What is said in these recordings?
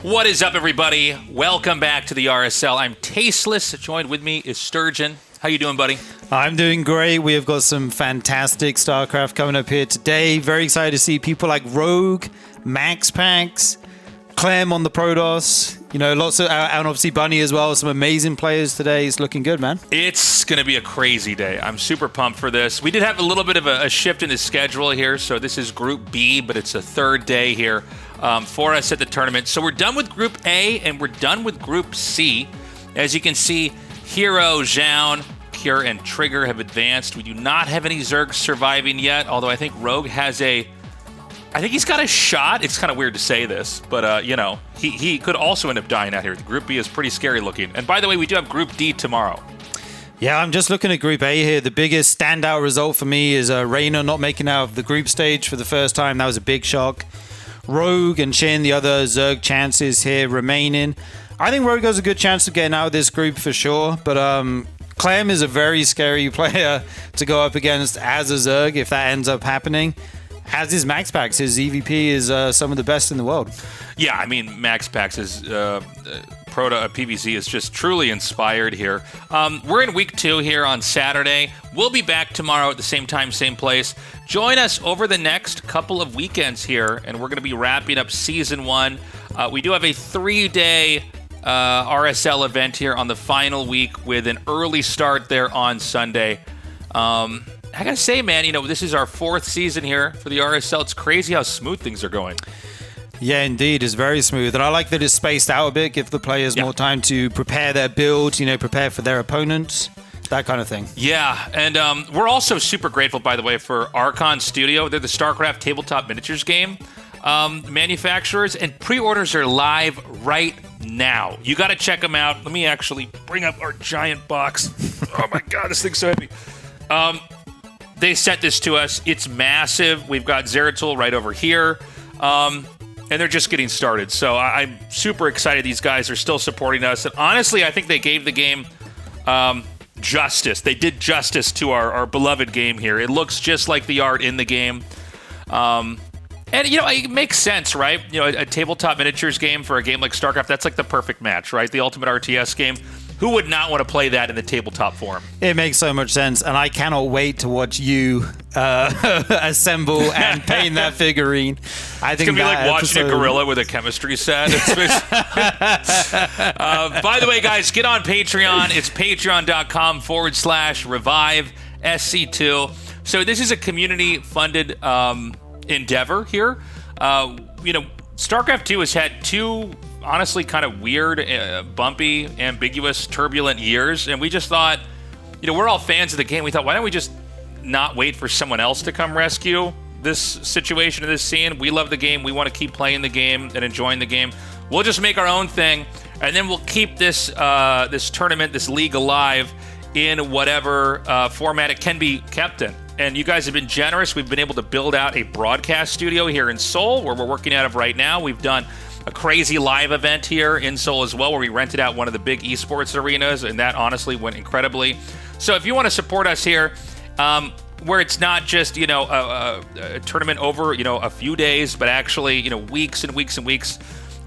What is up, everybody? Welcome back to the RSL. I'm Tasteless. Joined with me is Sturgeon. How you doing, buddy? I'm doing great. We have got some fantastic StarCraft coming up here today. Very excited to see people like Rogue, MaxPax, Clem on the Protoss. You know, lots of, and obviously Bunny as well. Some amazing players today. It's looking good, man. It's going to be a crazy day. I'm super pumped for this. We did have a little bit of a shift in the schedule here. So this is Group B, but it's a third day here for us at the tournament. So we're done with Group A and we're done with Group C. As you can see, Hero, Zhao, Cure, and Trigger have advanced. We do not have any Zergs surviving yet, although I think Rogue has I think he's got a shot. It's kind of weird to say this, but, you know, he could also end up dying out here. The Group B is pretty scary looking. And by the way, we do have Group D tomorrow. Yeah, I'm just looking at Group A here. The biggest standout result for me is Reyna not making out of the group stage for the first time. That was a big shock. Rogue and Shin, the other Zerg chances here remaining. I think Rogue has a good chance of getting out of this group for sure, but Clem is a very scary player to go up against as a Zerg if that ends up happening. As is MaxPax. His EVP is some of the best in the world. Yeah, I mean, MaxPax's PVZ is just truly inspired here. We're in week 2 here on Saturday. We'll be back tomorrow at the same time, same place. Join us over the next couple of weekends here, and we're going to be wrapping up Season 1. We do have a 3-day RSL event here on the final week with an early start there on Sunday. I gotta say, man, you know, this is our 4th season here for the RSL. It's crazy how smooth things are going. Yeah, indeed. It's very smooth. And I like that it's spaced out a bit, give the players more time to prepare their build, you know, prepare for their opponents, that kind of thing. Yeah, and we're also super grateful, by the way, for Archon Studio. They're the StarCraft tabletop miniatures game manufacturers, and pre-orders are live right now. You got to check them out. Let me actually bring up our giant box. Oh, my God, this thing's so heavy. They sent this to us. It's massive. We've got Zeratul right over here. And they're just getting started. So I'm super excited these guys are still supporting us. And honestly, I think they gave the game justice. They did justice to our beloved game here. It looks just like the art in the game. And, you know, it makes sense, right? You know, a tabletop miniatures game for a game like StarCraft, that's like the perfect match, right? The ultimate RTS game. Who would not want to play that in the tabletop form? It makes so much sense, and I cannot wait to watch you assemble and paint that figurine. I think it's going to be like watching a gorilla with a chemistry set. By the way, guys, get on Patreon. It's patreon.com/revive SC2. So this is a community-funded endeavor here. You know, StarCraft 2 has had 2... honestly kind of weird, bumpy, ambiguous, turbulent years. And we just thought, you know, we're all fans of the game. We thought, why don't we just not wait for someone else to come rescue this situation and this scene? We love the game. We want to keep playing the game and enjoying the game. We'll just make our own thing. And then we'll keep this this tournament, this league alive in whatever format it can be kept in. And you guys have been generous. We've been able to build out a broadcast studio here in Seoul, where we're working out of right now. We've done a crazy live event here in Seoul as well, where we rented out one of the big esports arenas, and that honestly went incredibly. So if you want to support us here, where it's not just, you know, a tournament over, you know, a few days, but actually, you know, weeks and weeks and weeks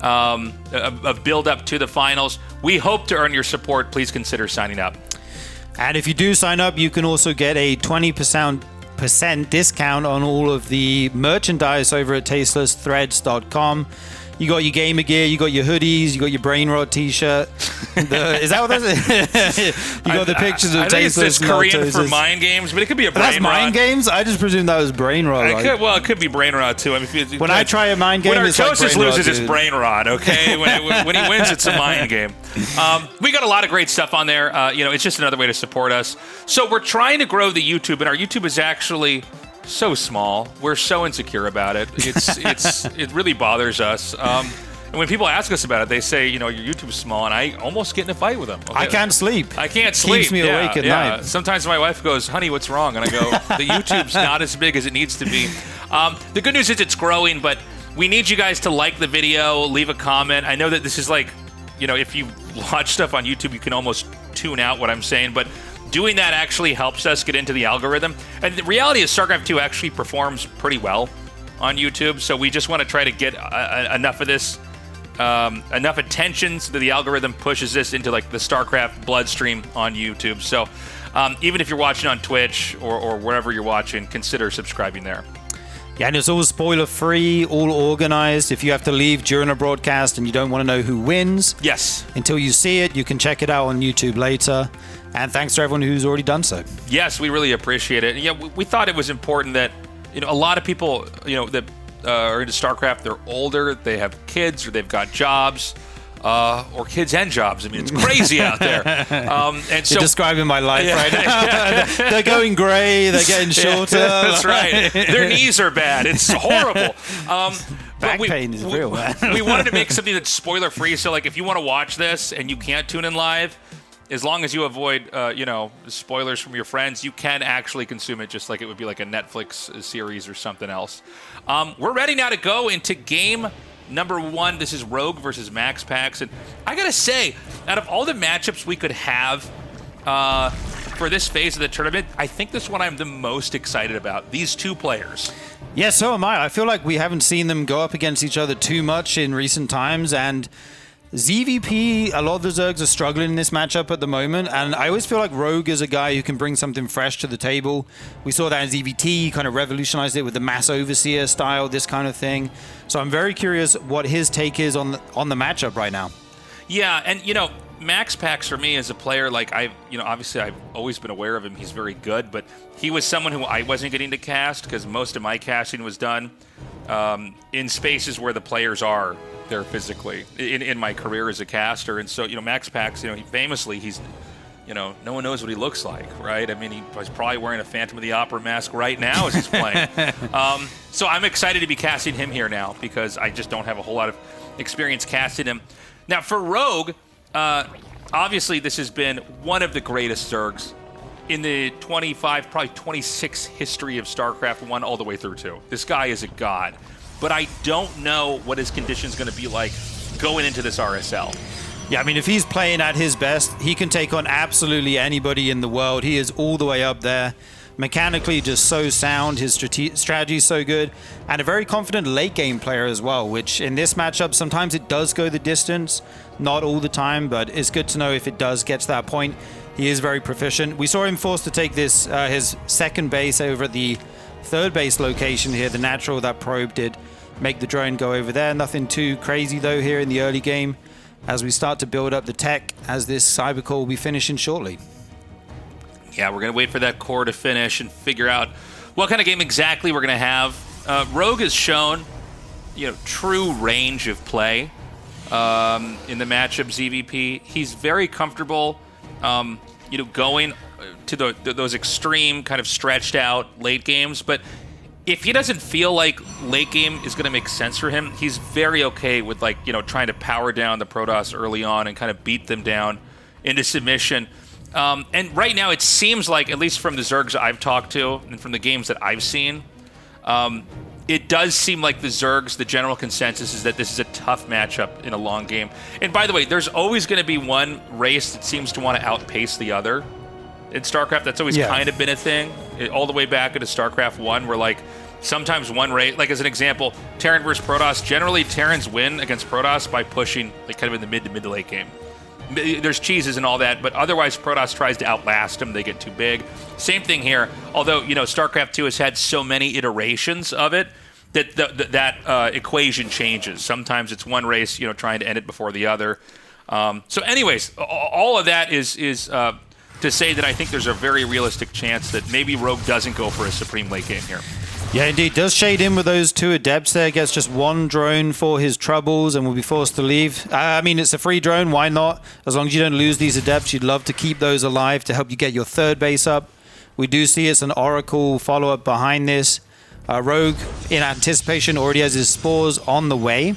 of build up to the finals, we hope to earn your support. Please consider signing up. And if you do sign up, you can also get a 20% discount on all of the merchandise over at tastelessthreads.com. You got your gamer gear, you got your hoodies, you got your Brain Rot t-shirt. Is that what that is? You got the pictures of I think Tasteless. It's Korean for mind games, but it could be a Brain Rot. That's mind games? I just presumed that was Brain Rot. It could be Brain Rot too. I mean, when I try a mind game, it's like Brain Rot. When Artosis loses, it's Brain Rot, okay? when he wins, it's a mind game. We got a lot of great stuff on there. You know, it's just another way to support us. So we're trying to grow the YouTube, and our YouTube is actually so small. We're so insecure about it. It really bothers us. And when people ask us about it, they say, you know, your YouTube's small, and I almost get in a fight with them. Okay. I can't sleep. I can't sleep. Keeps me awake at night. Sometimes my wife goes, honey, what's wrong? And I go, the YouTube's not as big as it needs to be. The good news is it's growing, but we need you guys to like the video, leave a comment. I know that this is like, you know, if you watch stuff on YouTube, you can almost tune out what I'm saying, but doing that actually helps us get into the algorithm. And the reality is StarCraft 2 actually performs pretty well on YouTube, so we just want to try to get enough of this enough attention so that the algorithm pushes this into like the StarCraft bloodstream on YouTube. So even if you're watching on Twitch or wherever you're watching, consider subscribing there. Yeah, and it's all spoiler-free, all organized. If you have to leave during a broadcast and you don't want to know who wins, yes, until you see it, you can check it out on YouTube later. And thanks to everyone who's already done so. Yes, we really appreciate it. And yeah, we thought it was important that a lot of people that are into StarCraft, they're older, they have kids, or they've got jobs. Or kids and jobs. I mean, it's crazy out there. And so, you're describing my life right now. They're going gray. They're getting shorter. Yeah, that's right. Their knees are bad. It's horrible. Back pain is real, man. We wanted to make something that's spoiler-free. So, like, if you want to watch this and you can't tune in live, as long as you avoid, spoilers from your friends, you can actually consume it just like it would be like a Netflix series or something else. We're ready now to go into game number 1. This is Rogue versus MaxPax, and I gotta say, out of all the matchups we could have for this phase of the tournament, I think this one I'm the most excited about. These two players. Yeah, so am I. I feel like we haven't seen them go up against each other too much in recent times, and ZVP, a lot of the Zergs are struggling in this matchup at the moment, and I always feel like Rogue is a guy who can bring something fresh to the table. We saw that in ZVT, kind of revolutionized it with the Mass Overseer style, this kind of thing. So I'm very curious what his take is on the matchup right now. Yeah, and MaxPax for me as a player, like obviously I've always been aware of him. He's very good, but he was someone who I wasn't getting to cast because most of my casting was done in spaces where the players are there physically in my career as a caster. And so, MaxPax, he famously, he's, no one knows what he looks like, right? I mean, he's probably wearing a Phantom of the Opera mask right now as he's playing. So I'm excited to be casting him here now because I just don't have a whole lot of experience casting him. Now, for Rogue, obviously this has been one of the greatest Zergs in the 25, probably 26 history of StarCraft 1 all the way through 2. This guy is a god. But I don't know what his condition's going to be like going into this RSL. Yeah, I mean, if he's playing at his best, he can take on absolutely anybody in the world. He is all the way up there. Mechanically, just so sound. His strategy is so good. And a very confident late game player as well, which in this matchup, sometimes it does go the distance. Not all the time, but it's good to know if it does get to that point. He is very proficient. We saw him forced to take this his second base over at the third base location here. The natural that probe did make the drone go over there. Nothing too crazy though here in the early game as we start to build up the tech as this cyber core will be finishing shortly. Yeah, we're going to wait for that core to finish and figure out what kind of game exactly we're going to have. Rogue has shown, true range of play in the matchup ZVP. He's very comfortable, going to those extreme kind of stretched out late games, but if he doesn't feel like late game is going to make sense for him, he's very okay with trying to power down the Protoss early on and kind of beat them down into submission. And right now it seems like, at least from the Zergs I've talked to and from the games that I've seen, it does seem like the Zergs, the general consensus is that this is a tough matchup in a long game. And by the way, there's always going to be one race that seems to want to outpace the other. In StarCraft, that's always kind of been a thing, all the way back into StarCraft 1, where sometimes one race, as an example, Terran versus Protoss, generally Terrans win against Protoss by pushing kind of in the mid to late game. There's cheeses and all that, but otherwise Protoss tries to outlast them, they get too big. Same thing here, although, StarCraft 2 has had so many iterations of it that that equation changes. Sometimes it's one race, trying to end it before the other. So anyways, all of that is to say that I think there's a very realistic chance that maybe Rogue doesn't go for a supreme late game here. Yeah, indeed. Does shade in with those two adepts there. Gets just one drone for his troubles and will be forced to leave. I mean, it's a free drone. Why not? As long as you don't lose these adepts, you'd love to keep those alive to help you get your third base up. We do see it's an Oracle follow-up behind this. Rogue, in anticipation, already has his spores on the way.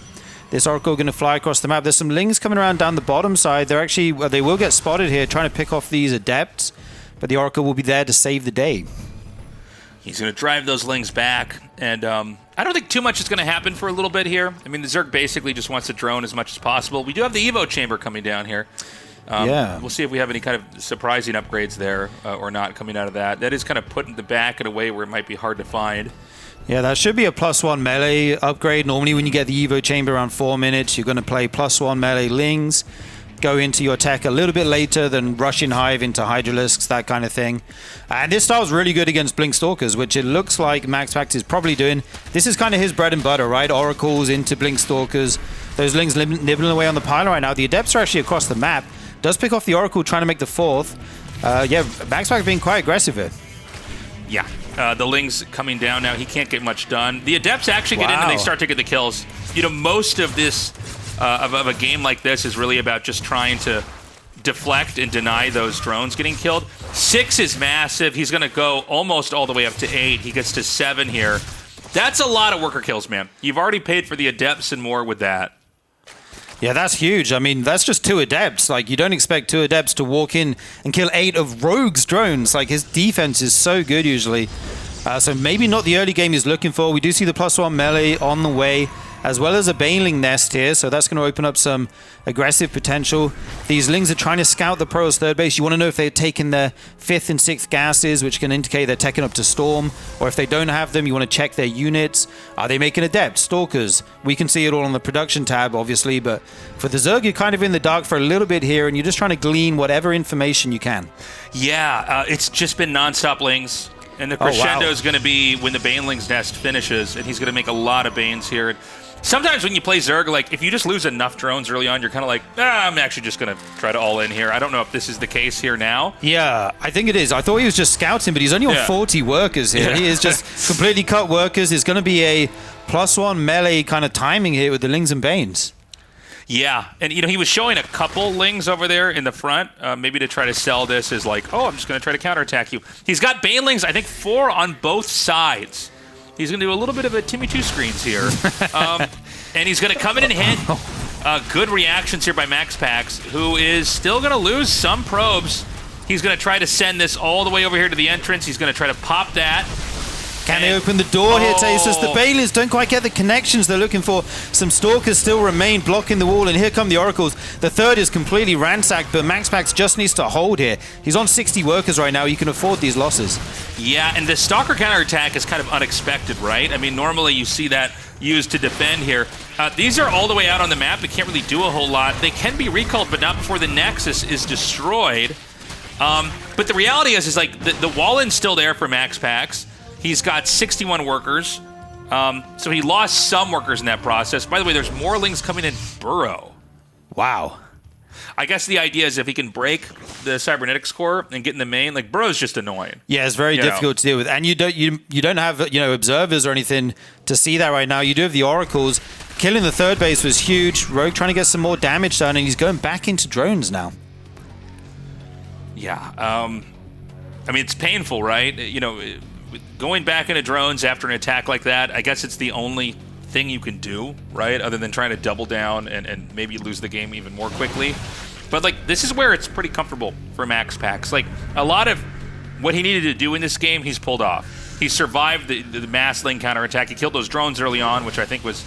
This Oracle going to fly across the map. There's some Lings coming around down the bottom side. They're actually, they will get spotted here trying to pick off these adepts, but the Oracle will be there to save the day. He's going to drive those Lings back, and I don't think too much is going to happen for a little bit here. I mean, the Zerg basically just wants to drone as much as possible. We do have the Evo chamber coming down here. We'll see if we have any kind of surprising upgrades there or not coming out of that. That is kind of put in the back in a way where it might be hard to find. Yeah, that should be a +1 melee upgrade. Normally when you get the Evo chamber around 4 minutes, you're going to play +1 melee Lings, go into your tech a little bit later than rush in Hive into Hydralisks, that kind of thing. And this style's really good against Blink Stalkers, which it looks like MaxPax is probably doing. This is kind of his bread and butter, right? Oracles into Blink Stalkers. Those Lings nibbling away on the pylon right now. The Adepts are actually across the map. Does pick off the Oracle, trying to make the 4th. Yeah, MaxPax being quite aggressive here. Yeah. The Ling's coming down now. He can't get much done. The Adepts actually get in and they start to get the kills. You know, most of this, of a game like this is really about just trying to deflect and deny those drones getting killed. 6 is massive. He's going to go almost all the way up to 8. He gets to 7 here. That's a lot of worker kills, man. You've already paid for the Adepts and more with that. Yeah, that's huge. I mean, that's just 2 Adepts. Like, you don't expect 2 Adepts to walk in and kill 8 of Rogue's drones. Like, his defense is so good usually. So maybe not the early game he's looking for. We do see the +1 melee on the way, as well as a Baneling nest here. So that's going to open up some aggressive potential. These Lings are trying to scout the Pro's third base. You want to know if they're taking their 5th and 6th gases, which can indicate they're taking up to Storm. Or if they don't have them, you want to check their units. Are they making Adepts, Stalkers? We can see it all on the production tab, obviously. But for the Zerg, you're kind of in the dark for a little bit here, and you're just trying to glean whatever information you can. Yeah, it's just been nonstop Lings. And the crescendo is going to be when the Baneling's nest finishes, and he's going to make a lot of Banes here. Sometimes when you play Zerg, like, if you just lose enough drones early on, you're kind of like, I'm actually just going to try to all in here. I don't know if this is the case here now. Yeah, I think it is. I thought he was just scouting, but he's only on 40 workers here. Yeah. He is just completely cut workers. It's going to be a +1 melee kind of timing here with the Lings and Banes. Yeah, and you know, he was showing a couple Lings over there in the front, maybe to try to sell this as like, oh, I'm just going to try to counterattack you. He's got Banelings, I think 4 on both sides. He's going to do a little bit of a Timmy 2 screens here. And he's going to come in and hit. Good reactions here by MaxPax, who is still going to lose some probes. He's going to try to send this all the way over here to the entrance. He's going to try to pop that. Can they open the door here, Tasteless? The Bailers don't quite get the connections they're looking for. Some Stalkers still remain blocking the wall, and here come the Oracles. The 3rd is completely ransacked, but MaxPax just needs to hold here. He's on 60 workers right now. You can afford these losses. Yeah, and the Stalker counterattack is kind of unexpected, right? I mean, normally you see that used to defend here. These are all the way out on the map. They can't really do a whole lot. They can be recalled, but not before the Nexus is destroyed. But the reality is like, the wall-in's still there for MaxPax. He's got 61 workers, so he lost some workers in that process. By the way, there's more Lings coming in Burrow. Wow. I guess the idea is if he can break the Cybernetics core and get in the main, like, Burrow's just annoying. Yeah, it's very difficult to deal with. And you don't have observers or anything to see that right now. You do have the Oracles. Killing the 3rd base was huge. Rogue trying to get some more damage done, and he's going back into drones now. Yeah. I mean, it's painful, right? You know, going back into drones after an attack like that, I guess it's the only thing you can do, right? Other than trying to double down and maybe lose the game even more quickly. But, like, this is where it's pretty comfortable for MaxPax. Like, a lot of what he needed to do in this game, he's pulled off. He survived the mass Ling counterattack. He killed those drones early on, which I think was,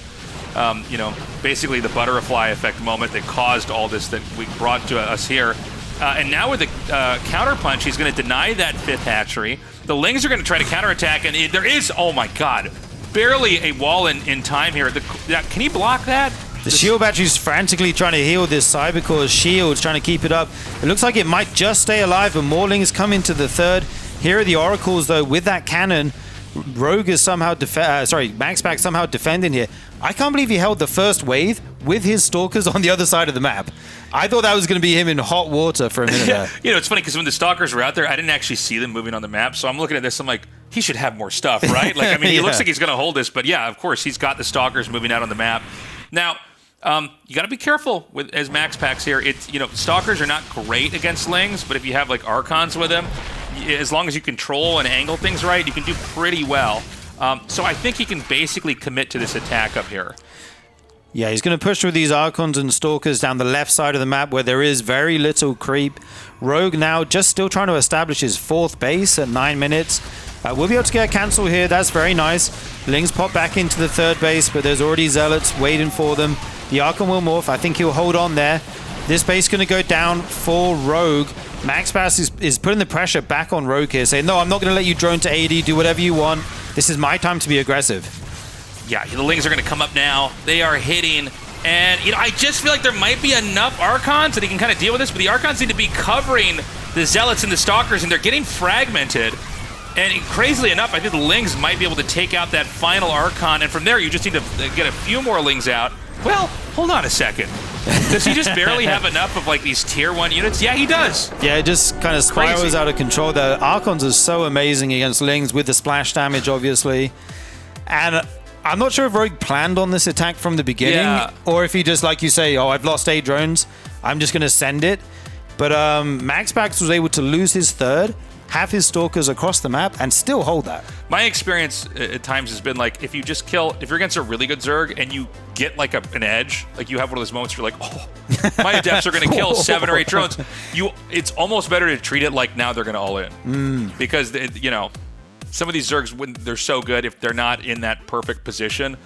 basically the butterfly effect moment that caused all this that we brought to us here. And now with the counterpunch, he's going to deny that 5th hatchery. The Lings are going to try to counterattack, and there is, oh my god, barely a wall in time here. Can he block that? The shield battery's frantically trying to heal this Cybercore's shield, trying to keep it up. It looks like it might just stay alive, but more Lings come into the 3rd. Here are the Oracles, though, with that cannon. Rogue is somehow MaxPax somehow defending here. I can't believe he held the 1st wave with his Stalkers on the other side of the map. I thought that was going to be him in hot water for a minute there. You know, it's funny because when the Stalkers were out there, I didn't actually see them moving on the map. So I'm looking at this, I'm like, he should have more stuff, right? Like, I mean, he looks like he's going to hold this, but yeah, of course, he's got the Stalkers moving out on the map. Now, you got to be careful with as MaxPax here. It's, you know, Stalkers are not great against Lings, but if you have like Archons with them, as long as you control and angle things right, you can do pretty well. So I think he can basically commit to this attack up here. Yeah, he's going to push with these Archons and Stalkers down the left side of the map where there is very little creep. Rogue now just still trying to establish his 4th base at 9 minutes. We'll be able to get a cancel here. That's very nice. Lings pop back into the 3rd base, but there's already Zealots waiting for them. The Archon will morph. I think he'll hold on there. This base going to go down for Rogue. MaxPax is putting the pressure back on Rogue here, saying, no, I'm not going to let you drone to AD, do whatever you want. this is my time to be aggressive. Yeah, the Lings are going to come up now. They are hitting. And, I just feel like there might be enough Archons that he can kind of deal with this, but the Archons need to be covering the Zealots and the Stalkers, and they're getting fragmented. And crazily enough, I think the Lings might be able to take out that final Archon, and from there you just need to get a few more Lings out. Well, hold on a second. Does he just barely have enough of like these tier 1 units? Yeah, he does. Yeah, it just kind of spirals out of control. The Archons are so amazing against Lings with the splash damage, obviously. And I'm not sure if Rogue planned on this attack from the beginning, or if he just, like you say, I've lost 8 drones, I'm just going to send it. But MaxPax was able to lose his third, have his Stalkers across the map, and still hold that. My experience at times has been like, if you're against a really good Zerg and you get like an edge, like you have one of those moments where you're like, oh, my Adepts are going to kill 7 or 8 drones. It's almost better to treat it like now they're going to all in. Because, some of these Zergs, when they're so good, if they're not in that perfect position,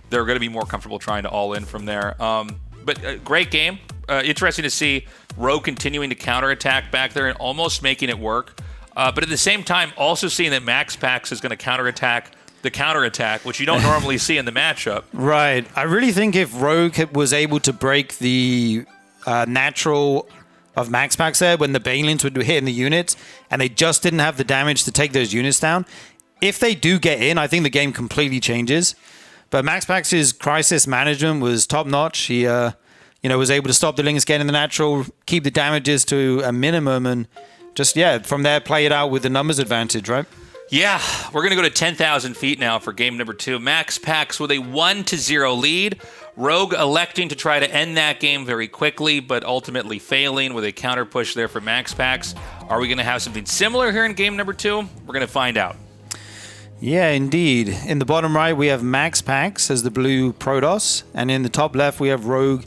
they're going to be more comfortable trying to all in from there. But great game. Interesting to see Rogue continuing to counterattack back there and almost making it work. But at the same time, also seeing that MaxPax is going to counterattack the counterattack, which you don't normally see in the matchup. Right. I really think if Rogue was able to break the natural of MaxPax there when the Banelings were hitting the units and they just didn't have the damage to take those units down, if they do get in, I think the game completely changes. But MaxPax's crisis management was top-notch. He was able to stop the Lings getting the natural, keep the damages to a minimum, and just, from there, play it out with the numbers advantage, right? Yeah, we're going to go to 10,000 feet now for game number 2. MaxPax with a 1-0 lead. Rogue electing to try to end that game very quickly, but ultimately failing with a counter push there for MaxPax. Are we going to have something similar here in game number 2? We're going to find out. Yeah, indeed. In the bottom right, we have MaxPax as the blue Protoss, and in the top left, we have Rogue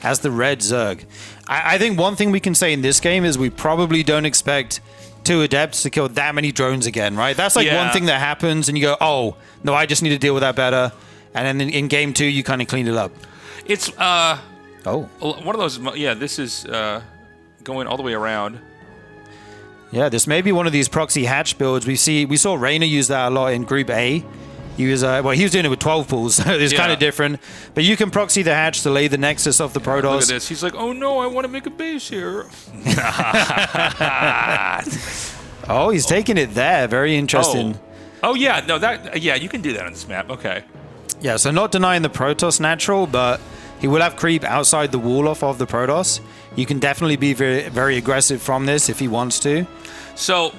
as the red Zerg. I think one thing we can say in this game is we probably don't expect 2 Adepts to kill that many drones again, right? That's like one thing that happens, and you go, oh, no, I just need to deal with that better. And then in game 2, you kind of clean it up. It's one of those. Yeah, this is going all the way around. Yeah, this may be one of these proxy hatch builds. We saw Reyna use that a lot in Group A. He was doing it with 12 pools, so it's kind of different. But you can proxy the hatch to lay the nexus of the Protoss. Look at this. He's like, oh no, I want to make a base here. Oh, he's taking it there. Very interesting. Oh yeah, no, you can do that on this map. Okay. Yeah, so not denying the Protoss natural, but he will have creep outside the wall off of the Protoss. You can definitely be very, very aggressive from this if he wants to. So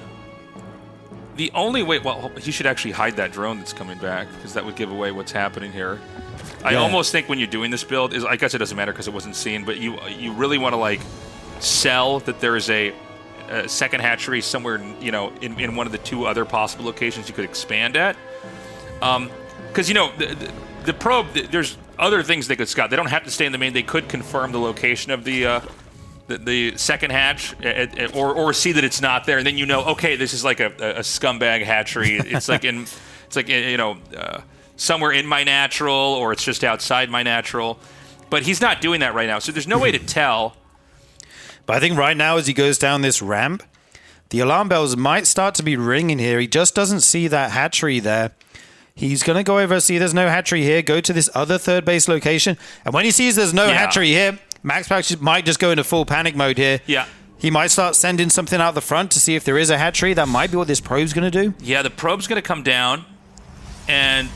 the only way, he should actually hide that drone that's coming back, because that would give away what's happening here. I almost think when you're doing this build, I guess it doesn't matter because it wasn't seen, but you really want to like sell that there is a second hatchery somewhere, in one of the 2 other possible locations you could expand at. Because, the probe, there's other things they could scout. They don't have to stay in the main. They could confirm the location of the second hatch, or see that it's not there, and then okay, this is like a scumbag hatchery. It's like somewhere in my natural, or it's just outside my natural. But he's not doing that right now, so there's no way to tell. But I think right now, as he goes down this ramp, the alarm bells might start to be ringing here. He just doesn't see that hatchery there. He's going to go over, see there's no hatchery here, go to this other third base location. And when he sees there's no hatchery here, MaxPax might just go into full panic mode here. Yeah. He might start sending something out the front to see if there is a hatchery. That might be what this probe's going to do. Yeah, the probe's going to come down. And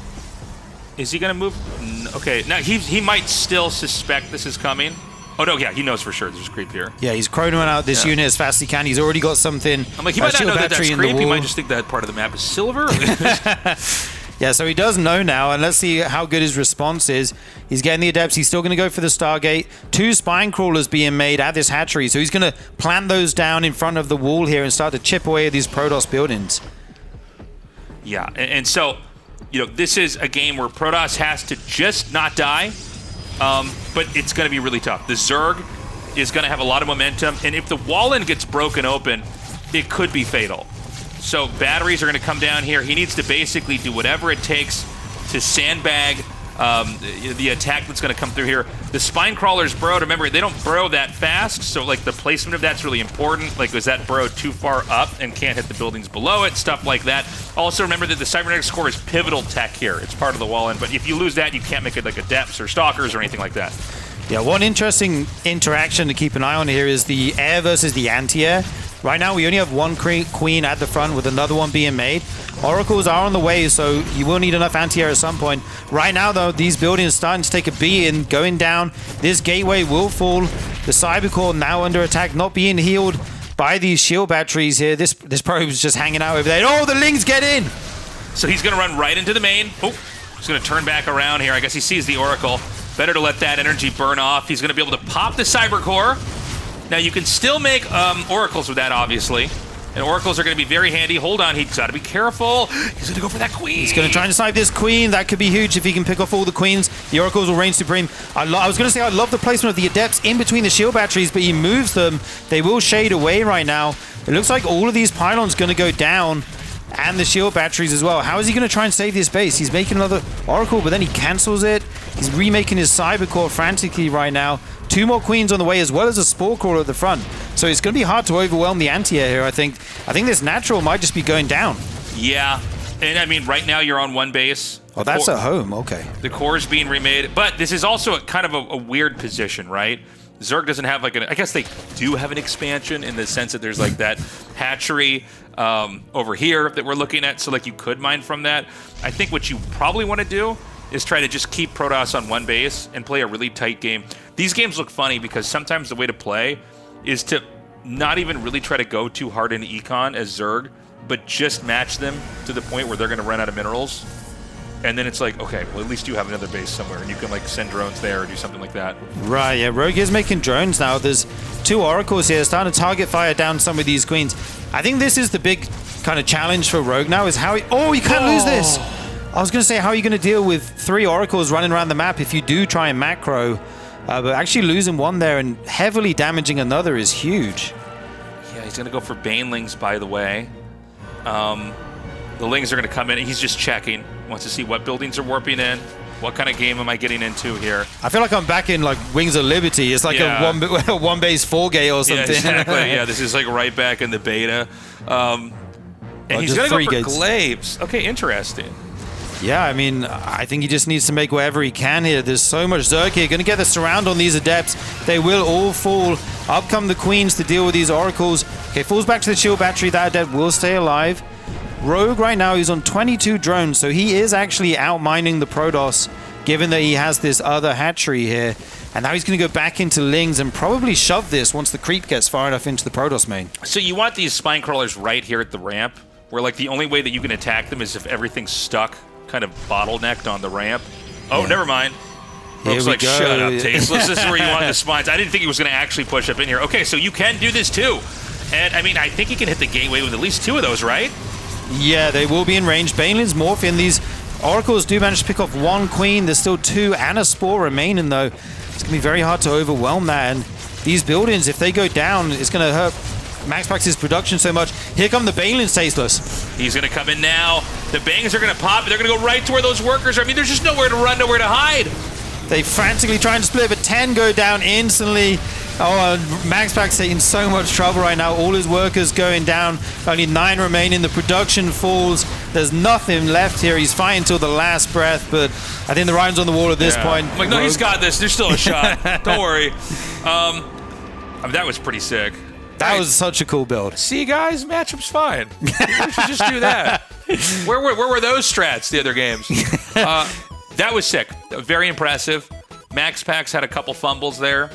is he going to move? Okay, now he might still suspect this is coming. Oh, no, yeah, he knows for sure there's creep here. Yeah, he's chronoing out this unit as fast as he can. He's already got something. I'm like, he might not know that that's creep. He might just think that part of the map is silver. Yeah, so he does know now, and let's see how good his response is. He's getting the Adepts. He's still going to go for the Stargate. 2 spine crawlers being made at this hatchery, so he's going to plant those down in front of the wall here and start to chip away at these Protoss buildings. Yeah, and so, this is a game where Protoss has to just not die, but it's going to be really tough. The Zerg is going to have a lot of momentum, and if the wall-in gets broken open, it could be fatal. So batteries are going to come down here. He needs to basically do whatever it takes to sandbag the attack that's going to come through here. The spine crawlers burrow. Remember, they don't burrow that fast, so like the placement of that's really important. Like, was that burrow too far up and can't hit the buildings below it? Stuff like that. Also, remember that the cybernetics core is pivotal tech here. It's part of the wall end, but if you lose that, you can't make it like adepts or stalkers or anything like that. Yeah, one interesting interaction to keep an eye on here is the air versus the anti-air. Right now, we only have one queen at the front with another one being made. Oracles are on the way, so you will need enough anti-air at some point. Right now, though, these buildings starting to take a beating, going down. This gateway will fall. The cybercore now under attack, not being healed by these shield batteries here. This probe is just hanging out over there. Oh, the Lings get in! So he's going to run right into the main. Oh, he's going to turn back around here. I guess he sees the Oracle. Better to let that energy burn off. He's going to be able to pop the cybercore. Now, you can still make oracles with that, obviously. And oracles are going to be very handy. Hold on, he's got to be careful. He's going to go for that queen. He's going to try and snipe this queen. That could be huge if he can pick off all the queens. The oracles will reign supreme. I was going to say I love the placement of the adepts in between the shield batteries, but he moves them. They will shade away right now. It looks like all of these pylons going to go down, and the shield batteries as well. How is he going to try and save this base? He's making another oracle, but then he cancels it. He's remaking his cybercore frantically right now. 2 more queens on the way, as well as a spore crawler at the front. So it's going to be hard to overwhelm the anti-air here, I think. I think this natural might just be going down. Yeah. And I mean, right now you're on one base. Oh, that's at home. Okay. The core is being remade. But this is also kind of a weird position, right? Zerg doesn't have like I guess they do have an expansion in the sense that there's like that hatchery over here that we're looking at. So like you could mine from that. I think what you probably want to do is try to just keep Protoss on one base and play a really tight game. These games look funny because sometimes the way to play is to not even really try to go too hard into econ as Zerg, but just match them to the point where they're going to run out of minerals. And then it's like, okay, well, at least you have another base somewhere, and you can like send drones there or do something like that. Right, yeah, Rogue is making drones now. There's 2 oracles here, starting to target fire down some of these queens. I think this is the big kind of challenge for Rogue now, is how he... Oh, you can't lose this! I was going to say, how are you going to deal with 3 oracles running around the map if you do try and macro? But actually losing one there and heavily damaging another is huge. Yeah, he's going to go for Banelings, by the way. The Lings are going to come in. He's just checking. Wants to see what buildings are warping in. What kind of game am I getting into here? I feel like I'm back in like Wings of Liberty. It's like a one base 4-gay or something. Yeah, exactly. Yeah, this is like right back in the beta. And he's going to go for gates. Glaives. Okay, interesting. Yeah, I mean, I think he just needs to make whatever he can here. There's so much Zerg here. Going to get the surround on these adepts. They will all fall. Up come the queens to deal with these oracles. Okay, falls back to the shield battery. That adept will stay alive. Rogue right now, he's on 22 drones, so he is actually out-mining the Protoss, given that he has this other hatchery here. And now he's going to go back into Lings and probably shove this once the creep gets far enough into the Protoss main. So you want these spine crawlers right here at the ramp, where like the only way that you can attack them is if everything's stuck, kind of bottlenecked on the ramp. Oh, yeah. Never mind. Looks like, shut up, Tasteless. This is where you want the spines. I didn't think he was going to actually push up in here. Okay, so you can do this too. And I mean, I think he can hit the gateway with at least 2 of those, right? Yeah, they will be in range. Banelings morph in. These oracles do manage to pick off 1 queen. There's still 2 and a spore remaining, though. It's going to be very hard to overwhelm that. And these buildings, if they go down, it's going to hurt MaxPax's production so much. Here come the Banelings, Tasteless. He's going to come in now. The bangs are going to pop. They're going to go right to where those workers are. I mean, there's just nowhere to run, nowhere to hide. They frantically try and split, but 10 go down instantly. Oh, MaxPax's taking so much trouble right now. All his workers going down. Only 9 remaining. The production falls. There's nothing left here. He's fighting till the last breath, but I think the writing's on the wall at this point. I'm like, no, he's got this. There's still a shot. Don't worry. I mean, that was pretty sick. That was such a cool build. See, guys, matchup's fine. We should just do that. Where were those strats the other games? That was sick. Very impressive. MaxPax had a couple fumbles there.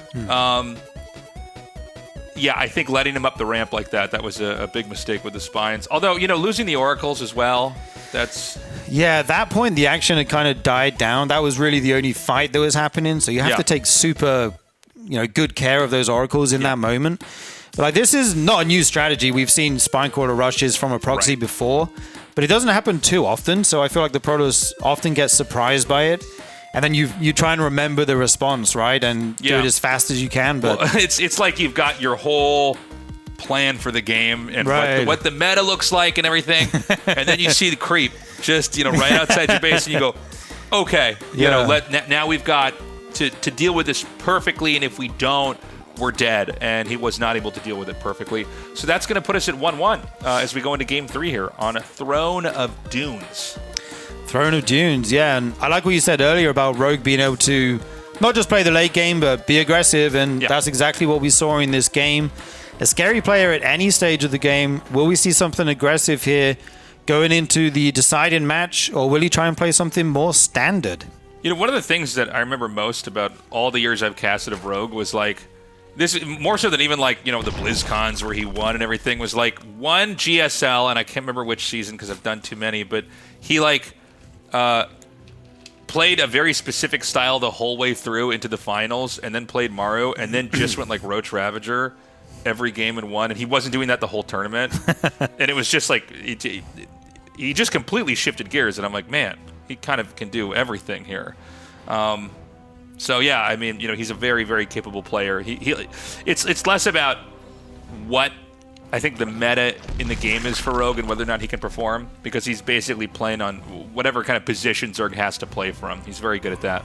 Yeah, I think letting him up the ramp like that was a big mistake with the spines. Although, you know, losing the oracles as well, that's... Yeah, at that point, the action had kind of died down. That was really the only fight that was happening. So you have to take super, good care of those oracles in that moment. But like, this is not a new strategy. We've seen spine quarter rushes from a proxy before, but it doesn't happen too often. So I feel like the Protoss often get surprised by it. And then you try and remember the response, right? And do it as fast as you can. But well, it's like you've got your whole plan for the game and what the meta looks like and everything. And then you see the creep just, right outside your base and you go, okay, Yeah. now we've got to deal with this perfectly, and if we don't, we're dead. And he was not able to deal with it perfectly. So that's going to put us at 1-1 as we go into Game 3 here on a Throne of Dunes. Throne of Dunes, yeah. And I like what you said earlier about Rogue being able to not just play the late game, but be aggressive. And that's exactly what we saw in this game. A scary player at any stage of the game. Will we see something aggressive here going into the deciding match, or will he try and play something more standard? One of the things that I remember most about all the years I've casted of Rogue was like, this more so than even like, the BlizzCons where he won and everything, was like one GSL, and I can't remember which season because I've done too many, but he played a very specific style the whole way through into the finals, and then played Maru, and then just went like Roach Ravager every game and won, and he wasn't doing that the whole tournament. And it was just like, he just completely shifted gears, and I'm like, man, he kind of can do everything here. So yeah, I mean, he's a very, very capable player. It's less about what I think the meta in the game is for Rogue and whether or not he can perform, because he's basically playing on whatever kind of position Zerg has to play from. He's very good at that.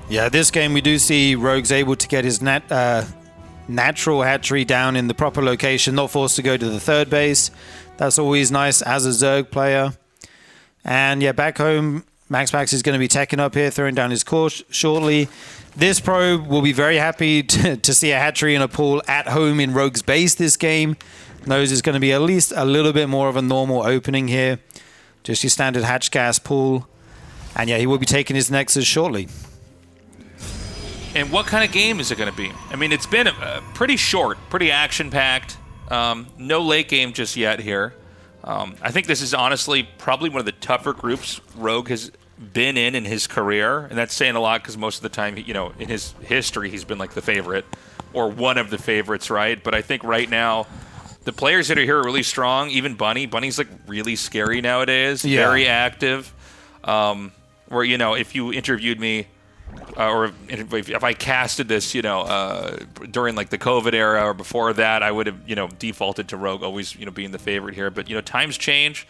Yeah, this game we do see Rogue's able to get his natural hatchery down in the proper location, not forced to go to the third base. That's always nice as a Zerg player. And yeah, back home, MaxPax is going to be teching up here, throwing down his core shortly. This pro will be very happy to see a hatchery in a pool at home in Rogue's base this game. Knows it's going to be at least a little bit more of a normal opening here. Just your standard hatch gas pool. And yeah, he will be taking his Nexus shortly. And what kind of game is it going to be? I mean, it's been pretty short, pretty action-packed. No late game just yet here. I think this is honestly probably one of the tougher groups Rogue has been in his career, and that's saying a lot because most of the time, in his history, he's been like the favorite or one of the favorites, right? But I think right now, the players that are here are really strong. Even Bunny. Bunny's like really scary nowadays, very active. Where, if you interviewed me, or if I casted this, during like the COVID era or before that, I would have, defaulted to Rogue always, being the favorite here. But, times change.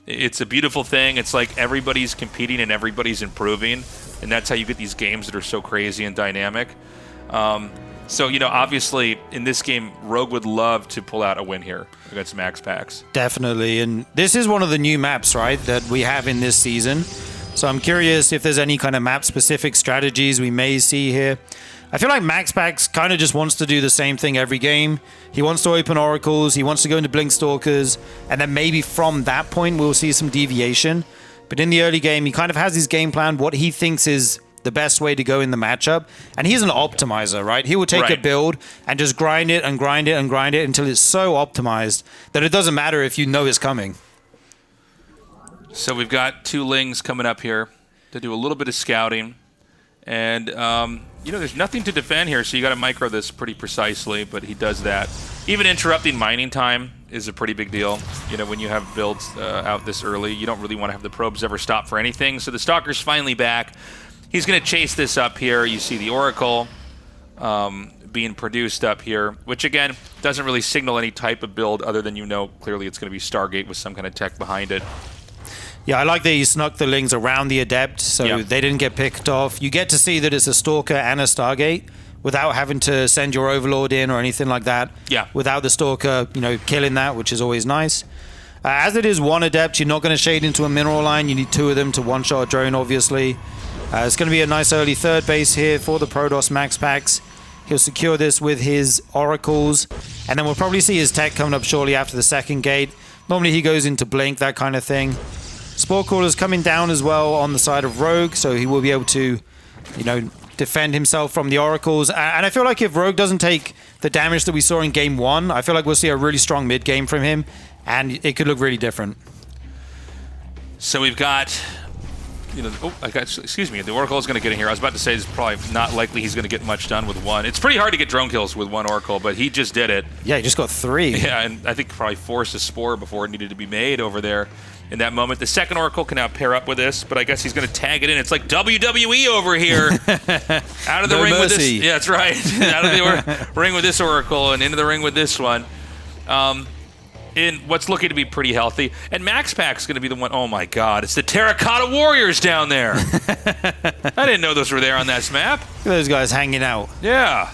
It's a beautiful thing. It's like everybody's competing and everybody's improving. And that's how you get these games that are so crazy and dynamic. So, obviously in this game, Rogue would love to pull out a win here against MaxPax. Definitely. And this is one of the new maps, right, that we have in this season. So I'm curious if there's any kind of map-specific strategies we may see here. I feel like MaxPax kind of just wants to do the same thing every game. He wants to open Oracles, he wants to go into Blink Stalkers, and then maybe from that point we'll see some deviation. But in the early game, he kind of has his game plan, what he thinks is the best way to go in the matchup. And he's an optimizer, right? He will take a build and just grind it and grind it and grind it until it's so optimized that it doesn't matter if you know it's coming. So we've got two Lings coming up here to do a little bit of scouting. And, there's nothing to defend here, so you got to micro this pretty precisely, but he does that. Even interrupting mining time is a pretty big deal. When you have builds out this early, you don't really want to have the probes ever stop for anything. So the Stalker's finally back. He's going to chase this up here. You see the Oracle being produced up here, which, again, doesn't really signal any type of build other than clearly it's going to be Stargate with some kind of tech behind it. Yeah, I like that you snuck the Lings around the Adept, so they didn't get picked off. You get to see that it's a Stalker and a Stargate without having to send your Overlord in or anything like that. Yeah. Without the Stalker, killing that, which is always nice. As it is one Adept, you're not going to shade into a mineral line. You need two of them to one-shot a drone, obviously. It's going to be a nice early third base here for the Protoss MaxPax. He'll secure this with his Oracles, and then we'll probably see his tech coming up shortly after the second gate. Normally he goes into Blink, that kind of thing. Spore Crawler's coming down as well on the side of Rogue, so he will be able to, defend himself from the Oracles. And I feel like if Rogue doesn't take the damage that we saw in Game 1, I feel like we'll see a really strong mid-game from him, and it could look really different. So we've got, excuse me, the Oracle is going to get in here. I was about to say it's probably not likely he's going to get much done with one. It's pretty hard to get drone kills with one Oracle, but he just did it. Yeah, he just got 3. Yeah, and I think probably forced a Spore before it needed to be made over there. In that moment, the second Oracle can now pair up with this, but I guess he's going to tag it in. It's like WWE over here. Out of the ring with this. Yeah, that's right. Out of the ring with this Oracle and into the ring with this one. in what's looking to be pretty healthy. And MaxPax is going to be the one. Oh, my God. It's the Terracotta Warriors down there. I didn't know those were there on that map. Look at those guys hanging out. Yeah.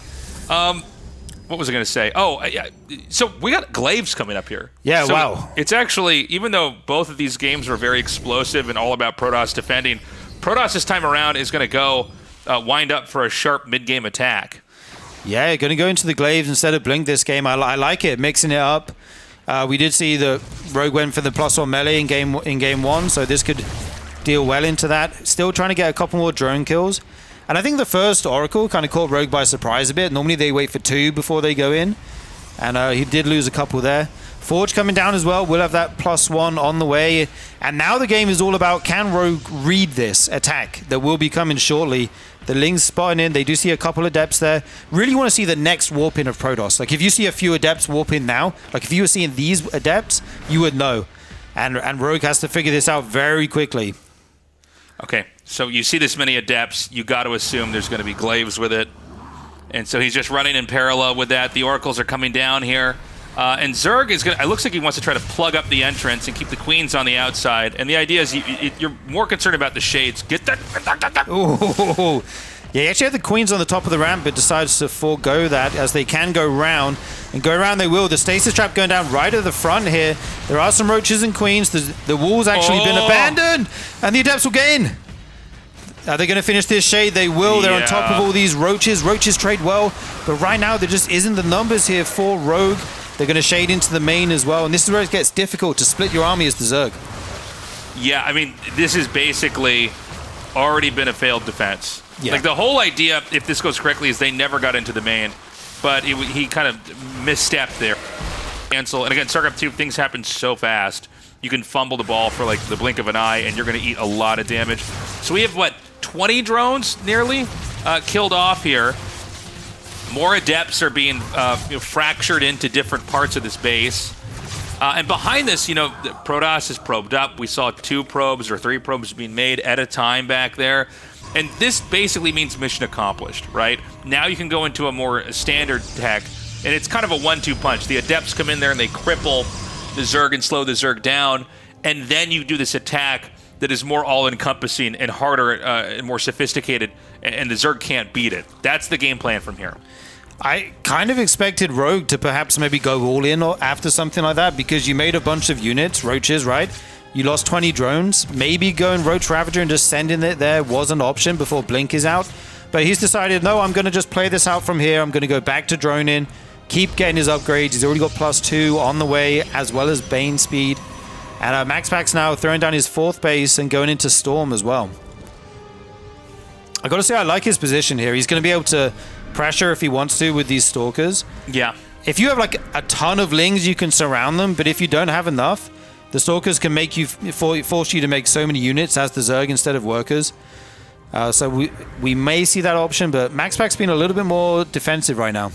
What was I going to say? Oh, yeah. So we got Glaives coming up here. Yeah, so wow. It's actually, even though both of these games were very explosive and all about Protoss defending, Protoss this time around is going to go wind up for a sharp mid-game attack. Yeah, going to go into the Glaives instead of Blink this game. I like it, mixing it up. We did see the Rogue went for the +1 melee in game one, so this could deal well into that. Still trying to get a couple more drone kills. And I think the first Oracle kind of caught Rogue by surprise a bit. Normally they wait for 2 before they go in. And he did lose a couple there. Forge coming down as well. We'll have that +1 on the way. And now the game is all about, can Rogue read this attack that will be coming shortly? The Lings spotting in. They do see a couple Adepts there. Really want to see the next warp in of Protoss. Like, if you see a few Adepts warp in now, like if you were seeing these Adepts, you would know. And Rogue has to figure this out very quickly. Okay, so you see this many Adepts, you got to assume there's going to be Glaives with it. And so he's just running in parallel with that. The Oracles are coming down here. And Zerg is going to... It looks like he wants to try to plug up the entrance and keep the Queens on the outside. And the idea is you're more concerned about the Shades. Get that... Ooh. Yeah, he actually had the Queens on the top of the ramp, but decides to forego that as they can go round. And go around they will. The Stasis Trap going down right at the front here. There are some Roaches and Queens. The wall's actually been abandoned. And the Adepts will get in. Are they going to finish this Shade? They will. They're on top of all these Roaches. Roaches trade well. But right now, there just isn't the numbers here for Rogue. They're going to Shade into the main as well. And this is where it gets difficult to split your army as the Zerg. Yeah, I mean, this has basically already been a failed defense. Yeah. Like, the whole idea, if this goes correctly, is they never got into the main. But he kind of misstepped there. Cancel. And again, StarCraft 2, things happen so fast. You can fumble the ball for, like, the blink of an eye, and you're going to eat a lot of damage. So we have, what, 20 drones nearly killed off here. More Adepts are being fractured into different parts of this base. And behind this, Protoss is probed up. We saw 2 probes or 3 probes being made at a time back there. And this basically means mission accomplished, right? Now you can go into a more standard tech, and it's kind of a 1-2 punch. The Adepts come in there and they cripple the Zerg and slow the Zerg down, and then you do this attack that is more all-encompassing and harder and more sophisticated, and the Zerg can't beat it. That's the game plan from here. I kind of expected Rogue to perhaps maybe go all in or after something like that, because you made a bunch of units, Roaches, right? You lost 20 drones. Maybe going Roach Ravager and just sending it there was an option before Blink is out. But he's decided, no, I'm going to just play this out from here. I'm going to go back to droning, keep getting his upgrades. He's already got +2 on the way, as well as Bane speed. And MaxPax now throwing down his 4th base and going into Storm as well. I got to say, I like his position here. He's going to be able to pressure if he wants to with these Stalkers. Yeah. If you have like a ton of Lings, you can surround them. But if you don't have enough, the Stalkers can make you force you to make so many units as the Zerg instead of workers. So we may see that option, but MaxPax's been a little bit more defensive right now.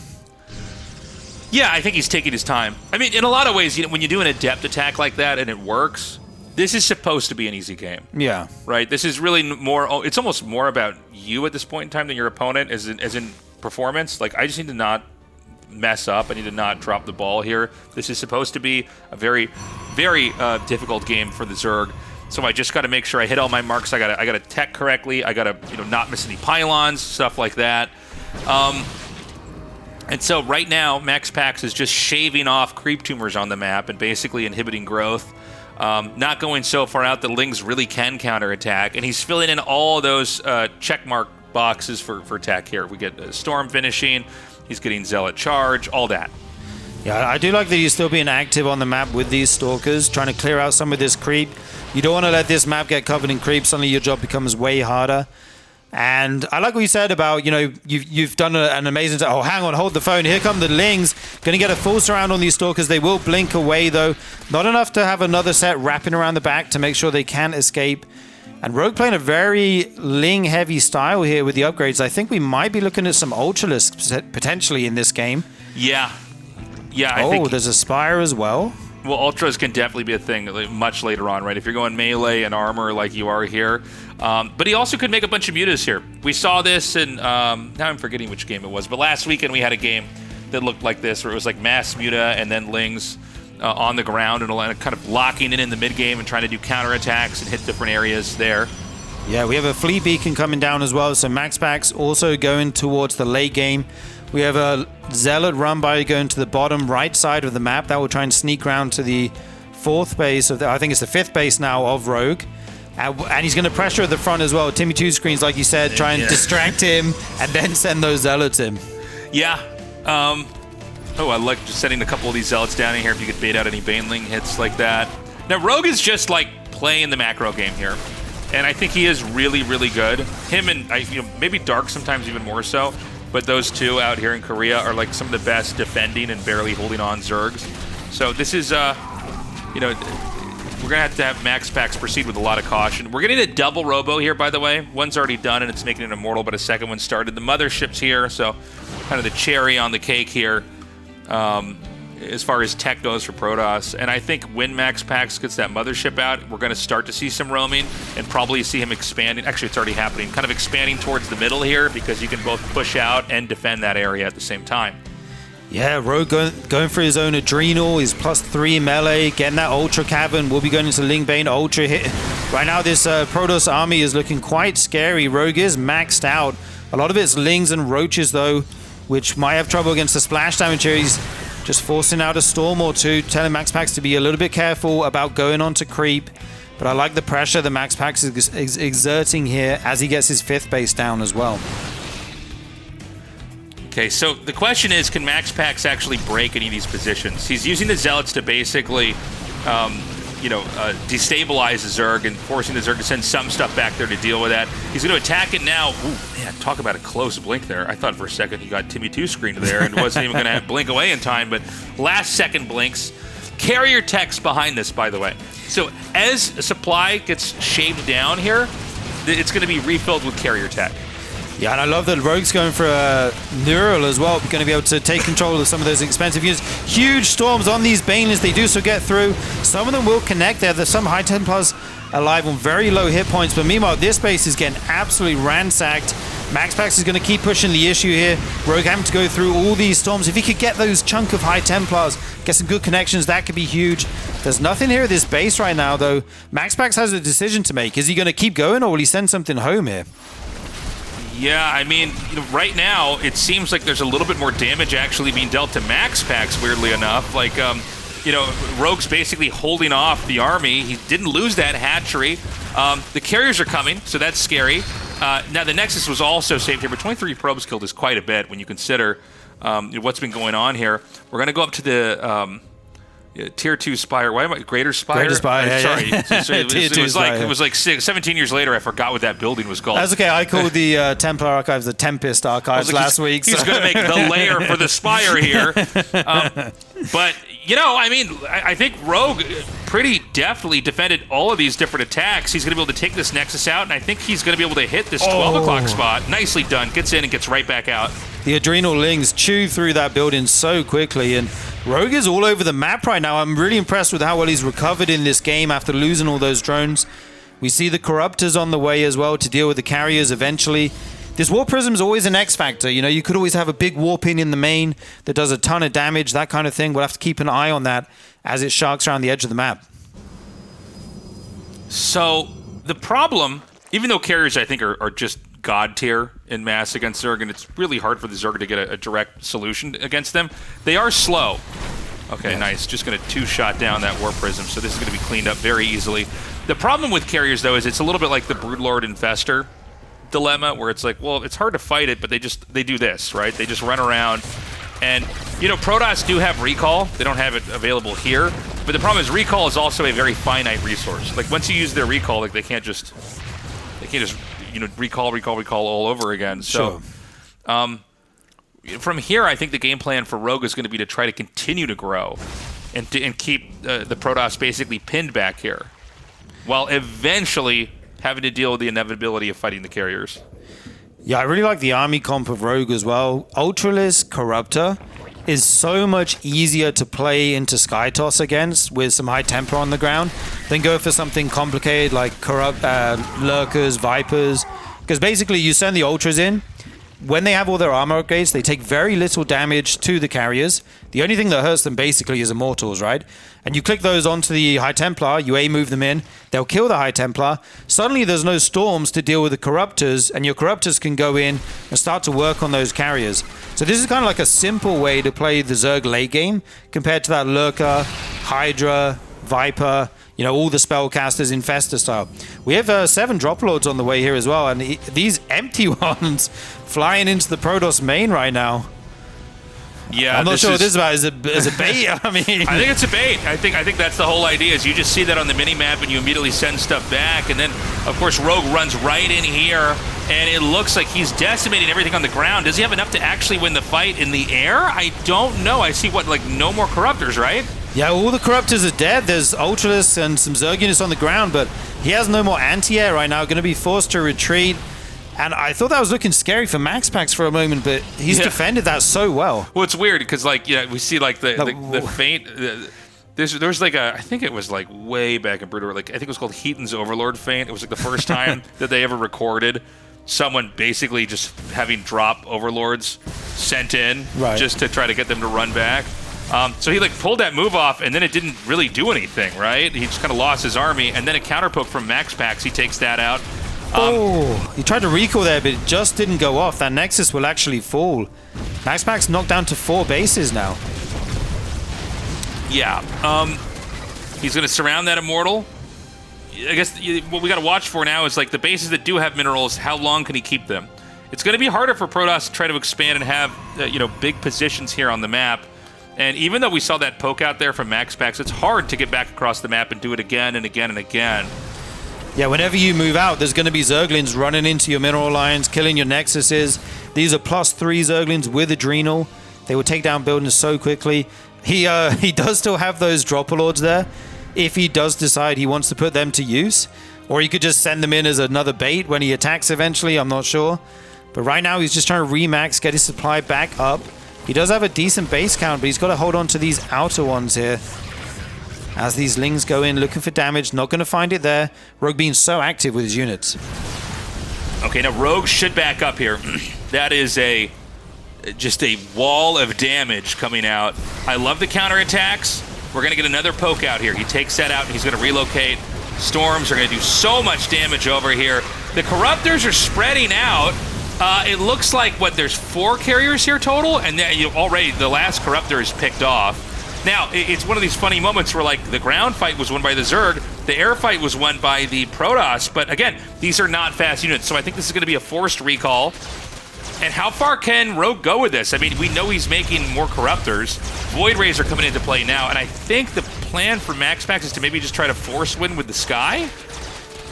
Yeah, I think he's taking his time. I mean, in a lot of ways, when you do an Adept attack like that and it works, this is supposed to be an easy game. Yeah. Right? This is really more... It's almost more about you at this point in time than your opponent, as in performance. Like, I just need to not mess up. I need to not drop the ball here. This is supposed to be a very, very difficult game for the Zerg. So I just got to make sure I hit all my marks. I got to tech correctly. I got to not miss any pylons, stuff like that. And so right now, MaxPax is just shaving off creep tumors on the map and basically inhibiting growth. Not going so far out that Lings really can counterattack. And he's filling in all those checkmark boxes for tech here. We get Storm finishing. He's getting Zealot charge, all that. Yeah, I do like that he's still being active on the map with these Stalkers, trying to clear out some of this creep. You don't want to let this map get covered in creep. Suddenly your job becomes way harder. And I like what you said about, you've done an amazing... Oh, hang on, hold the phone. Here come the Lings. Going to get a full surround on these Stalkers. They will blink away, though. Not enough to have another set wrapping around the back to make sure they can't escape. And Rogue playing a very Ling-heavy style here with the upgrades. I think we might be looking at some Ultralisks potentially in this game. Yeah. Yeah, I think... there's a Spire as well. Well, Ultras can definitely be a thing much later on, right? If you're going melee and armor like you are here. But he also could make a bunch of mutas here. We saw this in... now I'm forgetting which game it was. But last weekend we had a game that looked like this, where it was like mass muta and then Lings. on the ground and kind of locking in the mid-game and trying to do counterattacks and hit different areas there. Yeah, we have a fleet beacon coming down as well, so MaxPax also going towards the late game. We have a Zealot run by going to the bottom right side of the map. That will try and sneak around to the 4th base, I think it's the 5th base now of Rogue. And he's going to pressure at the front as well. Timmy 2 screens, like you said, try and distract him and then send those Zealots in. Yeah. I like just sending a couple of these Zealots down in here if you could bait out any Baneling hits like that. Now, Rogue is just like playing the macro game here. And I think he is really, really good. Him and maybe Dark sometimes even more so. But those two out here in Korea are like some of the best defending and barely holding on Zergs. So this is, we're going to have MaxPax proceed with a lot of caution. We're getting a double robo here, by the way. One's already done, and it's making it immortal, but a second one started. The mothership's here, so kind of the cherry on the cake here as far as tech goes for Protoss. And I think when MaxPax gets that mothership out, we're going to start to see some roaming and probably see him expanding. Actually, it's already happening. Kind of expanding towards the middle here because you can both push out and defend that area at the same time. Yeah, Rogue going for his own Adrenal. He's +3 melee, getting that Ultra Cavern. We'll be going into Ling Bane Ultra hit. Right now, this Protoss army is looking quite scary. Rogue is maxed out. A lot of it's Lings and Roaches, though, which might have trouble against the splash damage here. He's just forcing out a Storm or two, telling MaxPax to be a little bit careful about going on to creep. But I like the pressure that MaxPax is exerting here as he gets his 5th base down as well. Okay, so the question is, can MaxPax actually break any of these positions? He's using the Zealots to basically, destabilize the Zerg and forcing the Zerg to send some stuff back there to deal with that. He's going to attack it now. Ooh, man, talk about a close blink there. I thought for a second he got Timmy 2 screened there and wasn't even going to blink away in time, but last second blinks. Carrier tech's behind this, by the way. So as supply gets shaved down here, it's going to be refilled with carrier tech. Yeah, and I love that Rogue's going for a Neural as well. Going to be able to take control of some of those expensive units. Huge storms on these Banelings. They do so get through. Some of them will connect there. There's some High Templars alive on very low hit points. But meanwhile, this base is getting absolutely ransacked. MaxPax is going to keep pushing the issue here. Rogue having to go through all these storms. If he could get those chunk of High Templars, get some good connections, that could be huge. There's nothing here at this base right now, though. MaxPax has a decision to make. Is he going to keep going, or will he send something home here? Yeah, I mean, right now, it seems like there's a little bit more damage actually being dealt to MaxPax, weirdly enough. Like, Rogue's basically holding off the army. He didn't lose that hatchery. The carriers are coming, so that's scary. Now, the Nexus was also saved here, but 23 probes killed is quite a bit when you consider what's been going on here. We're going to go up to the Tier 2 Spire. Why am I Greater Spire? Greater Spire, sorry. Yeah. It was like 17 years later. I forgot what that building was called. That's okay. I called the Templar Archives the Tempest Archives last week. He's going to make the lair for the Spire here. But, I think Rogue pretty deftly defended all of these different attacks. He's going to be able to take this Nexus out, and I think he's going to be able to hit this 12 o'clock spot. Nicely done. Gets in and gets right back out. The Adrenal Lings chew through that building so quickly, and Rogue is all over the map right now. I'm really impressed with how well he's recovered in this game after losing all those drones. We see the Corruptors on the way as well to deal with the carriers eventually. This Warp Prism is always an X factor. You could always have a big warp in the main that does a ton of damage, that kind of thing. We'll have to keep an eye on that as it sharks around the edge of the map. So the problem, even though carriers I think are just god tier in mass against Zerg, and it's really hard for the Zerg to get a direct solution against them, they are slow. Okay, yeah. Nice. Just going to 2-shot down that Warp Prism, so this is going to be cleaned up very easily. The problem with carriers, though, is it's a little bit like the Broodlord Infestor dilemma, where it's like, well, it's hard to fight it, but they do this, right? They just run around. And, Protoss do have recall. They don't have it available here. But the problem is recall is also a very finite resource. Like, once you use their recall, like, they can't just recall all over again. So, from here, I think the game plan for Rogue is going to be to try to continue to grow and keep the Protoss basically pinned back here, while eventually having to deal with the inevitability of fighting the carriers. Yeah, I really like the army comp of Rogue as well. Ultralis Corruptor is so much easier to play into Skytoss against with some High Tempo on the ground than go for something complicated like Lurkers, Vipers. Because basically you send the Ultras in, when they have all their armor upgrades, they take very little damage to the carriers. The only thing that hurts them basically is Immortals, right? And you click those onto the High Templar, you A-move them in, they'll kill the High Templar. Suddenly there's no Storms to deal with the Corruptors, and your Corruptors can go in and start to work on those carriers. So this is kind of like a simple way to play the Zerg late game compared to that Lurker, Hydra, Viper, you know, all the spellcasters Infestor style. We have 7 Drop Lords on the way here as well, and these empty ones flying into the Protoss main right now. Yeah, I'm not sure what this is about. Is a bait? I mean, I think it's a bait. I think that's the whole idea. Is you just see that on the mini map and you immediately send stuff back, and then of course Rogue runs right in here, and it looks like he's decimating everything on the ground. Does he have enough to actually win the fight in the air? I don't know. I see what, like, no more Corruptors, right? Yeah, all the Corruptors are dead. There's Ultralisk and some Zerg units on the ground, but he has no more anti-air right now. Going to be forced to retreat. And I thought that was looking scary for MaxPax for a moment, but he's defended that so well. Well, it's weird because, like, yeah, we see like the feint. There's like I think it was like way back in Brutal, like I think it was called Heaton's Overlord feint. It was like the first time that they ever recorded someone basically just having drop Overlords sent in just to try to get them to run back. So he like pulled that move off, and then it didn't really do anything, right? He just kind of lost his army, and then a counterpoke from MaxPax. He takes that out. He tried to recall there, but it just didn't go off. That Nexus will actually fall. MaxPax knocked down to 4 bases now. Yeah. He's going to surround that Immortal. I guess what we got to watch for now is like the bases that do have minerals, how long can he keep them? It's going to be harder for Protoss to try to expand and have big positions here on the map. And even though we saw that poke out there from MaxPax, it's hard to get back across the map and do it again and again and again. Yeah, whenever you move out, there's going to be Zerglings running into your mineral lines, killing your Nexuses. These are +3 Zerglings with Adrenal. They will take down buildings so quickly. He does still have those Dropper Lords there, if he does decide he wants to put them to use. Or he could just send them in as another bait when he attacks eventually, I'm not sure. But right now he's just trying to remax, get his supply back up. He does have a decent base count, but he's got to hold on to these outer ones here. As these Lings go in, looking for damage, not going to find it there. Rogue being so active with his units. Okay, now Rogue should back up here. That is just a wall of damage coming out. I love the counterattacks. We're going to get another poke out here. He takes that out, and he's going to relocate. Storms are going to do so much damage over here. The Corruptors are spreading out. It looks like, there's 4 carriers here total, and then already the last Corruptor is picked off. Now, it's one of these funny moments where, like, the ground fight was won by the Zerg, the air fight was won by the Protoss, but again, these are not fast units, so I think this is going to be a forced recall. And how far can Rogue go with this? I mean, we know he's making more Corruptors. Void Rays are coming into play now, and I think the plan for MaxPax is to maybe just try to force win with the Sky?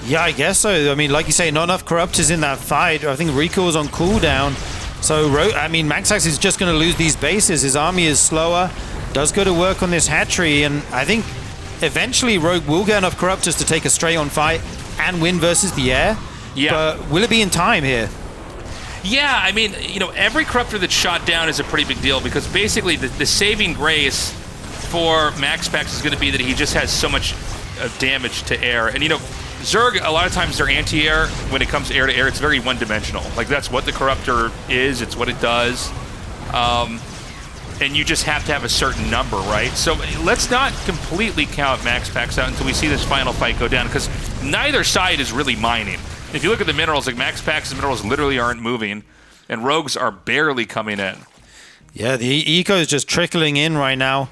Yeah, I guess so. I mean, like you say, not enough Corruptors in that fight. I think Recall's on cooldown. So, MaxPax is just going to lose these bases. His army is slower. Does go to work on this hatchery, and I think eventually Rogue will get enough Corruptors to take a straight-on fight and win versus the air. Yeah. But will it be in time here? Yeah, I mean, every Corruptor that's shot down is a pretty big deal because basically the saving grace for MaxPax is going to be that he just has so much damage to air. And, Zerg, a lot of times they're anti-air. When it comes air to air, it's very one-dimensional. Like, that's what the Corruptor is. It's what it does. And you just have to have a certain number, right? So let's not completely count MaxPax out until we see this final fight go down, because neither side is really mining. If you look at the minerals, like MaxPax's minerals literally aren't moving, and Rogue's are barely coming in. Yeah, the eco is just trickling in right now.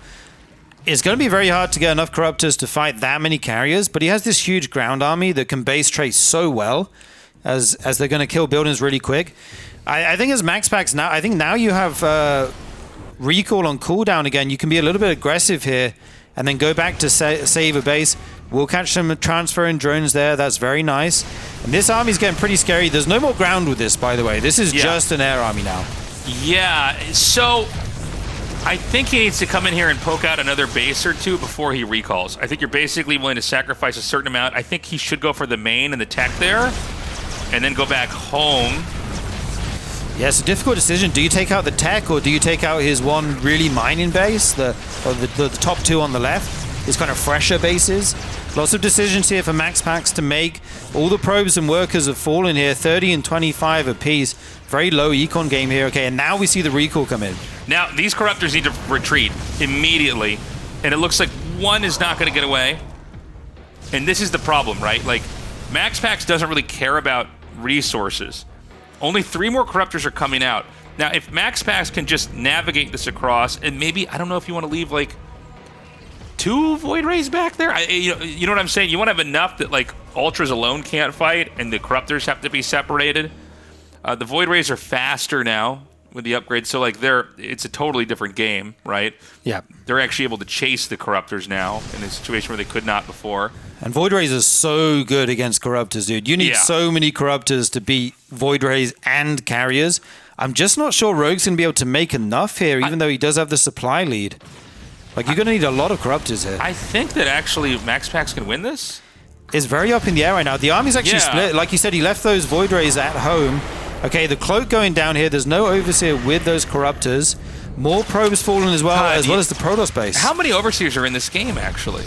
It's going to be very hard to get enough Corruptors to fight that many carriers, but he has this huge ground army that can base trace so well as they're going to kill buildings really quick. I think as MaxPax now, I think now you have recall on cooldown again. You can be a little bit aggressive here and then go back to save a base. We'll catch some transferring drones there. That's very nice. And this army's getting pretty scary. There's no more ground with this, by the way. This is just an air army now. Yeah, so I think he needs to come in here and poke out another base or two before he recalls. I think you're basically willing to sacrifice a certain amount. I think he should go for the main and the tech there and then go back home. Yeah, it's a difficult decision. Do you take out the tech, or do you take out his one really mining base, the top 2 on the left, his kind of fresher bases? Lots of decisions here for MaxPax to make. All the probes and workers have fallen here, 30 and 25 apiece. Very low econ game here. Okay, and now we see the recall come in. Now, these Corruptors need to retreat immediately, and it looks like one is not going to get away. And this is the problem, right? Like, MaxPax doesn't really care about resources. Only 3 more Corruptors are coming out. Now, if MaxPax can just navigate this across, and maybe, I don't know if you want to leave, like, 2 Void Rays back there? You know what I'm saying? You want to have enough that, like, Ultras alone can't fight, and the Corruptors have to be separated. The Void Rays are faster now with the upgrade, so, like, it's a totally different game, right? Yeah. They're actually able to chase the Corruptors now in a situation where they could not before. And Void Rays are so good against Corruptors, dude. You need so many Corruptors to beat Void Rays and Carriers. I'm just not sure Rogue's going to be able to make enough here, even though he does have the supply lead. Like, you're going to need a lot of Corruptors here. I think that actually MaxPax can win this. It's very up in the air right now. The army's actually split. Like you said, he left those Void Rays at home. Okay, the Cloak going down here. There's no Overseer with those Corruptors. More probes falling as well as the Protoss base. How many Overseers are in this game, actually?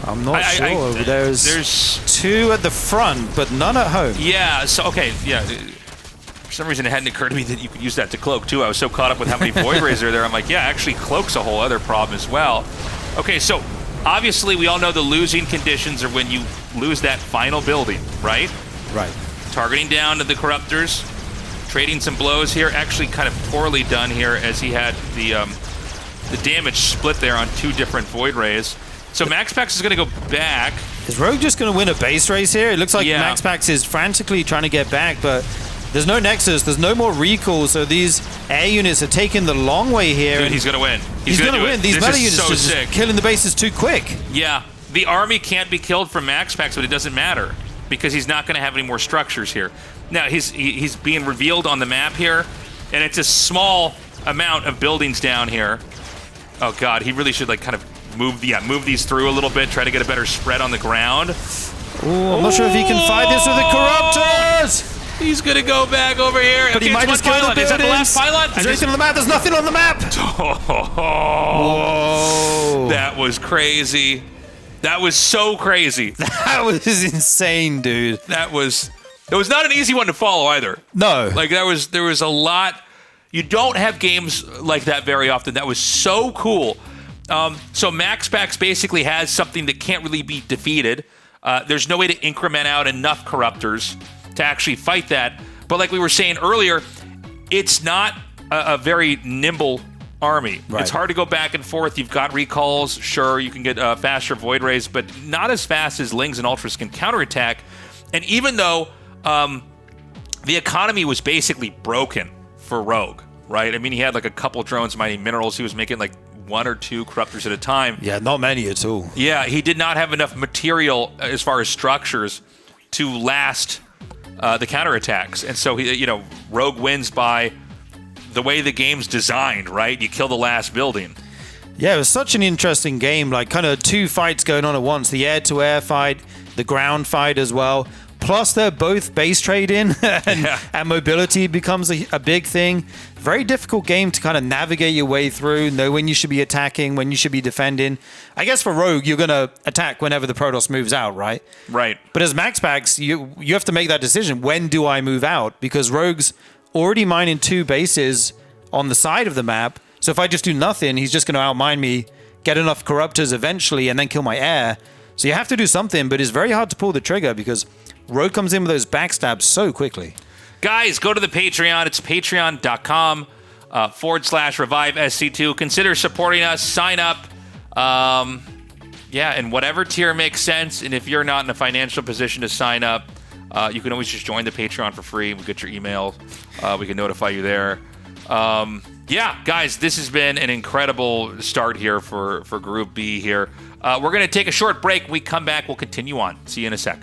I'm not sure. There's 2 at the front, but none at home. Yeah, so, okay, yeah. For some reason, it hadn't occurred to me that you could use that to cloak, too. I was so caught up with how many Void Rays are there. I'm like, yeah, actually, cloak's a whole other problem as well. Okay, so, obviously, we all know the losing conditions are when you lose that final building, right? Right. Targeting down to the Corruptors. Trading some blows here. Actually, kind of poorly done here as he had the damage split there on 2 different Void Rays. So MaxPax is going to go back. Is Rogue just going to win a base race here? It looks like MaxPax is frantically trying to get back, but there's no Nexus. There's no more recall, so these air units are taking the long way here. Dude, he's going to win. He's going to win. These meta units so are just killing the bases too quick. Yeah. The army can't be killed from MaxPax, but it doesn't matter because he's not going to have any more structures here. Now, he's being revealed on the map here, and it's a small amount of buildings down here. Oh, God. He really should, like, kind of move these through a little bit, try to get a better spread on the ground. Ooh, I'm not sure if he can fight this with the Corruptors. He's going to go back over here. But he might just kill the buildings. Is that the last pylon? Is there anything on the map? There's nothing on the map. Whoa. That was crazy. That was so crazy. That was insane, dude. It was not an easy one to follow either. No. Like, there was a lot. You don't have games like that very often. That was so cool. So MaxPax basically has something that can't really be defeated. There's no way to increment out enough Corruptors to actually fight that. But like we were saying earlier, it's not a very nimble army. Right. It's hard to go back and forth. You've got recalls. Sure, you can get faster Void Rays, but not as fast as Lings and Ultras can counterattack. And even though the economy was basically broken for Rogue, right? I mean, he had like a couple drones, mining minerals. He was making like 1 or 2 Corruptors at a time. Yeah, not many at all. Yeah, he did not have enough material as far as structures to last the counterattacks. And so, Rogue wins by the way the game's designed, right? You kill the last building. Yeah, it was such an interesting game. Like, kind of 2 fights going on at once. The air-to-air fight, the ground fight as well. Plus, they're both base trading, and mobility becomes a big thing. Very difficult game to kind of navigate your way through, know when you should be attacking, when you should be defending. I guess for Rogue, you're going to attack whenever the Protoss moves out, right? Right. But as MaxPax, you have to make that decision. When do I move out? Because Rogue's already mining 2 bases on the side of the map. So if I just do nothing, he's just going to outmine me, get enough Corruptors eventually, and then kill my air. So you have to do something, but it's very hard to pull the trigger because Rogue comes in with those backstabs so quickly. Guys, go to the Patreon. It's patreon.com /Revive SC2. Consider supporting us. Sign up. And whatever tier makes sense. And if you're not in a financial position to sign up, you can always just join the Patreon for free. We'll get your email. We can notify you there. Guys, this has been an incredible start here for Group B here. We're going to take a short break. When we come back, we'll continue on. See you in a sec.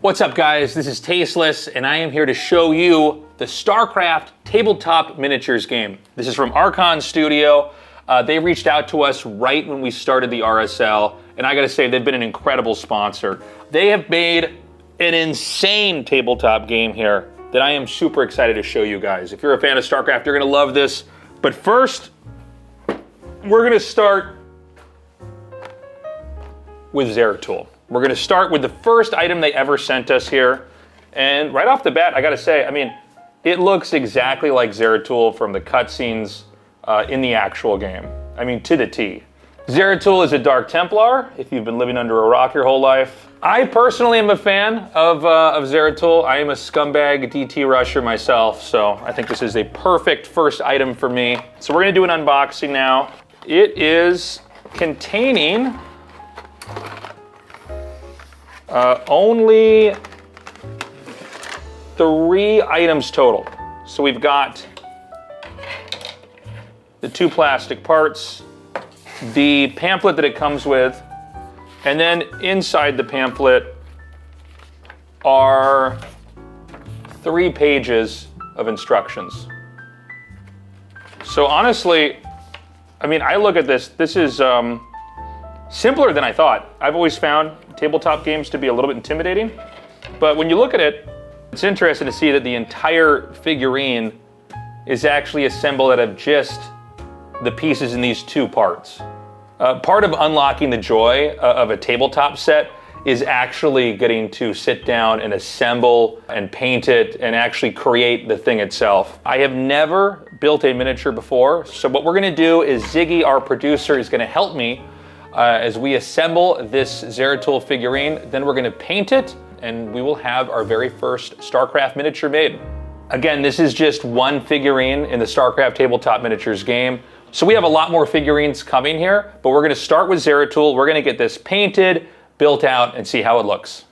What's up, guys? This is Tasteless, and I am here to show you the StarCraft tabletop miniatures game. This is from Archon Studio. They reached out to us right when we started the RSL, and I gotta say, they've been an incredible sponsor. They have made an insane tabletop game here that I am super excited to show you guys. If you're a fan of StarCraft, you're gonna love this. But first, we're gonna start with Zeratul. We're going to start with the first item they ever sent us here. And right off the bat, I got to say, I mean, it looks exactly like Zeratul from the cutscenes in the actual game. I mean, to the T. Zeratul is a Dark Templar, if you've been living under a rock your whole life. I personally am a fan of Zeratul. I am a scumbag DT rusher myself, so I think this is a perfect first item for me. So we're going to do an unboxing now. It is containing only 3 items total. So we've got the 2 plastic parts, the pamphlet that it comes with, and then inside the pamphlet are 3 pages of instructions. So honestly, I mean, I look at this, this is simpler than I thought. I've always found tabletop games to be a little bit intimidating, but when you look at it, it's interesting to see that the entire figurine is actually assembled out of just the pieces in these 2 parts. Part of unlocking the joy of a tabletop set is actually getting to sit down and assemble and paint it and actually create the thing itself. I have never built a miniature before, so what we're gonna do is Ziggy, our producer, is gonna help me as we assemble this Zeratul figurine. Then we're gonna paint it, and we will have our very first StarCraft miniature made. Again, this is just one figurine in the StarCraft Tabletop Miniatures game. So we have a lot more figurines coming here, but we're gonna start with Zeratul. We're gonna get this painted, built out, and see how it looks.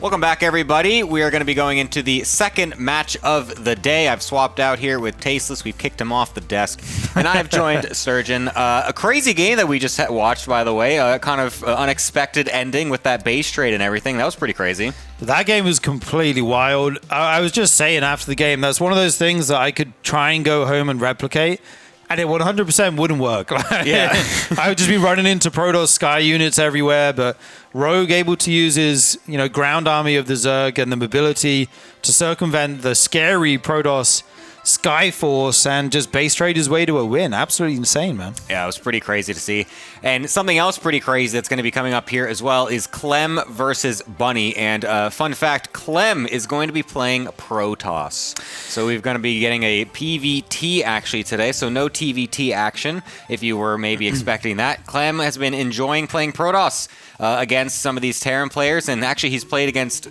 Welcome back, everybody. We are going to be going into the second match of the day. I've swapped out here with Tasteless. We've kicked him off the desk. And I have joined Sturgeon. A crazy game that we just watched, by the way. Kind of unexpected ending with that base trade and everything. That was pretty crazy. That game was completely wild. I was just saying after the game, that's one of those things that I could try and go home and replicate, and it 100% wouldn't work. Yeah. I would just be running into Protoss Sky units everywhere, but Rogue able to use his, ground army of the Zerg and the mobility to circumvent the scary Protoss Sky Force and just base trade his way to a win. Absolutely insane, man. Yeah, it was pretty crazy to see. And something else pretty crazy that's going to be coming up here as well is Clem versus Bunny. And fun fact, Clem is going to be playing Protoss. So we're going to be getting a PVT actually today. So no TVT action, if you were maybe expecting that. Clem has been enjoying playing Protoss against some of these Terran players. And actually he's played against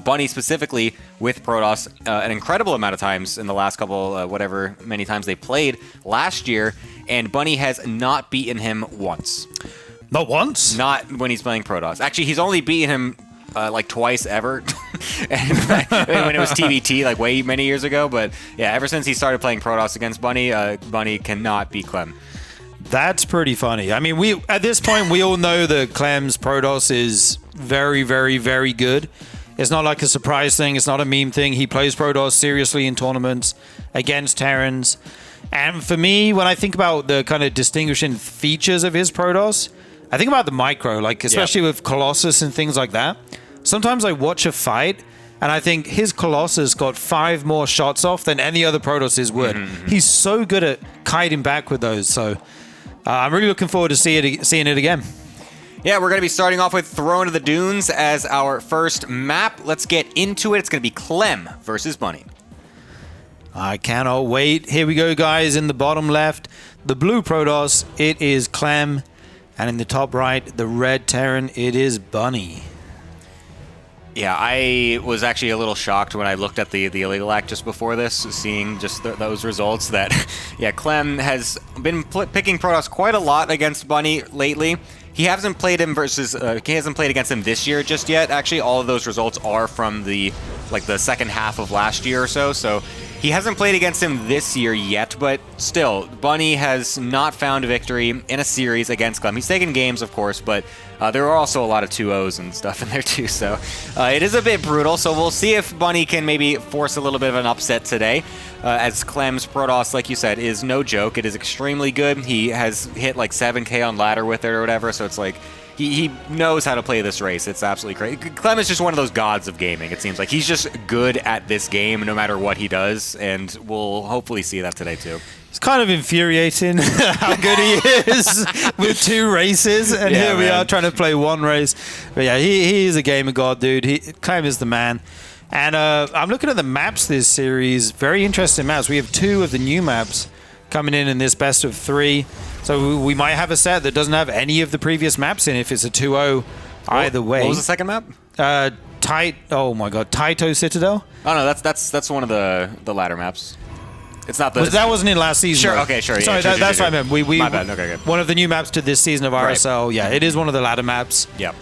Bunny specifically with Protoss an incredible amount of times in the last couple, many times they played last year, and Bunny has not beaten him once. Not once? Not when he's playing Protoss. Actually, he's only beaten him like twice ever, and when it was TVT, like way many years ago. But yeah, ever since he started playing Protoss against Bunny, Bunny cannot beat Clem. That's pretty funny. I mean, at this point, we all know that Clem's Protoss is very, very, very good. It's not like a surprise thing. It's not a meme thing. He plays Protoss seriously in tournaments against Terrans. And for me, when I think about the kind of distinguishing features of his Protoss, I think about the micro, like especially with Colossus and things like that. Sometimes I watch a fight and I think his Colossus got 5 more shots off than any other Protosses would. Mm-hmm. He's so good at kiting back with those. So I'm really looking forward to seeing it again. Yeah, we're going to be starting off with Throne of the Dunes as our first map. Let's get into it. It's going to be Clem versus Bunny. I cannot wait. Here we go, guys. In the bottom left, the blue Protoss, it is Clem. And in the top right, the red Terran, it is Bunny. Yeah, I was actually a little shocked when I looked at the illegal act just before this, seeing just those results that, yeah, Clem has been picking Protoss quite a lot against Bunny lately. He hasn't played against him this year just yet. Actually, all of those results are from the second half of last year or so. So he hasn't played against him this year yet, but still, Bunny has not found a victory in a series against Clem. He's taken games, of course, but there are also a lot of 2-0s and stuff in there too. So it is a bit brutal. So we'll see if Bunny can maybe force a little bit of an upset today. As Clem's Protoss, like you said, is no joke. It is extremely good. He has hit like 7K on ladder with it or whatever, so it's like he knows how to play this race. It's absolutely crazy. Clem is just one of those gods of gaming, it seems like. He's just good at this game no matter what he does, and we'll hopefully see that today too. It's kind of infuriating how good he is with 2 races, and Yeah, here we man. are trying to play 1 race. But yeah, he is a gamer god, dude. Clem is the man. And I'm looking at the maps this series. Very interesting maps. We have 2 of the new maps coming in this best of 3. So we might have a set that doesn't have any of the previous maps in if it's a 2-0 either way. What was the second map? Oh my god, Taito Citadel? Oh no, that's one of the ladder maps. It's not the... That wasn't in last season. Sure, though. okay, sure. Sorry, Yeah, that's sure. what I meant. My bad, okay, good. One of the new maps to this season of RSL. Right. Yeah, it is one of the ladder maps. Yep.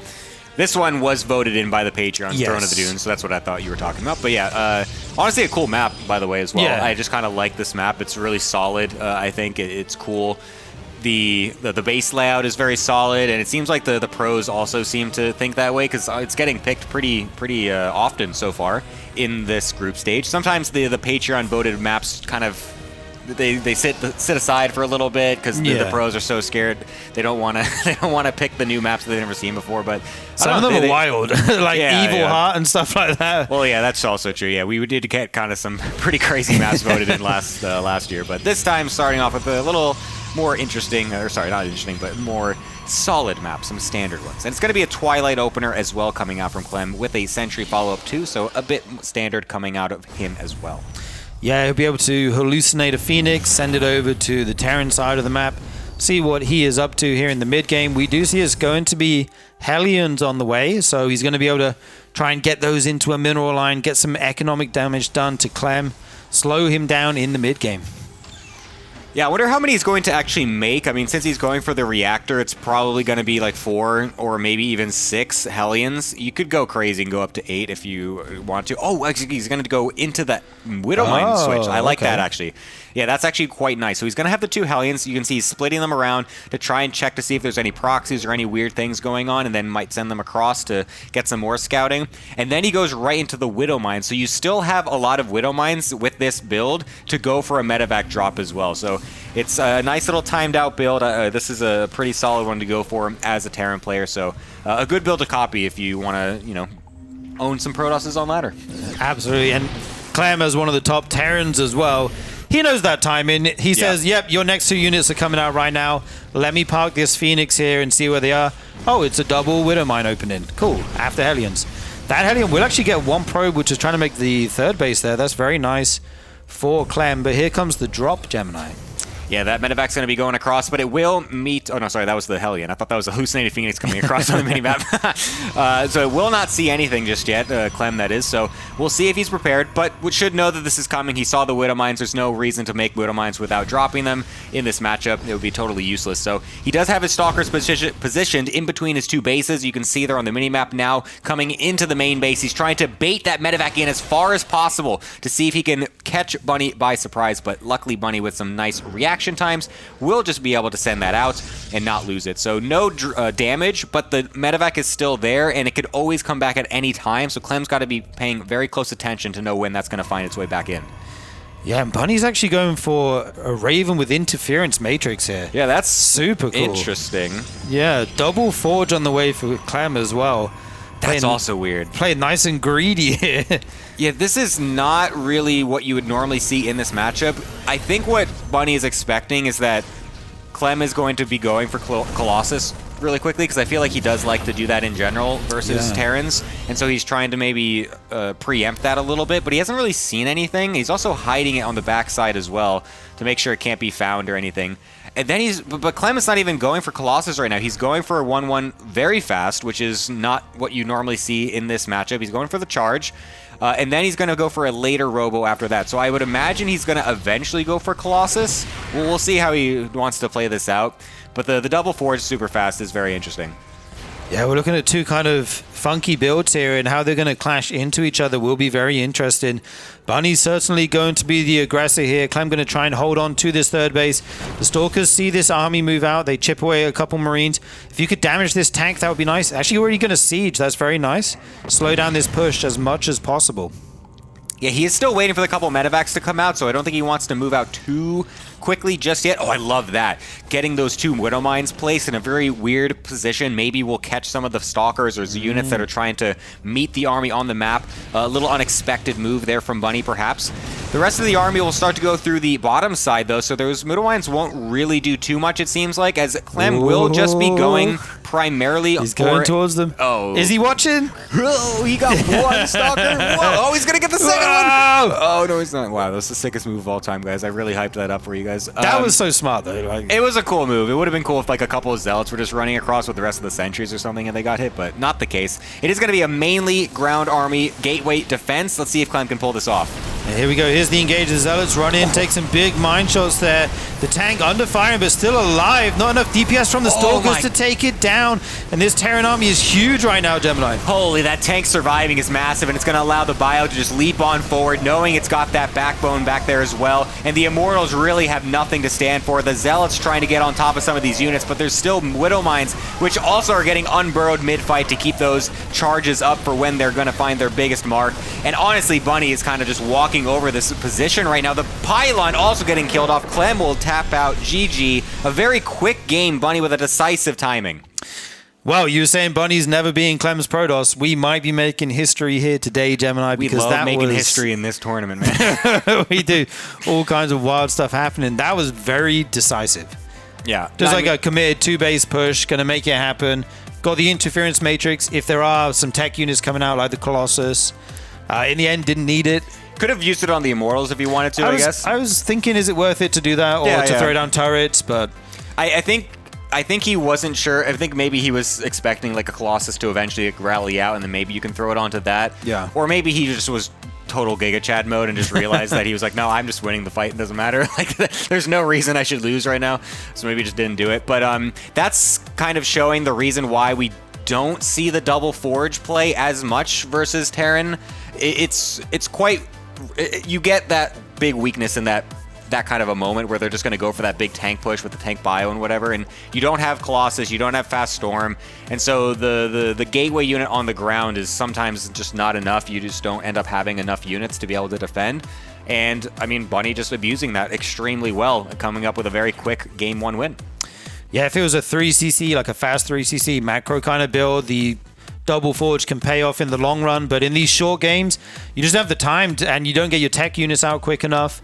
This one was voted in by the Patreons, Yes. Throne of the Dunes, so that's what I thought you were talking about. But yeah, honestly, a cool map, by the way, as well. Yeah. I just kind of like this map. It's really solid. I think it's cool. The base layout is very solid, and it seems like the pros also seem to think that way because it's getting picked pretty often so far in this group stage. Sometimes the Patreon voted maps kind of they sit aside for a little bit because the pros are so scared they don't want to pick the new maps that they've never seen before. But Some of them are wild, like Evil Heart and stuff like that. Well, yeah, that's also true. Yeah, we did get kind of some pretty crazy maps voted in last year, but this time starting off with a little more interesting, or sorry, not interesting, but more solid maps, some standard ones. And it's going to be a Twilight opener as well coming out from Clem with a Sentry follow-up too, so a bit standard coming out of him as well. Yeah, he'll be able to hallucinate a Phoenix, send it over to the Terran side of the map, see what he is up to here in the mid-game. We do see it's going to be Hellions on the way, so he's going to be able to try and get those into a mineral line, get some economic damage done to Clem, slow him down in the mid-game. Yeah, I wonder how many he's going to actually make. I mean, since he's going for the reactor, it's probably going to be like 4 or maybe even 6 Hellions. You could go crazy and go up to 8 if you want to. Oh, actually, he's going to go into that Widowmine switch. I like that, actually. Yeah, that's actually quite nice. So he's going to have the 2 Hellions. You can see he's splitting them around to try and check to see if there's any proxies or any weird things going on, and then might send them across to get some more scouting. And then he goes right into the Widowmine. So you still have a lot of Widowmines with this build to go for a medevac drop as well. So it's a nice little timed out build. This is a pretty solid one to go for as a Terran player. So a good build to copy if you want to, own some Protosses on ladder. Absolutely, and Clem is one of the top Terrans as well. He knows that timing. He says, yep, your next 2 units are coming out right now. Let me park this Phoenix here and see where they are. Oh, it's a double Widowmine opening. Cool, after Hellions. That Hellion will actually get 1 probe, which is trying to make the 3rd base there. That's very nice for Clem, but here comes the drop, Gemini. Yeah, that medevac's going to be going across, but it will meet... Oh, no, sorry, that was the Hellion. I thought that was a hallucinated Phoenix coming across on the minimap. So it will not see anything just yet, Clem, that is. So we'll see if he's prepared, but we should know that this is coming. He saw the Widowmines. There's no reason to make Widowmines without dropping them in this matchup. It would be totally useless. So he does have his Stalkers positioned in between his 2 bases. You can see there on the minimap now coming into the main base. He's trying to bait that medevac in as far as possible to see if he can catch Bunny by surprise, but luckily Bunny with some nice reaction times will just be able to send that out and not lose it. So no damage, but the medevac is still there and it could always come back at any time. So Clem's got to be paying very close attention to know when that's going to find its way back in. Yeah, and Bunny's actually going for a Raven with Interference Matrix here. Yeah, that's super cool. Interesting. Yeah, double Forge on the way for Clem as well. That's also weird. Playing nice and greedy here. Yeah, this is not really what you would normally see in this matchup. I think what Bunny is expecting is that Clem is going to be going for Colossus really quickly, because I feel like he does like to do that in general versus Terrans, and so he's trying to maybe preempt that a little bit, but he hasn't really seen anything. He's also hiding it on the backside as well to make sure it can't be found or anything. And then but Clem is not even going for Colossus right now. He's going for a 1-1 very fast, which is not what you normally see in this matchup. He's going for the charge, and then he's going to go for a later Robo after that. So I would imagine he's going to eventually go for Colossus. We'll see how he wants to play this out. But the double Forge super fast is very interesting. Yeah, we're looking at 2 kind of funky builds here, and how they're going to clash into each other will be very interesting. Bunny's certainly going to be the aggressor here. Clem going to try and hold on to this 3rd base. The Stalkers see this army move out. They chip away a couple Marines. If you could damage this tank, that would be nice. Actually, already going to siege. That's very nice. Slow down this push as much as possible. Yeah, he is still waiting for the couple medevacs to come out, so I don't think he wants to move out too quickly just yet. Oh, I love that. Getting those 2 Widow Mines placed in a very weird position. Maybe we'll catch some of the Stalkers or units that are trying to meet the army on the map. A little unexpected move there from Bunny, perhaps. The rest of the army will start to go through the bottom side, though, so those Widow Mines won't really do too much, it seems like, as Clem will just be going primarily... He's going towards them. Oh. Is he watching? Oh, he got 1 Stalker. Whoa. Oh, he's going to get the second one. Oh, no, he's not. Wow, that's the sickest move of all time, guys. I really hyped that up for you guys. That was so smart, though. Like, it was a cool move. It would have been cool if like a couple of Zealots were just running across with the rest of the sentries or something and they got hit, but not the case. It is going to be a mainly ground army gateway defense. Let's see if Clem can pull this off. And here we go. Here's the engage. The Zealots run in, take some big mine shots there. The tank under fire, but still alive. Not enough DPS from the Stalkers to take it down. And this Terran army is huge right now, Gemini. Holy, that tank surviving is massive, and it's going to allow the Bio to just leap on forward, knowing it's got that backbone back there as well. And the Immortals really have nothing to stand for. The Zealots trying to get on top of some of these units, but there's still Widow Mines, which also are getting unburrowed mid-fight to keep those charges up for when they're going to find their biggest mark. And honestly, Bunny is kind of just walking over this position right now. The Pylon also getting killed off. Clem will tap out. GG. A very quick game, Bunny, with a decisive timing. Well, you were saying Bunny's never being Clem's Protoss. We might be making history here today, Gemini, because we love that making was history in this tournament, man. we do all kinds of wild stuff happening. That was very decisive. Yeah. Just like a committed 2-base push, going to make it happen. Got the interference matrix. If there are some tech units coming out like the Colossus, in the end, didn't need it. Could have used it on the Immortals if you wanted to, I guess. I was thinking, is it worth it to do that or to throw down turrets? But I think he wasn't sure. I think maybe he was expecting like a Colossus to eventually rally out, and then maybe you can throw it onto that. Yeah. Or maybe he just was total Giga Chad mode and just realized that he was like, no, I'm just winning the fight. It doesn't matter. Like, there's no reason I should lose right now. So maybe he just didn't do it. But that's kind of showing the reason why we don't see the double forge play as much versus Terran. It's quite... You get that big weakness in that kind of a moment where they're just going to go for that big tank push with the tank bio and whatever, and you don't have Colossus, you don't have Fast Storm, and so the gateway unit on the ground is sometimes just not enough. You just don't end up having enough units to be able to defend. And I mean, Bunny just abusing that extremely well, coming up with a very quick game 1 win. Yeah, if it was a 3cc, like a fast 3cc macro kind of build, the double forge can pay off in the long run, but in these short games, you just don't have the time and you don't get your tech units out quick enough.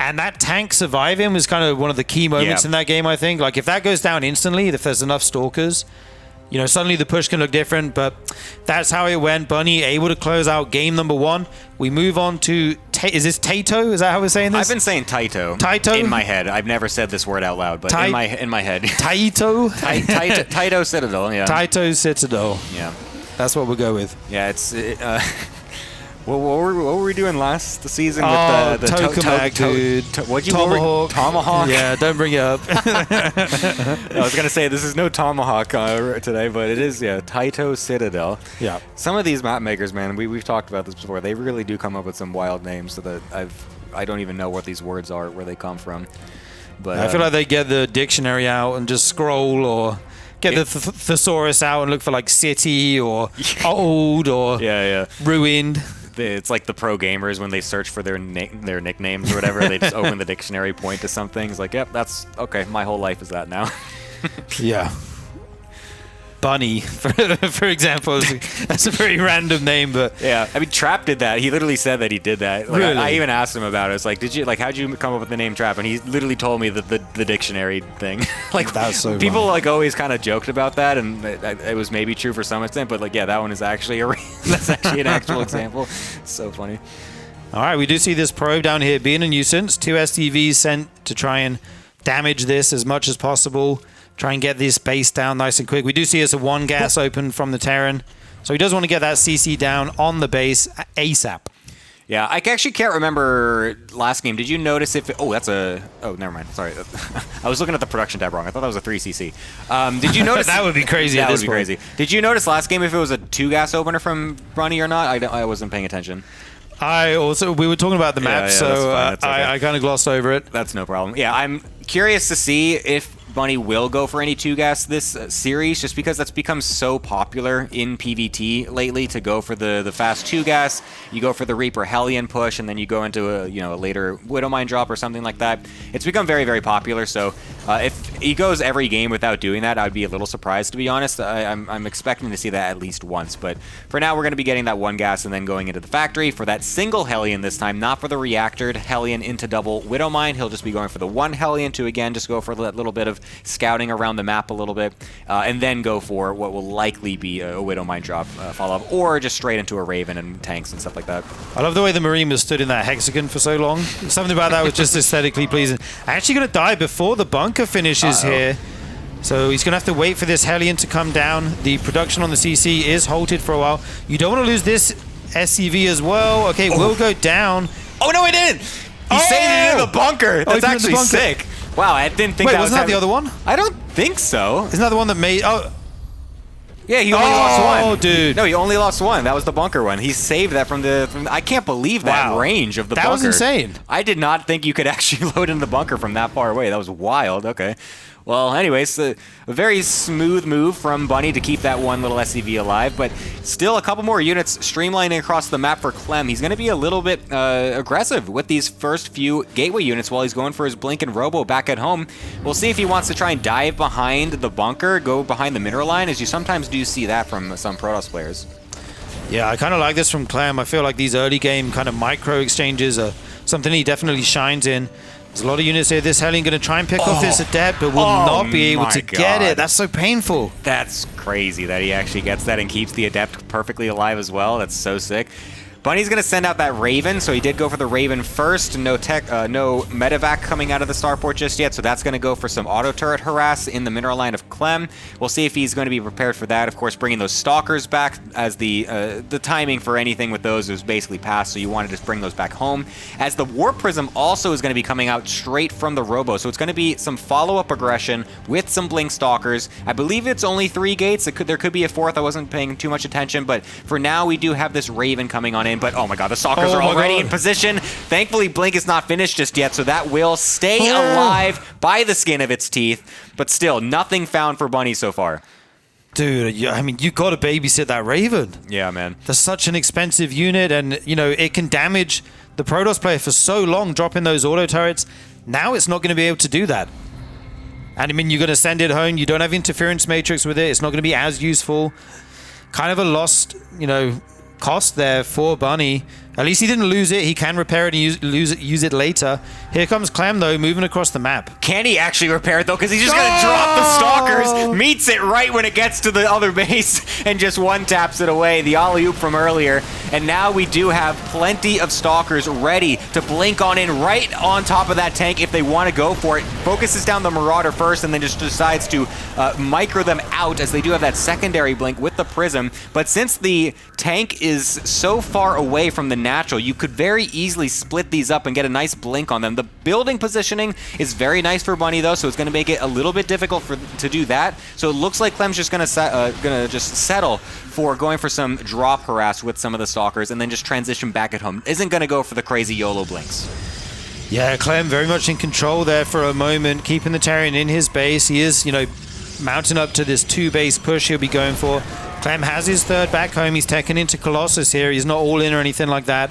And that tank surviving was kind of one of the key moments in that game, I think. Like, if that goes down instantly, if there's enough Stalkers, you know, suddenly the push can look different, but that's how it went. Bunny able to close out game number 1. We move on to... Is this Taito? Is that how we're saying this? I've been saying Taito. Taito? In my head. I've never said this word out loud, but in my head. Taito? Taito Citadel, yeah. Taito Citadel. Yeah. That's what we'll go with. Yeah, it's... what were we doing last season with the Tokamak, dude? Tomahawk. Tomahawk? Yeah, don't bring it up. I was going to say, this is no Tomahawk today, but it is, Taito Citadel. Yeah. Some of these map makers, man, we've talked about this before. They really do come up with some wild names so that I don't even know what these words are, where they come from. But I feel like they get the dictionary out and just scroll, or get the thesaurus out and look for like city or old or ruined. It's like the pro gamers when they search for their nicknames or whatever. They just open the dictionary, point to some things, like, yep, that's okay. My whole life is that now. Yeah. Bunny, for example, that's a very random name, but yeah, I mean, Trap did that. He literally said that he did that. Like, really? I even asked him about it. It's like, how'd you come up with the name Trap? And he literally told me the dictionary thing. Like, that's so people funny. like always kind of joked about that, and it was maybe true for some extent, but like, yeah, that one is actually that's actually an actual example. It's so funny. All right, we do see this probe down here being a nuisance. 2 STVs sent to try and damage this as much as possible. Try and get this base down nice and quick. We do see it's a 1 gas open from the Terran. So he does want to get that CC down on the base ASAP. Yeah, I actually can't remember last game. Did you notice if... Oh, never mind. Sorry. I was looking at the production tab wrong. I thought that was a 3cc. Did you notice... That would be crazy. That would be crazy. Did you notice last game if it was a 2 gas opener from Brunny or not? I wasn't paying attention. We were talking about the map, so that's okay. I kind of glossed over it. That's no problem. Yeah, I'm curious to see if Bunny will go for any 2-gas this series, just because that's become so popular in PvT lately to go for the fast 2-gas. You go for the Reaper Hellion push, and then you go into a later Widowmine drop or something like that. It's become very, very popular, so if he goes every game without doing that, I'd be a little surprised, to be honest. I'm expecting to see that at least once, but for now we're going to be getting that 1-gas and then going into the factory for that single Hellion this time, not for the reactored Hellion into double Widowmine. He'll just be going for the 1 Hellion to, again, just go for that little bit of scouting around the map a little bit, and then go for what will likely be a Widowmine drop follow-up, or just straight into a Raven and tanks and stuff like that. I love the way the Marine was stood in that hexagon for so long. Something about that was just aesthetically pleasing. Actually going to die before the bunker finishes here. So he's going to have to wait for this Hellion to come down. The production on the CC is halted for a while. You don't want to lose this SCV as well. Okay, we'll go down. Oh, no, he didn't! He saved it in the bunker! That's actually sick. Wow, I didn't think that was... Wait, wasn't that the other one? I don't think so. Isn't that the one that made... Oh, yeah, he only lost one. Oh, dude. No, he only lost one. That was the bunker one. He saved that from the... I can't believe that range of the bunker. That was insane. I did not think you could actually load in the bunker from that far away. That was wild. Okay. Well, anyways, a very smooth move from Bunny to keep that one little SCV alive, but still a couple more units streamlining across the map for Clem. He's going to be a little bit aggressive with these first few gateway units while he's going for his Blink and Robo back at home. We'll see if he wants to try and dive behind the bunker, go behind the mineral line, as you sometimes do see that from some Protoss players. Yeah, I kind of like this from Clem. I feel like these early game kind of micro exchanges are something he definitely shines in. There's a lot of units here. This Hellion going to try and pick off this Adept, but will not be able to get it. That's so painful. That's crazy that he actually gets that and keeps the Adept perfectly alive as well. That's so sick. Bunny's going to send out that Raven, so he did go for the Raven first. No medevac coming out of the starport just yet, so that's going to go for some auto turret harass in the mineral line of Clem. We'll see if he's going to be prepared for that. Of course, bringing those stalkers back, as the timing for anything with those is basically passed, so you want to just bring those back home. As the Warp Prism also is going to be coming out straight from the Robo, so it's going to be some follow-up aggression with some Blink Stalkers. I believe it's only 3 gates. There could be a 4th. I wasn't paying too much attention, but for now we do have this Raven coming on in. But oh my god, the Stalkers are already in position. Thankfully, Blink is not finished just yet, so that will stay alive by the skin of its teeth. But still, nothing found for Bunny so far. Dude, I mean, you got to babysit that Raven. Yeah, man. That's such an expensive unit, and, it can damage the Protoss player for so long, dropping those auto turrets. Now it's not going to be able to do that. And, I mean, you're going to send it home. You don't have interference matrix with it. It's not going to be as useful. Kind of a lost, cost there for Bunny. At least he didn't lose it. He can repair it and use it later. Here comes Clem, though, moving across the map. Can he actually repair it, though? Because he's just going to drop the Stalkers, meets it right when it gets to the other base, and just one-taps it away. The alley-oop from earlier. And now we do have plenty of Stalkers ready to blink on in right on top of that tank if they want to go for it. Focuses down the Marauder first, and then just decides to micro them out, as they do have that secondary blink with the Prism. But since the tank is so far away from the natural, you could very easily split these up and get a nice blink on them. The building positioning is very nice for Bunny, though, so it's going to make it a little bit difficult to do that. So it looks like Clem's just going to just settle for going for some drop harass with some of the Stalkers and then just transition back at home. Isn't going to go for the crazy YOLO blinks. Yeah, Clem very much in control there for a moment, keeping the Tarian in his base. He is, mounting up to this 2-base push he'll be going for. Clem has his 3rd back home. He's taken into Colossus here. He's not all in or anything like that.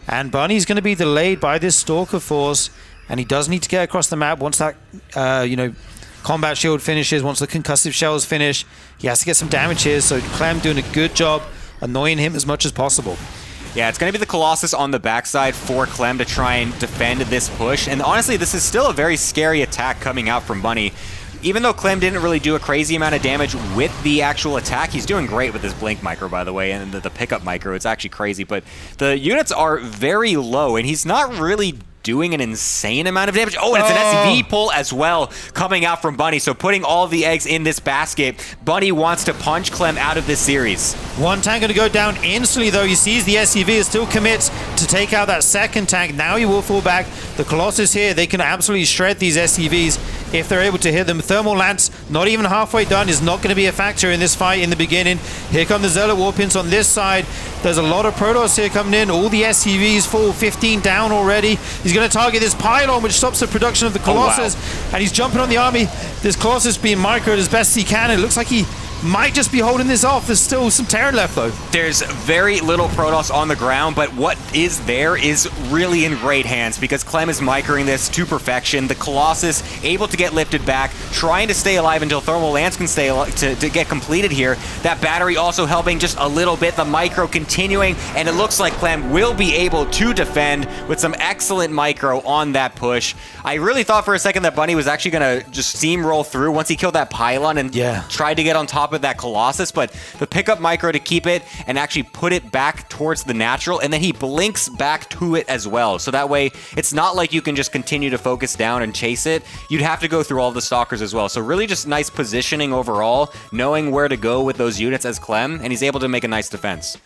And Bunny's going to be delayed by this Stalker force, and he does need to get across the map once that, combat shield finishes, once the concussive shells finish. He has to get some damage here, so Clem doing a good job annoying him as much as possible. Yeah, it's going to be the Colossus on the backside for Clem to try and defend this push. And honestly, this is still a very scary attack coming out from Bunny. Even though Clem didn't really do a crazy amount of damage with the actual attack, he's doing great with his Blink Micro, by the way, and the pickup Micro. It's actually crazy, but the units are very low, and he's not really doing an insane amount of damage. Oh, and it's an SCV pull as well coming out from Bunny, so putting all of the eggs in this basket. Bunny wants to punch Clem out of this series. One tank going to go down instantly, though. He sees the SCV, it still commits to take out that second tank. Now he will fall back. The Colossus here, they can absolutely shred these SCVs. if they're able to hit them. Thermal Lance, not even halfway done, is not going to be a factor in this fight in the beginning. Here come the Zealot Warpins on this side. There's a lot of Protoss here coming in. All the SCVs full, 15 down already. He's going to target this pylon, which stops the production of the Colossus. And he's jumping on the army. This Colossus being microed as best he can. It looks like he might just be holding this off. There's still some Terran left, though. There's very little Protoss on the ground, but what is there is really in great hands because Clem is microing this to perfection. The Colossus able to get lifted back, trying to stay alive until Thermal Lance can stay alive to get completed here. That battery also helping just a little bit. The micro continuing, and it looks like Clem will be able to defend with some excellent micro on that push. I really thought for a second that Bunny was actually going to just steamroll through once he killed that pylon and tried to get on top of that Colossus, but the pickup micro to keep it and actually put it back towards the natural, and then he blinks back to it as well. So that way, it's not like you can just continue to focus down and chase it. You'd have to go through all the stalkers as well. So really just nice positioning overall, knowing where to go with those units as Clem, and he's able to make a nice defense.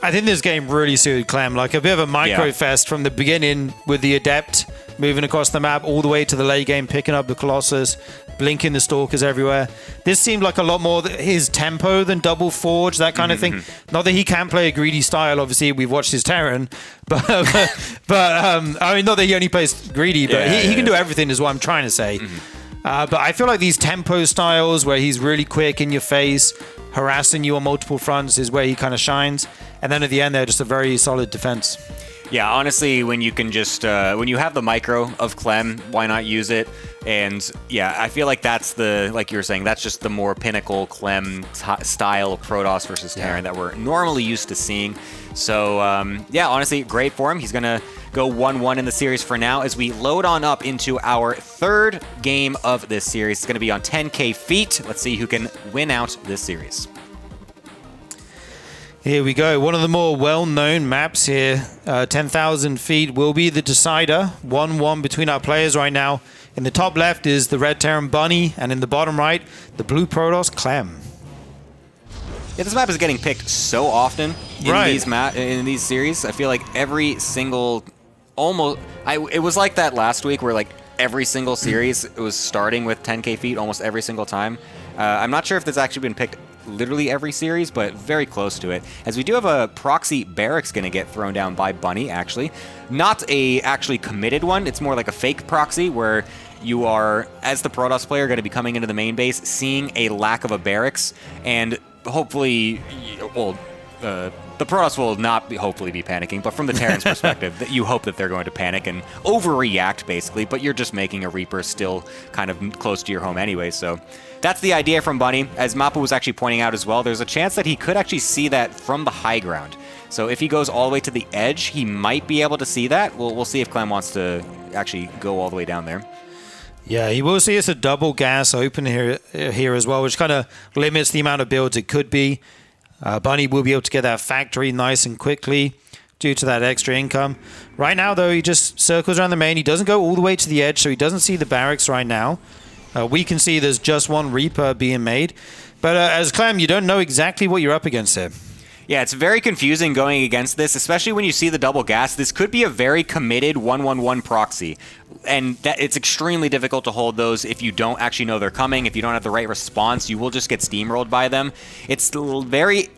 I think this game really suited Clem, like a bit of a micro fest from the beginning with the Adept moving across the map all the way to the late game, picking up the Colossus, blinking the Stalkers everywhere. This seemed like a lot more his tempo than Double Forge, that kind of thing. Not that he can't play a greedy style, obviously, we've watched his Terran, but I mean, not that he only plays greedy, but he can do everything is what I'm trying to say. But I feel like these tempo styles where he's really quick in your face, harassing you on multiple fronts is where he kind of shines. And then at the end, they're just a very solid defense. Yeah, honestly, when you can just, when you have the micro of Clem, why not use it? And yeah, I feel like that's the, like you were saying, that's just the more pinnacle Clem style Protoss versus Terran that we're normally used to seeing. So yeah, honestly, great for him. He's going to go 1-1 in the series for now as we load on up into our third game of this series. It's going to be on 10K feet. Let's see who can win out this series. Here we go. One of the more well-known maps here. 10,000 feet will be the decider. 1-1 between our players right now. In the top left is the red Terran Bunny, and in the bottom right, the blue Protoss Clem. Yeah, this map is getting picked so often in these series. I feel like every single, it was like that last week where like every single series it was starting with 10K feet almost every single time. I'm not sure if this actually been picked literally every series, but very close to it. As we do have a proxy barracks going to get thrown down by Bunny, actually. Not a actually committed one. It's more like a fake proxy where you are, as the Protoss player, going to be coming into the main base, seeing a lack of a barracks, and hopefully, well, the Protoss will not hopefully be panicking, but from the Terran's perspective, that you hope that they're going to panic and overreact, basically, but you're just making a Reaper still kind of close to your home anyway, so that's the idea from Bunny. As Mappa was actually pointing out as well, there's a chance that he could actually see that from the high ground. So if he goes all the way to the edge, he might be able to see that. We'll see if Clem wants to actually go all the way down there. Yeah, he will see it's a double gas open here as well, which kind of limits the amount of builds it could be. Bunny will be able to get that factory nice and quickly due to that extra income. Right now, though, he just circles around the main. He doesn't go all the way to the edge, so he doesn't see the barracks right now. We can see there's just one Reaper being made. But as Clem, you don't know exactly what you're up against here. Yeah, it's very confusing going against this, especially when you see the double gas. This could be a very committed 1-1-1 proxy, and it's extremely difficult to hold those if you don't actually know they're coming. If you don't have the right response, you will just get steamrolled by them. It's very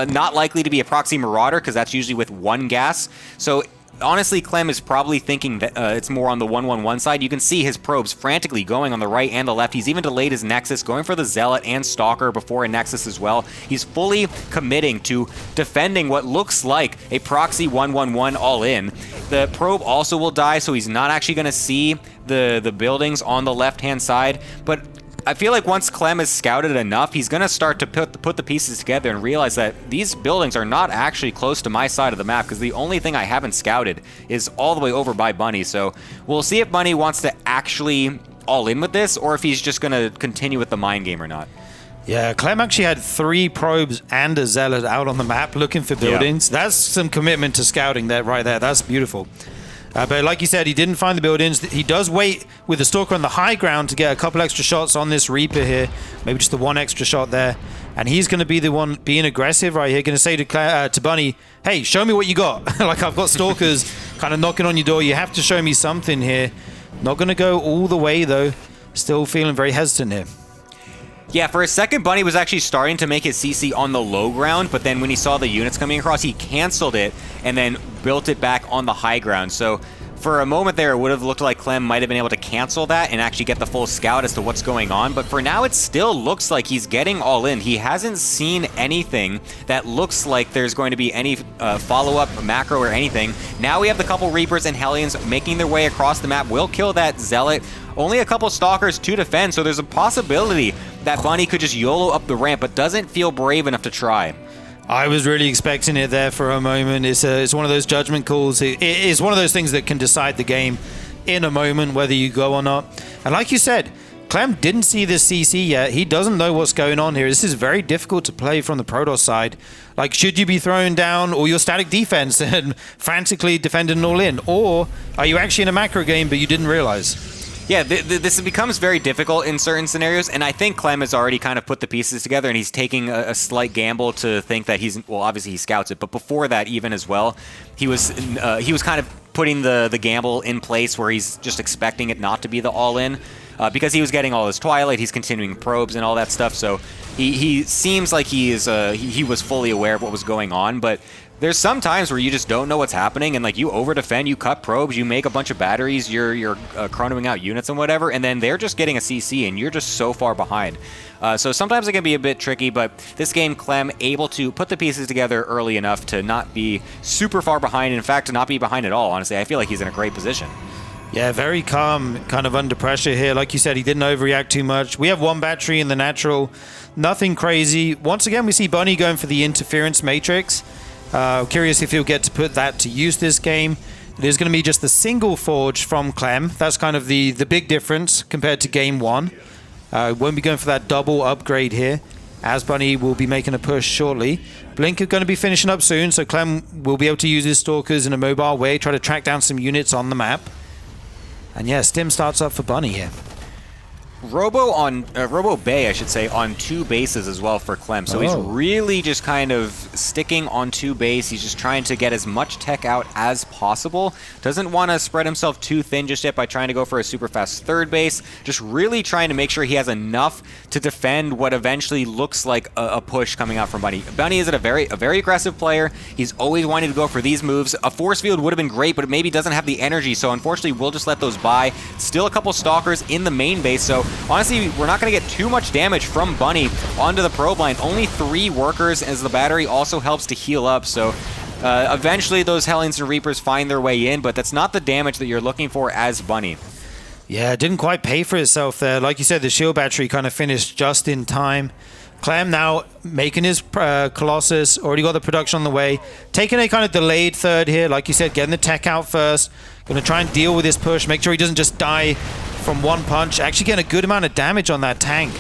not likely to be a proxy marauder because that's usually with one gas. So honestly, Clem is probably thinking that it's more on the 1-1-1 side. You can see his probes frantically going on the right and the left. He's even delayed his Nexus, going for the Zealot and Stalker before a Nexus as well. He's fully committing to defending what looks like a proxy 1-1-1 all-in. The probe also will die, so he's not actually going to see the buildings on the left-hand side. But I feel like once Clem is scouted enough, he's going to start to put the pieces together and realize that these buildings are not actually close to my side of the map because the only thing I haven't scouted is all the way over by Bunny. So we'll see if Bunny wants to actually all in with this or if he's just going to continue with the mind game or not. Yeah, Clem actually had 3 probes and a Zealot out on the map looking for buildings. Yeah. That's some commitment to scouting that right there. That's beautiful. But like you said, he didn't find the buildings. He does wait with the Stalker on the high ground to get a couple extra shots on this Reaper here. Maybe just the one extra shot there. And he's going to be the one being aggressive right here. Going to say to Bunny, hey, show me what you got. Like, I've got Stalkers kind of knocking on your door. You have to show me something here. Not going to go all the way, though. Still feeling very hesitant here. Yeah, for a second, Bunny was actually starting to make his CC on the low ground, but then when he saw the units coming across, he canceled it and then built it back on the high ground. So for a moment there, it would have looked like Clem might have been able to cancel that and actually get the full scout as to what's going on. But for now, it still looks like he's getting all in. He hasn't seen anything that looks like there's going to be any follow-up macro or anything. Now we have the couple Reapers and Hellions making their way across the map. Will kill that Zealot. Only a couple Stalkers to defend, so there's a possibility that Bunny could just YOLO up the ramp, but doesn't feel brave enough to try. I was really expecting it there for a moment. It's one of those judgment calls. It's one of those things that can decide the game in a moment, whether you go or not. And like you said, Clem didn't see this CC yet. He doesn't know what's going on here. This is very difficult to play from the Protoss side. Like, should you be throwing down all your static defense and frantically defending all in? Or are you actually in a macro game but you didn't realize? Yeah, this becomes very difficult in certain scenarios, and I think Clem has already kind of put the pieces together, and he's taking a slight gamble to think that well, obviously he scouts it, but before that even as well, he was kind of putting the gamble in place where he's just expecting it not to be the all-in, because he was getting all his Twilight, he's continuing probes and all that stuff, so he seems like he was fully aware of what was going on, but there's some times where you just don't know what's happening, and like you over-defend, you cut probes, you make a bunch of batteries, you're chronoing out units and whatever, and then they're just getting a CC, and you're just so far behind. So sometimes it can be a bit tricky, but this game, Clem able to put the pieces together early enough to not be super far behind, in fact, to not be behind at all, honestly. I feel like he's in a great position. Yeah, very calm, kind of under pressure here. Like you said, he didn't overreact too much. We have one battery in the natural, nothing crazy. Once again, we see Bunny going for the interference matrix. Curious if he'll get to put that to use this game. It is going to be just the single forge from Clem. That's kind of the big difference compared to game one. Won't be going for that double upgrade here, as Bunny will be making a push shortly. Blink are going to be finishing up soon, so Clem will be able to use his Stalkers in a mobile way, try to track down some units on the map. And yeah, Stim starts up for Bunny here. Robo Bay, I should say, on 2 bases as well for Clem. So he's really just kind of sticking on 2 base. He's just trying to get as much tech out as possible. Doesn't want to spread himself too thin just yet by trying to go for a super fast 3rd base. Just really trying to make sure he has enough to defend what eventually looks like a push coming out from Bunny. Bunny is a very aggressive player. He's always wanting to go for these moves. A force field would have been great, but it maybe doesn't have the energy. So unfortunately, we'll just let those by. Still a couple Stalkers in the main base. So honestly, we're not going to get too much damage from Bunny onto the probe line. Only 3 workers, as the battery also helps to heal up. So eventually those Hellions and Reapers find their way in, but that's not the damage that you're looking for as Bunny. Yeah, it didn't quite pay for itself there. Like you said, the shield battery kind of finished just in time. Clem now making his Colossus, already got the production on the way. Taking a kind of delayed 3rd here, like you said, getting the tech out first. Going to try and deal with this push, make sure he doesn't just die from one punch. Actually getting a good amount of damage on that tank.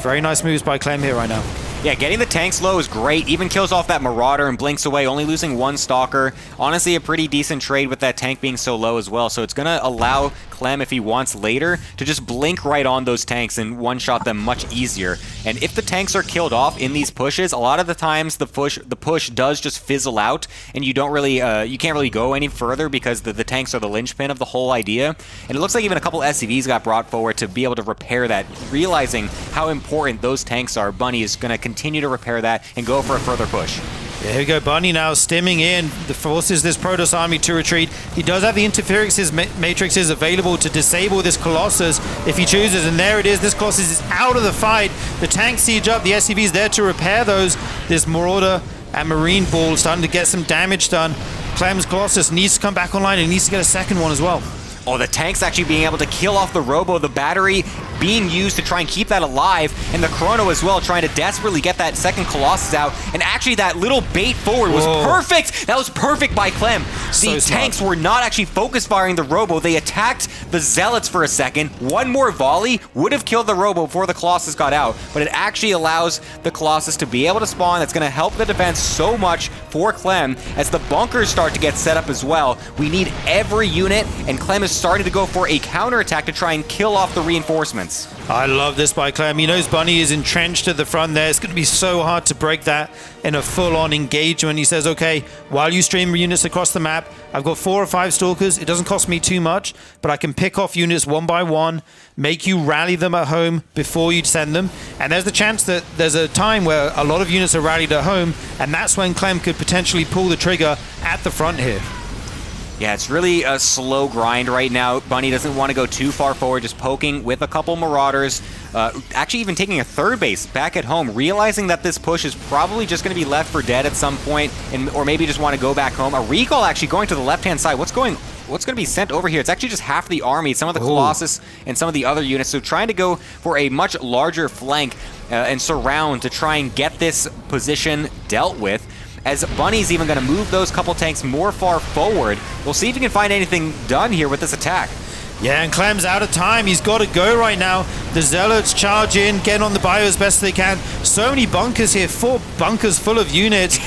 Very nice moves by Clem here right now. Yeah, getting the tanks low is great. Even kills off that Marauder and blinks away, only losing 1 Stalker. Honestly, a pretty decent trade with that tank being so low as well. So it's going to allow Clem, if he wants later, to just blink right on those tanks and one-shot them much easier. And if the tanks are killed off in these pushes, a lot of the times the push does just fizzle out, and you don't really, you can't really go any further because the tanks are the linchpin of the whole idea. And it looks like even a couple SCVs got brought forward to be able to repair that. Realizing how important those tanks are, Bunny is going to continue to repair that and go for a further push. Yeah, here we go. Bunny now stimming in. The forces this Protoss army to retreat. He does have the interferences matrixes available to disable this Colossus if he chooses, and there it is. This Colossus is out of the fight. The tanks siege up. The SCV is there to repair those. This Marauder and Marine Ball starting to get some damage done. Clem's Colossus needs to come back online and needs to get a second one as well. Oh, the tanks actually being able to kill off the Robo, the battery being used to try and keep that alive, and the Chrono as well, trying to desperately get that second Colossus out. And actually, that little bait forward was perfect. That was perfect by Clem. The tanks were not actually focus firing the Robo. They attacked the Zealots for a second. One more volley would have killed the Robo before the Colossus got out, but it actually allows the Colossus to be able to spawn. That's going to help the defense so much for Clem as the bunkers start to get set up as well. We need every unit, and Clem is starting to go for a counterattack to try and kill off the reinforcements. I love this by Clem. He knows Bunny is entrenched at the front there. It's going to be so hard to break that in a full-on engagement. He says, okay, while you stream units across the map, I've got 4 or 5 stalkers. It doesn't cost me too much, but I can pick off units one by one, make you rally them at home before you send them. And there's the chance that there's a time where a lot of units are rallied at home, and that's when Clem could potentially pull the trigger at the front here. Yeah, it's really a slow grind right now. Bunny doesn't want to go too far forward, just poking with a couple Marauders. Actually even taking a third base back at home, realizing that this push is probably just going to be left for dead at some point, or maybe just want to go back home. A recall actually going to the left-hand side. What's going to be sent over here? It's actually just half the army, some of the Colossus and some of the other units. So trying to go for a much larger flank and surround to try and get this position dealt with. As Bunny's even going to move those couple tanks more far forward. We'll see if he can find anything done here with this attack. Yeah, and Clem's out of time. He's got to go right now. The Zealots charge in, get on the bio as best they can. So many bunkers here, 4 bunkers full of units.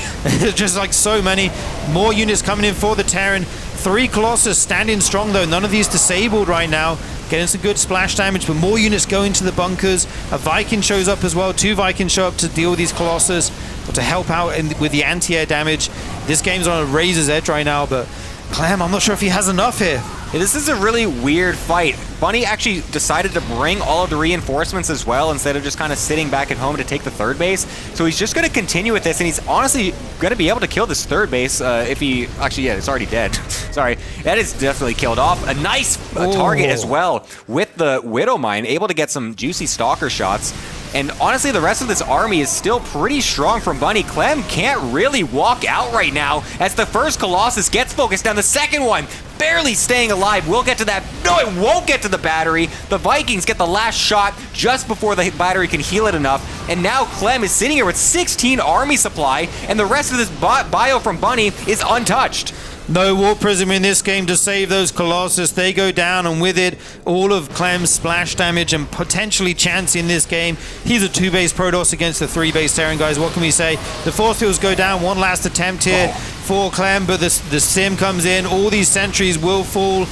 Just like so many. More units coming in for the Terran. 3 Colossus standing strong though. None of these disabled right now. Getting some good splash damage, but more units go into the bunkers. A Viking shows up as well. 2 Vikings show up to deal with these Colossus, or to help out with the anti-air damage. This game's on a razor's edge right now, but Clem, I'm not sure if he has enough here. Yeah, this is a really weird fight. Bunny actually decided to bring all of the reinforcements as well instead of just kind of sitting back at home to take the third base. So he's just going to continue with this, and he's honestly going to be able to kill this third base if he... Actually, yeah, it's already dead. Sorry. That is definitely killed off. A nice target as well with the Widow Mine, able to get some juicy Stalker shots. And honestly, the rest of this army is still pretty strong from Bunny. Clem can't really walk out right now as the first Colossus gets focused down. The second one barely staying alive. We'll get to that. No, it won't get to the battery. The Vikings get the last shot just before the battery can heal it enough. And now Clem is sitting here with 16 army supply, and the rest of this bio from Bunny is untouched. No Warp Prism in this game to save those Colossus. They go down, and with it, all of Clem's splash damage and potentially chance in this game. He's a 2-base Protoss against the 3-base Terran, guys. What can we say? The force fields go down. One last attempt here for Clem, but the sim comes in. All these sentries will fall.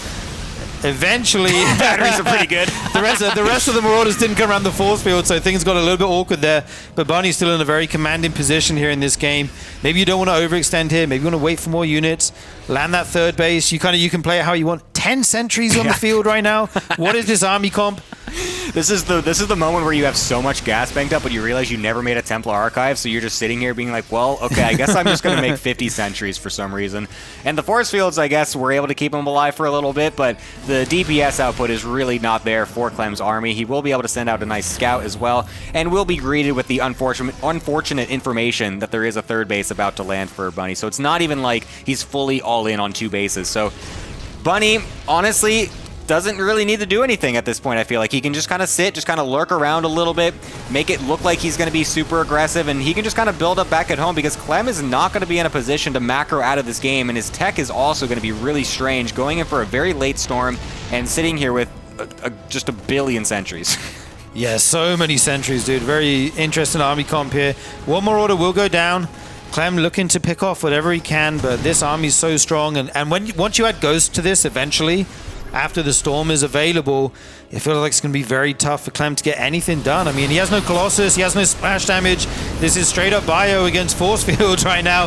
Eventually, batteries are pretty good. the rest of the Marauders didn't come around the force field, so things got a little bit awkward there. But Bunny's still in a very commanding position here in this game. Maybe you don't want to overextend here. Maybe you want to wait for more units. Land that third base. You can play it how you want. 10 sentries on the field right now. What is this army comp? This is the moment where you have so much gas banked up, but you realize you never made a Templar archive, so you're just sitting here being like, well, okay, I guess I'm just going to make 50 sentries for some reason. And the force fields, I guess, were able to keep them alive for a little bit, but the DPS output is really not there for Clem's army. He will be able to send out a nice scout as well, and will be greeted with the unfortunate information that there is a third base about to land for Bunny. So it's not even like he's fully all in on 2 bases. So Bunny, honestly, doesn't really need to do anything at this point. I feel like he can just kind of sit, just kind of lurk around a little bit, make it look like he's going to be super aggressive, and he can just kind of build up back at home because Clem is not going to be in a position to macro out of this game, and his tech is also going to be really strange, going in for a very late storm and sitting here with just a billion sentries. Yeah, so many sentries, dude. Very interesting army comp here. One more order will go down. Clem looking to pick off whatever he can, but this army is so strong, and once you add Ghost to this eventually, after the storm is available, it feels like it's going to be very tough for Clem to get anything done. I mean, he has no Colossus, he has no splash damage. This is straight up bio against force fields right now.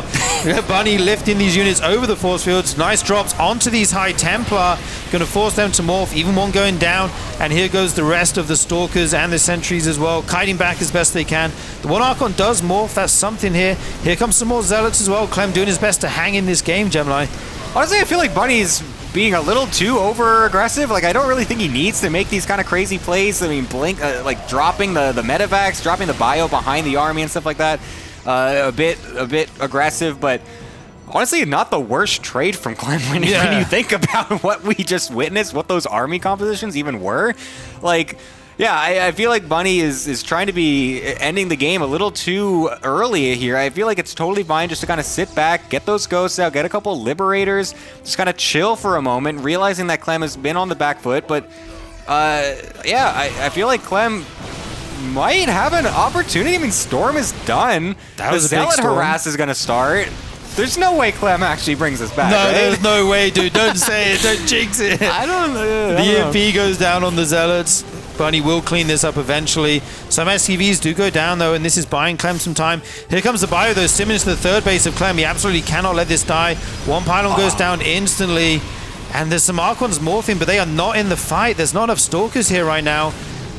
Bunny lifting these units over the force fields. Nice drops onto these high Templar. Going to force them to morph, even one going down. And here goes the rest of the Stalkers and the Sentries as well, kiting back as best they can. The one Archon does morph, that's something here. Here comes some more Zealots as well. Clem doing his best to hang in this game, Gemini. Honestly, I feel like Bunny's being a little too over aggressive. Like, I don't really think he needs to make these kind of crazy plays. I mean, like dropping the medevacs, dropping the bio behind the army and stuff like that. A bit aggressive, but honestly, not the worst trade from Clem when you think about what we just witnessed, what those army compositions even were. Like, yeah, I feel like Bunny is trying to be ending the game a little too early here. I feel like it's totally fine just to kind of sit back, get those ghosts out, get a couple Liberators, just kind of chill for a moment, realizing that Clem has been on the back foot. But, yeah, I feel like Clem might have an opportunity. I mean, Storm is done. That was the a big Zealot storm. harass is going to start. There's no way Clem actually brings us back. No, right? there's no way, dude. Don't say it. Don't jinx it. I don't know. The EMP goes down on the Zealots. Bunny will clean this up eventually. Some SCVs do go down, though, and this is buying Clem some time. Here comes the bio, though. Simmons to the third base of Clem. He absolutely cannot let this die. One pylon goes down instantly. And there's some Archons morphing, but they are not in the fight. There's not enough Stalkers here right now.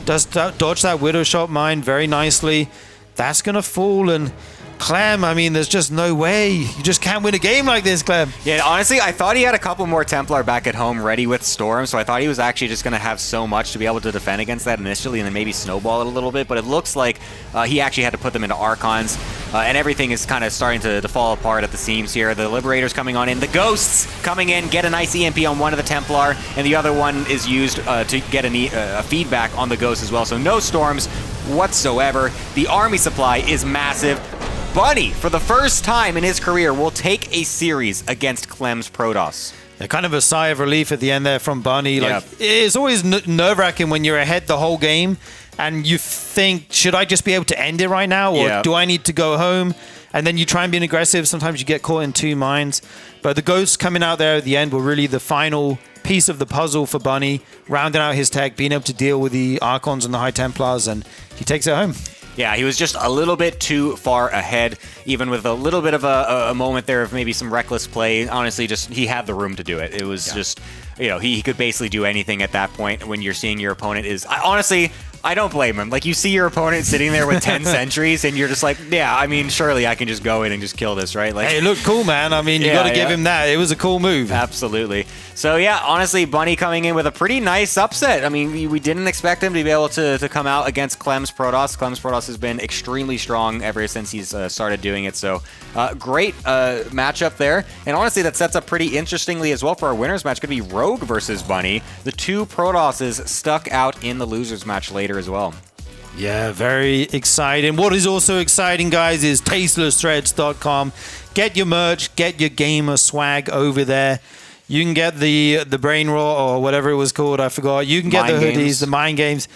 Does dodge that Widow Shot mine very nicely. That's going to fall, and Clem, I mean, there's just no way. You just can't win a game like this, Clem. Yeah, honestly, I thought he had a couple more Templar back at home ready with Storm, so I thought he was actually just going to have so much to be able to defend against that initially and then maybe snowball it a little bit, but it looks like he actually had to put them into Archons, and everything is kind of starting to fall apart at the seams here. The Liberators coming on in, the Ghosts coming in, get a nice EMP on one of the Templar, and the other one is used to get a feedback on the Ghost as well, so no Storms whatsoever. The army supply is massive. Bunny, for the first time in his career, will take a series against Clem's Protoss. Yeah, kind of a sigh of relief at the end there from Bunny. Like, it's always nerve-wracking when you're ahead the whole game and you think, should I just be able to end it right now, or do I need to go home? And then you try and be aggressive. Sometimes you get caught in two minds. But the Ghosts coming out there at the end were really the final piece of the puzzle for Bunny, rounding out his tech, being able to deal with the Archons and the High Templars, and he takes it home. Yeah, he was just a little bit too far ahead, even with a little bit of a moment there of maybe some reckless play. Honestly, just he had the room to do it. It was just, you know, he could basically do anything at that point when you're seeing your opponent is... honestly, I don't blame him. Like, you see your opponent sitting there with 10 sentries, and you're just like, yeah, I mean, surely I can just go in and just kill this, right? Like, hey, it looked cool, man. I mean, you got to give him that. It was a cool move. Absolutely. So, yeah, honestly, Bunny coming in with a pretty nice upset. I mean, we didn't expect him to be able to come out against Clem's Protoss. Clem's Protoss has been extremely strong ever since he's started doing it. So, great matchup there. And honestly, that sets up pretty interestingly as well for our winners match. Could be Rogue versus Bunny. The two Protosses stuck out in the losers match later as well. Yeah, very exciting. What is also exciting, guys, is TastelessThreads.com. Get your merch, get your gamer swag over there. You can get the brain raw or whatever it was called, I forgot. You can get the hoodies, the mind games.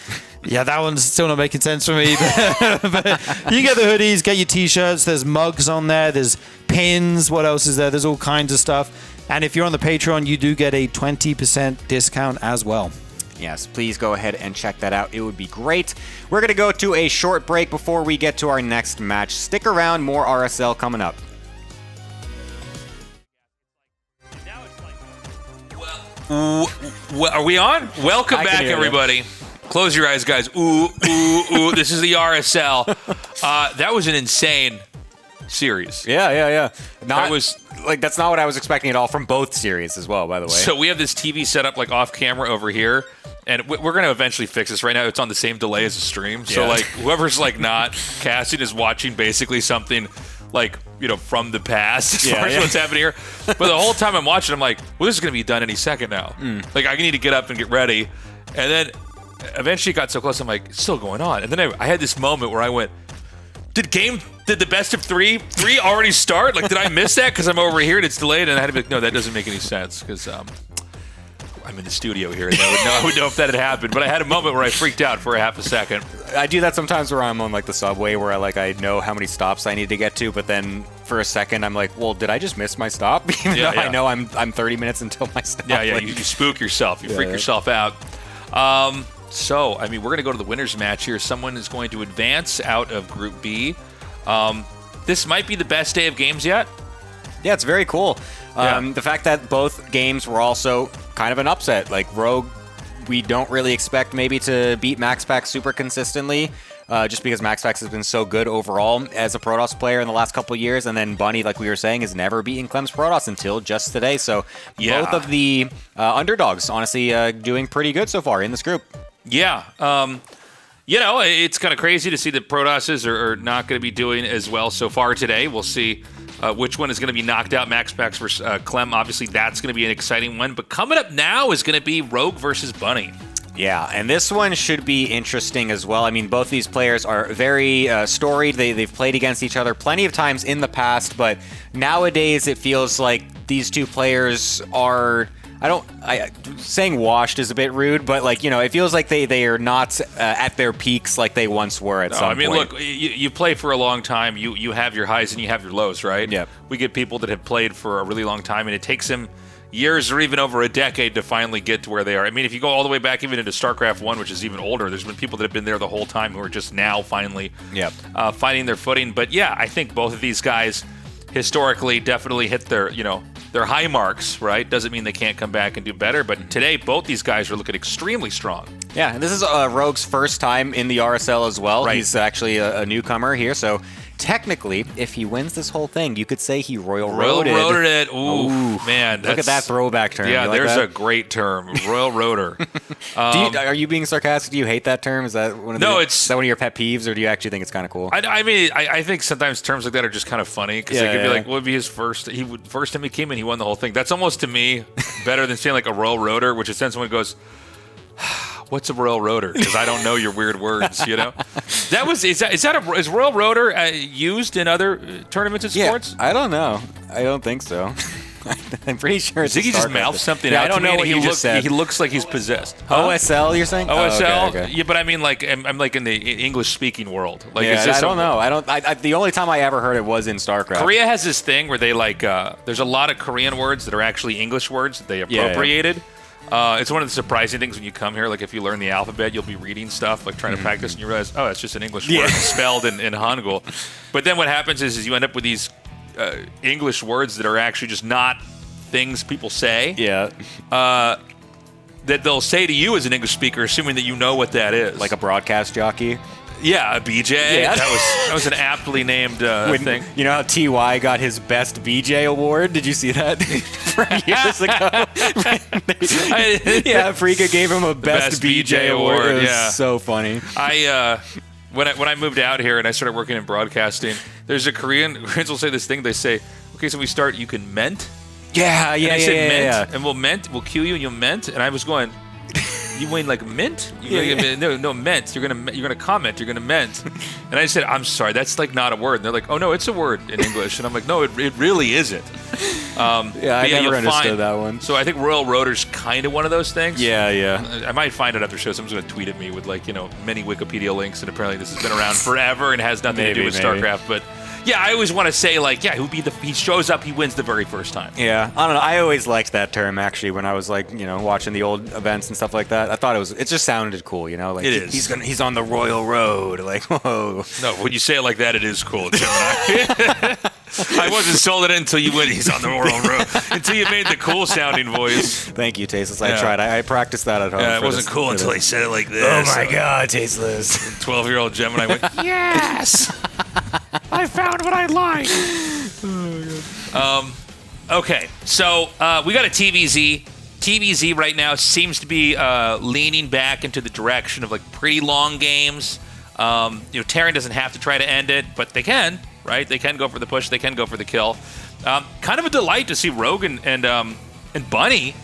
Yeah, that one's still not making sense for me. But you can get the hoodies, get your t-shirts. There's mugs on there. There's pins. What else is there? There's all kinds of stuff. And if you're on the Patreon, you do get a 20% discount as well. Yes, please go ahead and check that out. It would be great. We're going to go to a short break before we get to our next match. Stick around, more RSL coming up. Are we on? Welcome back, everybody. Close your eyes, guys. Ooh, ooh, ooh. This is the RSL. That was an insane series. Yeah. That's not what I was expecting at all from both series as well, by the way. So we have this TV set up like off camera over here, and we're going to eventually fix this. Right now, it's on the same delay as the stream. So like whoever's like not casting is watching basically something like, you know, from the past as far as what's happening here. But the whole time I'm watching, I'm like, well, this is going to be done any second now. Like, I need to get up and get ready. And then eventually it got so close, I'm like, it's still going on. And then I had this moment where I went, did the best of three already start? Like, did I miss that because I'm over here and it's delayed? And I had to be like, no, that doesn't make any sense because I'm in the studio here. And I would know if that had happened. But I had a moment where I freaked out for a half a second. I do that sometimes where I'm on like the subway where I know how many stops I need to get to, but then for a second I'm like, well, did I just miss my stop? Even though I know I'm 30 minutes until my stop. Yeah, like, you spook yourself. You freak yourself out. So, I mean, we're going to go to the winners match here. Someone is going to advance out of Group B. This might be the best day of games yet. Yeah, it's very cool. The fact that both games were also kind of an upset. Like, Rogue, we don't really expect maybe to beat MaxPax super consistently, just because MaxPax has been so good overall as a Protoss player in the last couple of years. And then Bunny, like we were saying, has never beaten Clem's Protoss until just today. So both of the underdogs, honestly, doing pretty good so far in this group. Yeah. You know, it's kind of crazy to see that Protosses are not going to be doing as well so far today. We'll see which one is going to be knocked out. MaxPax versus Clem. Obviously, that's going to be an exciting one. But coming up now is going to be Rogue versus Bunny. Yeah, and this one should be interesting as well. I mean, both these players are very storied. They've played against each other plenty of times in the past, but nowadays it feels like these two players are saying washed is a bit rude, but like, it feels like they are not at their peaks like they once were at some point. Look, you play for a long time. You have your highs and you have your lows, right? Yep. We get people that have played for a really long time, and it takes them years or even over a decade to finally get to where they are. I mean, if you go all the way back even into StarCraft 1, which is even older, there's been people that have been there the whole time who are just now finally finding their footing. But yeah, I think both of these guys historically definitely hit their high marks, right? Doesn't mean they can't come back and do better, but today both these guys are looking extremely strong. Yeah, and this is Rogue's first time in the RSL as well. Right. He's actually a newcomer here, so technically, if he wins this whole thing, you could say he Royal Roaded it. Ooh, man. Look at that throwback term. Yeah, like there's that? a great term, Royal Roader. Are you being sarcastic? Do you hate that term? Is that is that one of your pet peeves, or do you actually think it's kind of cool? I think sometimes terms like that are just kind of funny because they could be like, what would be his first time he came in, he won the whole thing. That's almost, to me, better than saying like a Royal Roader, which is then someone goes, what's a Royal Roader? Because I don't know your weird words, Is Royal Roader used in other tournaments of sports? I don't know. I don't think so. I'm pretty sure it's Ziggy just mouthed something out. I don't know what he just said. He looks like he's possessed. OSL, you're saying? OSL? Oh, okay. Yeah, but I mean, like, I'm like in the English-speaking world. Like, yeah, I don't know. The only time I ever heard it was in StarCraft. Korea has this thing where they there's a lot of Korean words that are actually English words that they appropriated. It's one of the surprising things when you come here. Like, if you learn the alphabet, you'll be reading stuff, like trying to practice, and you realize, oh, it's just an English word spelled in Hangul. But then what happens is you end up with these English words that are actually just not things people say. Yeah. That they'll say to you as an English speaker, assuming that you know what that is. Like a broadcast jocky. Yeah, a BJ. Yeah. That was an aptly named thing. You know how TY got his best BJ award? Did you see that from years ago? Yeah, Frika gave him a best BJ award. It was so funny. When I moved out here and I started working in broadcasting, there's Koreans will say this thing. They say, okay, so we start, you can ment. Yeah. And we'll cue you and you'll ment. And I was going, you mean like mint? No, ment. You're gonna comment. You're gonna ment. And I said, I'm sorry, that's like not a word. And they're like, oh no, it's a word in English. And I'm like, no, it really isn't. I never understood that one. So I think Royal Roader's kind of one of those things. Yeah. I might find it after show. Someone's gonna tweet at me with many Wikipedia links, and apparently this has been around forever and has nothing to do with StarCraft, but. Yeah, I always want to say, he shows up, he wins the very first time. Yeah, I don't know. I always liked that term, actually, when I was, watching the old events and stuff like that. I thought it just sounded cool, Like, it is. He's on the Royal Road. Like, whoa. No, when you say it like that, it is cool, Gemini. I wasn't sold it until you went, he's on the Royal Road. Until you made the cool-sounding voice. Thank you, Tasteless. I tried. I practiced that at home. Yeah, it wasn't cool until he said it like this. Oh, my God, Tasteless. 12-year-old Gemini went, yes! I found what I like. Okay, so we got a TVZ. TVZ right now seems to be leaning back into the direction of pretty long games. Terran doesn't have to try to end it, but they can, right? They can go for the push. They can go for the kill. Kind of a delight to see Rogue and Bunny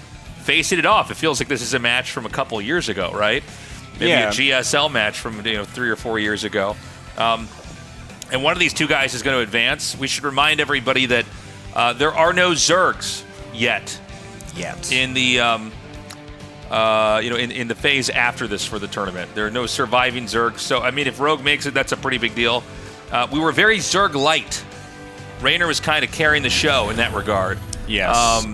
facing it off. It feels like this is a match from a couple years ago, right? Maybe a GSL match from 3 or 4 years ago. And one of these two guys is going to advance. We should remind everybody that there are no Zergs yet in the in the phase after this for the tournament. There are no surviving Zergs. So I mean, if Rogue makes it, that's a pretty big deal. We were very Zerg light. Raynor was kind of carrying the show in that regard. Yes.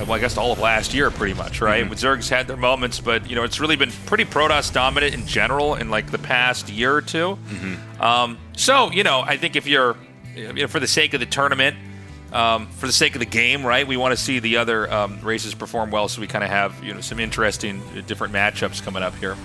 I guess all of last year, pretty much, right? With Zergs had their moments, but it's really been pretty Protoss dominant in general in the past year or two. So I think if you're, for the sake of the tournament, for the sake of the game, right? We want to see the other races perform well, so we kind of have some interesting different matchups coming up here.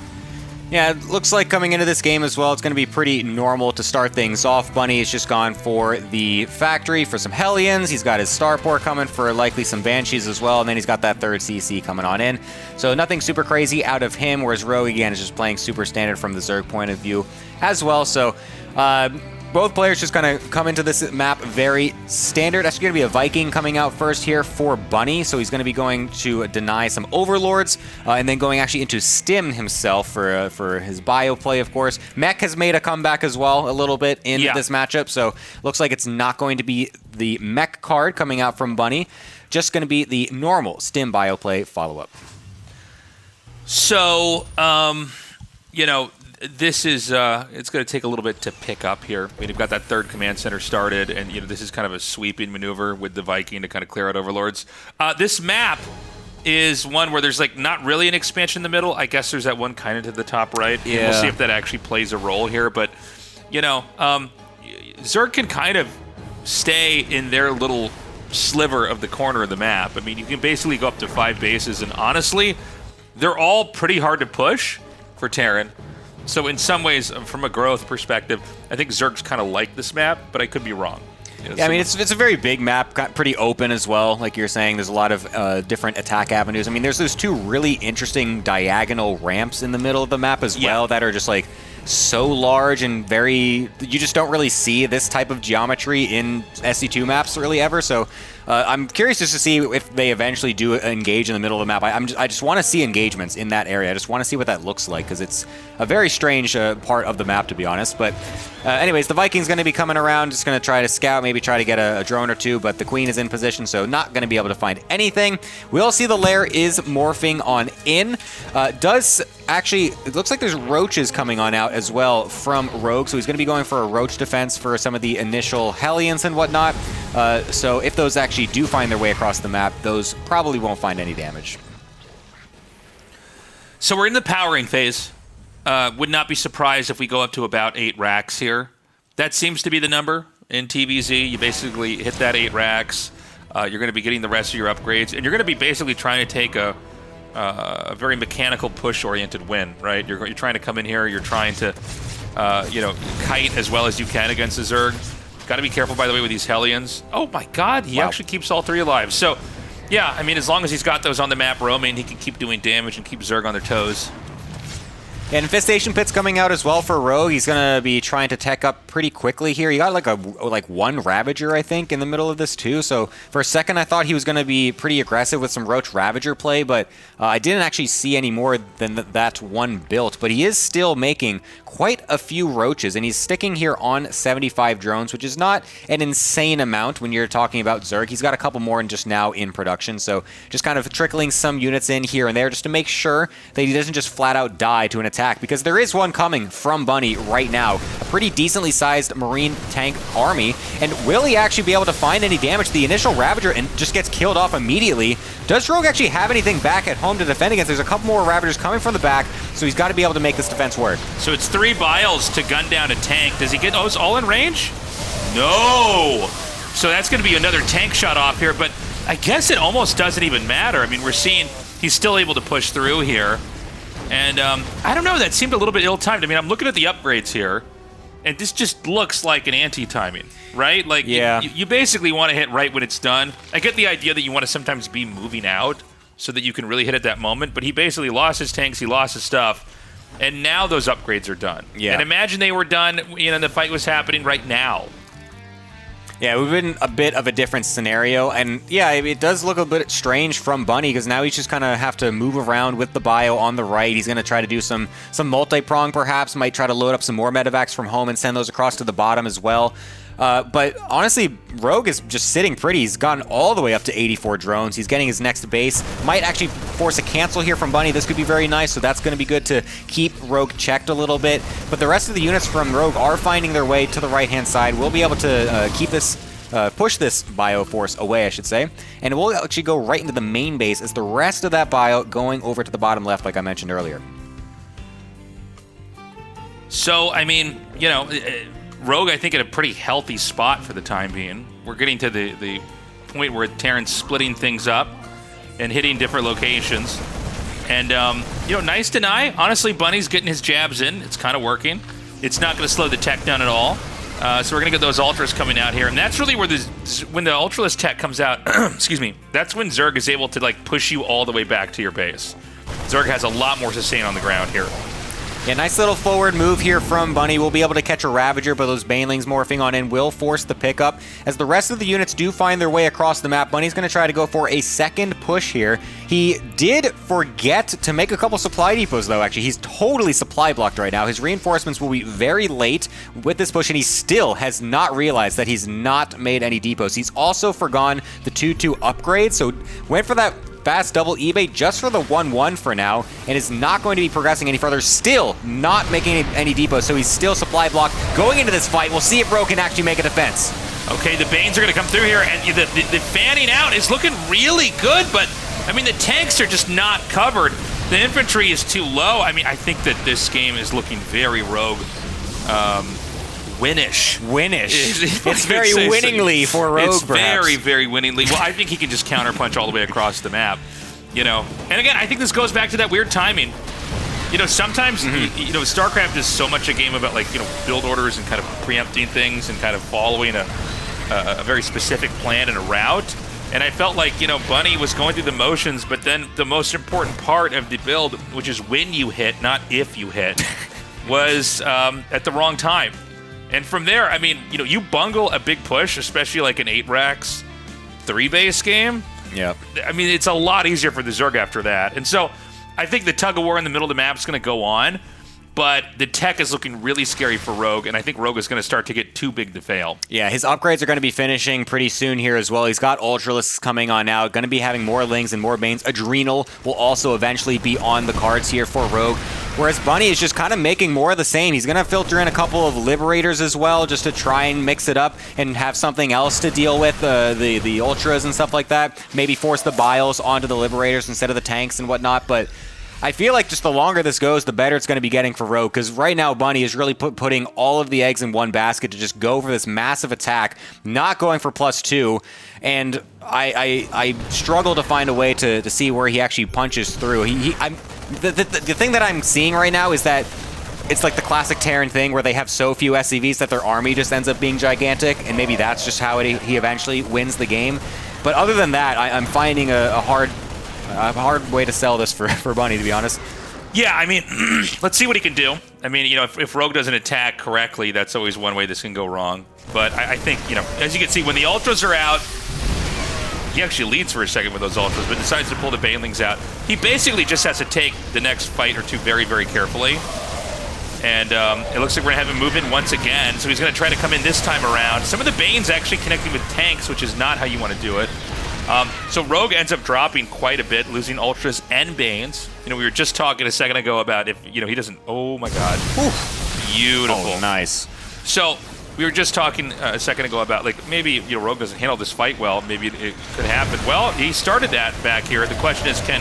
Yeah, it looks like coming into this game as well, it's going to be pretty normal to start things off. Bunny has just gone for the factory for some Hellions. He's got his Starport coming for likely some Banshees as well, and then he's got that third CC coming on in. So nothing super crazy out of him, whereas Rogue, again, is just playing super standard from the Zerg point of view as well. So both players just going to come into this map very standard. That's going to be a Viking coming out first here for Bunny. So he's going to be going to deny some Overlords and then going actually into Stim himself for his bio play, of course. Mech has made a comeback as well a little bit in this matchup. So looks like it's not going to be the Mech card coming out from Bunny. just going to be the normal Stim Bioplay follow-up. So, this is, it's going to take a little bit to pick up here. We've got that third command center started, and, this is kind of a sweeping maneuver with the Viking to kind of clear out overlords. This map is one where there's, not really an expansion in the middle. I guess there's that one kind of to the top right. Yeah. And we'll see if that actually plays a role here. But, Zerg can kind of stay in their little sliver of the corner of the map. I mean, you can basically go up to 5 bases, and honestly, they're all pretty hard to push for Terran. So in some ways, from a growth perspective, I think Zerg's kind of like this map, but I could be wrong. Yeah, I mean, it's a very big map, got pretty open as well. Like you're saying, there's a lot of different attack avenues. I mean, there's those 2 really interesting diagonal ramps in the middle of the map as well that are just so large and very, you just don't really see this type of geometry in SC2 maps really ever. So I'm curious just to see if they eventually do engage in the middle of the map. I just want to see engagements in that area. I just want to see what that looks like, because it's a very strange part of the map, to be honest. But anyways, the Viking's going to be coming around, just going to try to scout, maybe try to get a drone or 2, but the Queen is in position, so not going to be able to find anything. We'll see the lair is morphing on in. It looks like there's roaches coming on out as well from Rogue, so he's going to be going for a roach defense for some of the initial Hellions and whatnot. So if those actually do find their way across the map, those probably won't find any damage. So we're in the powering phase. Would not be surprised if we go up to about 8 racks here. That seems to be the number in TVZ. You basically hit that 8 racks. You're going to be getting the rest of your upgrades, and you're going to be basically trying to take a very mechanical push-oriented win, right? You're trying to come in here. You're trying to, kite as well as you can against the Zerg. Got to be careful, by the way, with these Hellions. Oh my God, he actually keeps all 3 alive. So, yeah, I mean, as long as he's got those on the map roaming, he can keep doing damage and keep Zerg on their toes. And Infestation Pit's coming out as well for Rogue. He's going to be trying to tech up pretty quickly here. He got one Ravager, I think, in the middle of this too. So for a second, I thought he was going to be pretty aggressive with some Roach Ravager play, but I didn't actually see any more than that one built. But he is still making quite a few Roaches, and he's sticking here on 75 drones, which is not an insane amount when you're talking about Zerg. He's got a couple more just now in production, so just kind of trickling some units in here and there just to make sure that he doesn't just flat out die to an attack, because there is one coming from Bunny right now. A pretty decently sized Marine tank army, and will he actually be able to find any damage to the initial Ravager and just gets killed off immediately? Does Rogue actually have anything back at home to defend against? There's a couple more Ravagers coming from the back, so he's got to be able to make this defense work. So it's 3 Biles to gun down a tank. Does he get those all in range? No! So that's going to be another tank shot off here, but I guess it almost doesn't even matter. I mean, we're seeing he's still able to push through here. And I don't know, that seemed a little bit ill-timed. I mean, I'm looking at the upgrades here, and this just looks like an anti-timing, right? Like, yeah. you basically want to hit right when it's done. I get the idea that you want to sometimes be moving out so that you can really hit at that moment, but he basically lost his tanks, he lost his stuff, and now those upgrades are done. Yeah. And imagine they were done, the fight was happening right now. Yeah, we've been a bit of a different scenario, and yeah, it does look a bit strange from Bunny, because now he's just kind of have to move around with the bio on the right. He's going to try to do some multi-prong perhaps, might try to load up some more medevacs from home and send those across to the bottom as well. But honestly, Rogue is just sitting pretty. He's gotten all the way up to 84 drones. He's getting his next base. Might actually force a cancel here from Bunny. This could be very nice, so that's going to be good to keep Rogue checked a little bit. But the rest of the units from Rogue are finding their way to the right-hand side. We'll be able to keep this, push this bio force away, I should say. And we'll actually go right into the main base as the rest of that bio going over to the bottom left, like I mentioned earlier. So, I mean, Rogue, I think, in a pretty healthy spot for the time being. We're getting to the point where Terran's splitting things up and hitting different locations. And, nice deny. Honestly, Bunny's getting his jabs in. It's kind of working. It's not going to slow the tech down at all. So we're going to get those Ultras coming out here. And that's really where when the Ultraless tech comes out, excuse me, that's when Zerg is able to, push you all the way back to your base. Zerg has a lot more sustain on the ground here. Yeah, nice little forward move here from Bunny. We'll be able to catch a Ravager, but those Banelings morphing on in will force the pickup. As the rest of the units do find their way across the map, Bunny's going to try to go for a second push here. He did forget to make a couple supply depots, though, actually. He's totally supply blocked right now. His reinforcements will be very late with this push, and he still has not realized that he's not made any depots. He's also forgone the 2-2 upgrade, so went for that fast double eBay just for the 1-1 for now, and is not going to be progressing any further. Still not making any depots, so he's still supply blocked. Going into this fight, we'll see if Rogue can actually make a defense. Okay, the Banes are going to come through here, and the fanning out is looking really good, but, I mean, the tanks are just not covered. The infantry is too low. I mean, I think that this game is looking very Rogue winnish. It's very winningly for Rogue, It's perhaps. very, very winningly. Well, I think he can just counterpunch all the way across the map, you know. And again, I think this goes back to that weird timing. You know, sometimes, you know, StarCraft is so much a game about, like, you know, build orders and kind of preempting things and kind of following a very specific plan and a route. And I felt like, you know, Bunny was going through the motions, but then the most important part of the build, which is when you hit, not if you hit, was at the wrong time. And from there, I mean, you know, you bungle a big push, especially like an 8-Rax 3-base game. Yep. I mean, it's a lot easier for the Zerg after that. And so I think the tug-of-war in the middle of the map is going to go on, but the tech is looking really scary for Rogue, and I think Rogue is going to start to get too big to fail. Yeah, his upgrades are going to be finishing pretty soon here as well. He's got Ultralisks coming on now, going to be having more Lings and more Banes. Adrenal will also eventually be on the cards here for Rogue, whereas Bunny is just kind of making more of the same. He's going to filter in a couple of Liberators as well, just to try and mix it up and have something else to deal with, the Ultras and stuff like that. Maybe force the Biles onto the Liberators instead of the tanks and whatnot, but I feel like just the longer this goes, the better it's going to be getting for Rogue, because right now Bunny is really putting all of the eggs in one basket to just go for this massive attack, not going for +2, and I struggle to find a way to see where he actually punches through. The thing that I'm seeing right now is that it's like the classic Terran thing where they have so few SCVs that their army just ends up being gigantic, and maybe that's just how he eventually wins the game. But other than that, I'm finding a hard way to sell this for Bunny, to be honest. Yeah, I mean, let's see what he can do. I mean, you know, if Rogue doesn't attack correctly, that's always one way this can go wrong. But I think, you know, as you can see, when the Ultras are out, he actually leads for a second with those Ultras, but decides to pull the Banelings out. He basically just has to take the next fight or two very, very carefully. And it looks like we're going to have him move in once again, so he's going to try to come in this time around. Some of the Banes actually connecting with tanks, which is not how you want to do it. So Rogue ends up dropping quite a bit, losing Ultras and Banes. You know, we were just talking a second ago about if, you know, he doesn't... Oh, my God. Oof. Beautiful. Oh, nice. So we were just talking a second ago about, like, maybe, you know, Rogue doesn't handle this fight well. Maybe it could happen. Well, he started that back here. The question is, can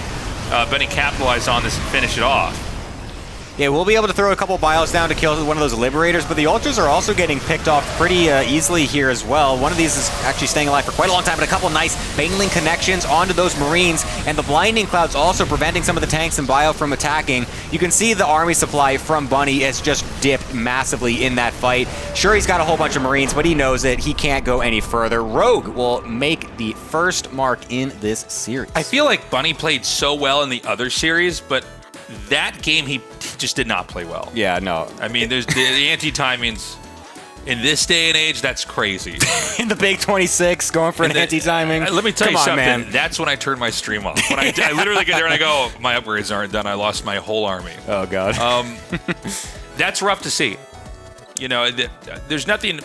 Bunny capitalize on this and finish it off? Yeah, we'll be able to throw a couple Biles down to kill one of those Liberators, but the Ultras are also getting picked off pretty easily here as well. One of these is actually staying alive for quite a long time, but a couple nice Baneling connections onto those Marines, and the Blinding Cloud's also preventing some of the tanks and Bile from attacking. You can see the army supply from Bunny has just dipped massively in that fight. Sure, he's got a whole bunch of Marines, but he knows it. He can't go any further. Rogue will make the first mark in this series. I feel like Bunny played so well in the other series, but that game he just did not play well. Yeah, no. I mean, there's the anti-timings in this day and age. That's crazy. In the big 26, going for an anti-timing. Let me tell you something. Man. That's when I turn my stream off. When I literally get there and I go, oh, my upgrades aren't done. I lost my whole army. Oh God. That's rough to see. You know, there's nothing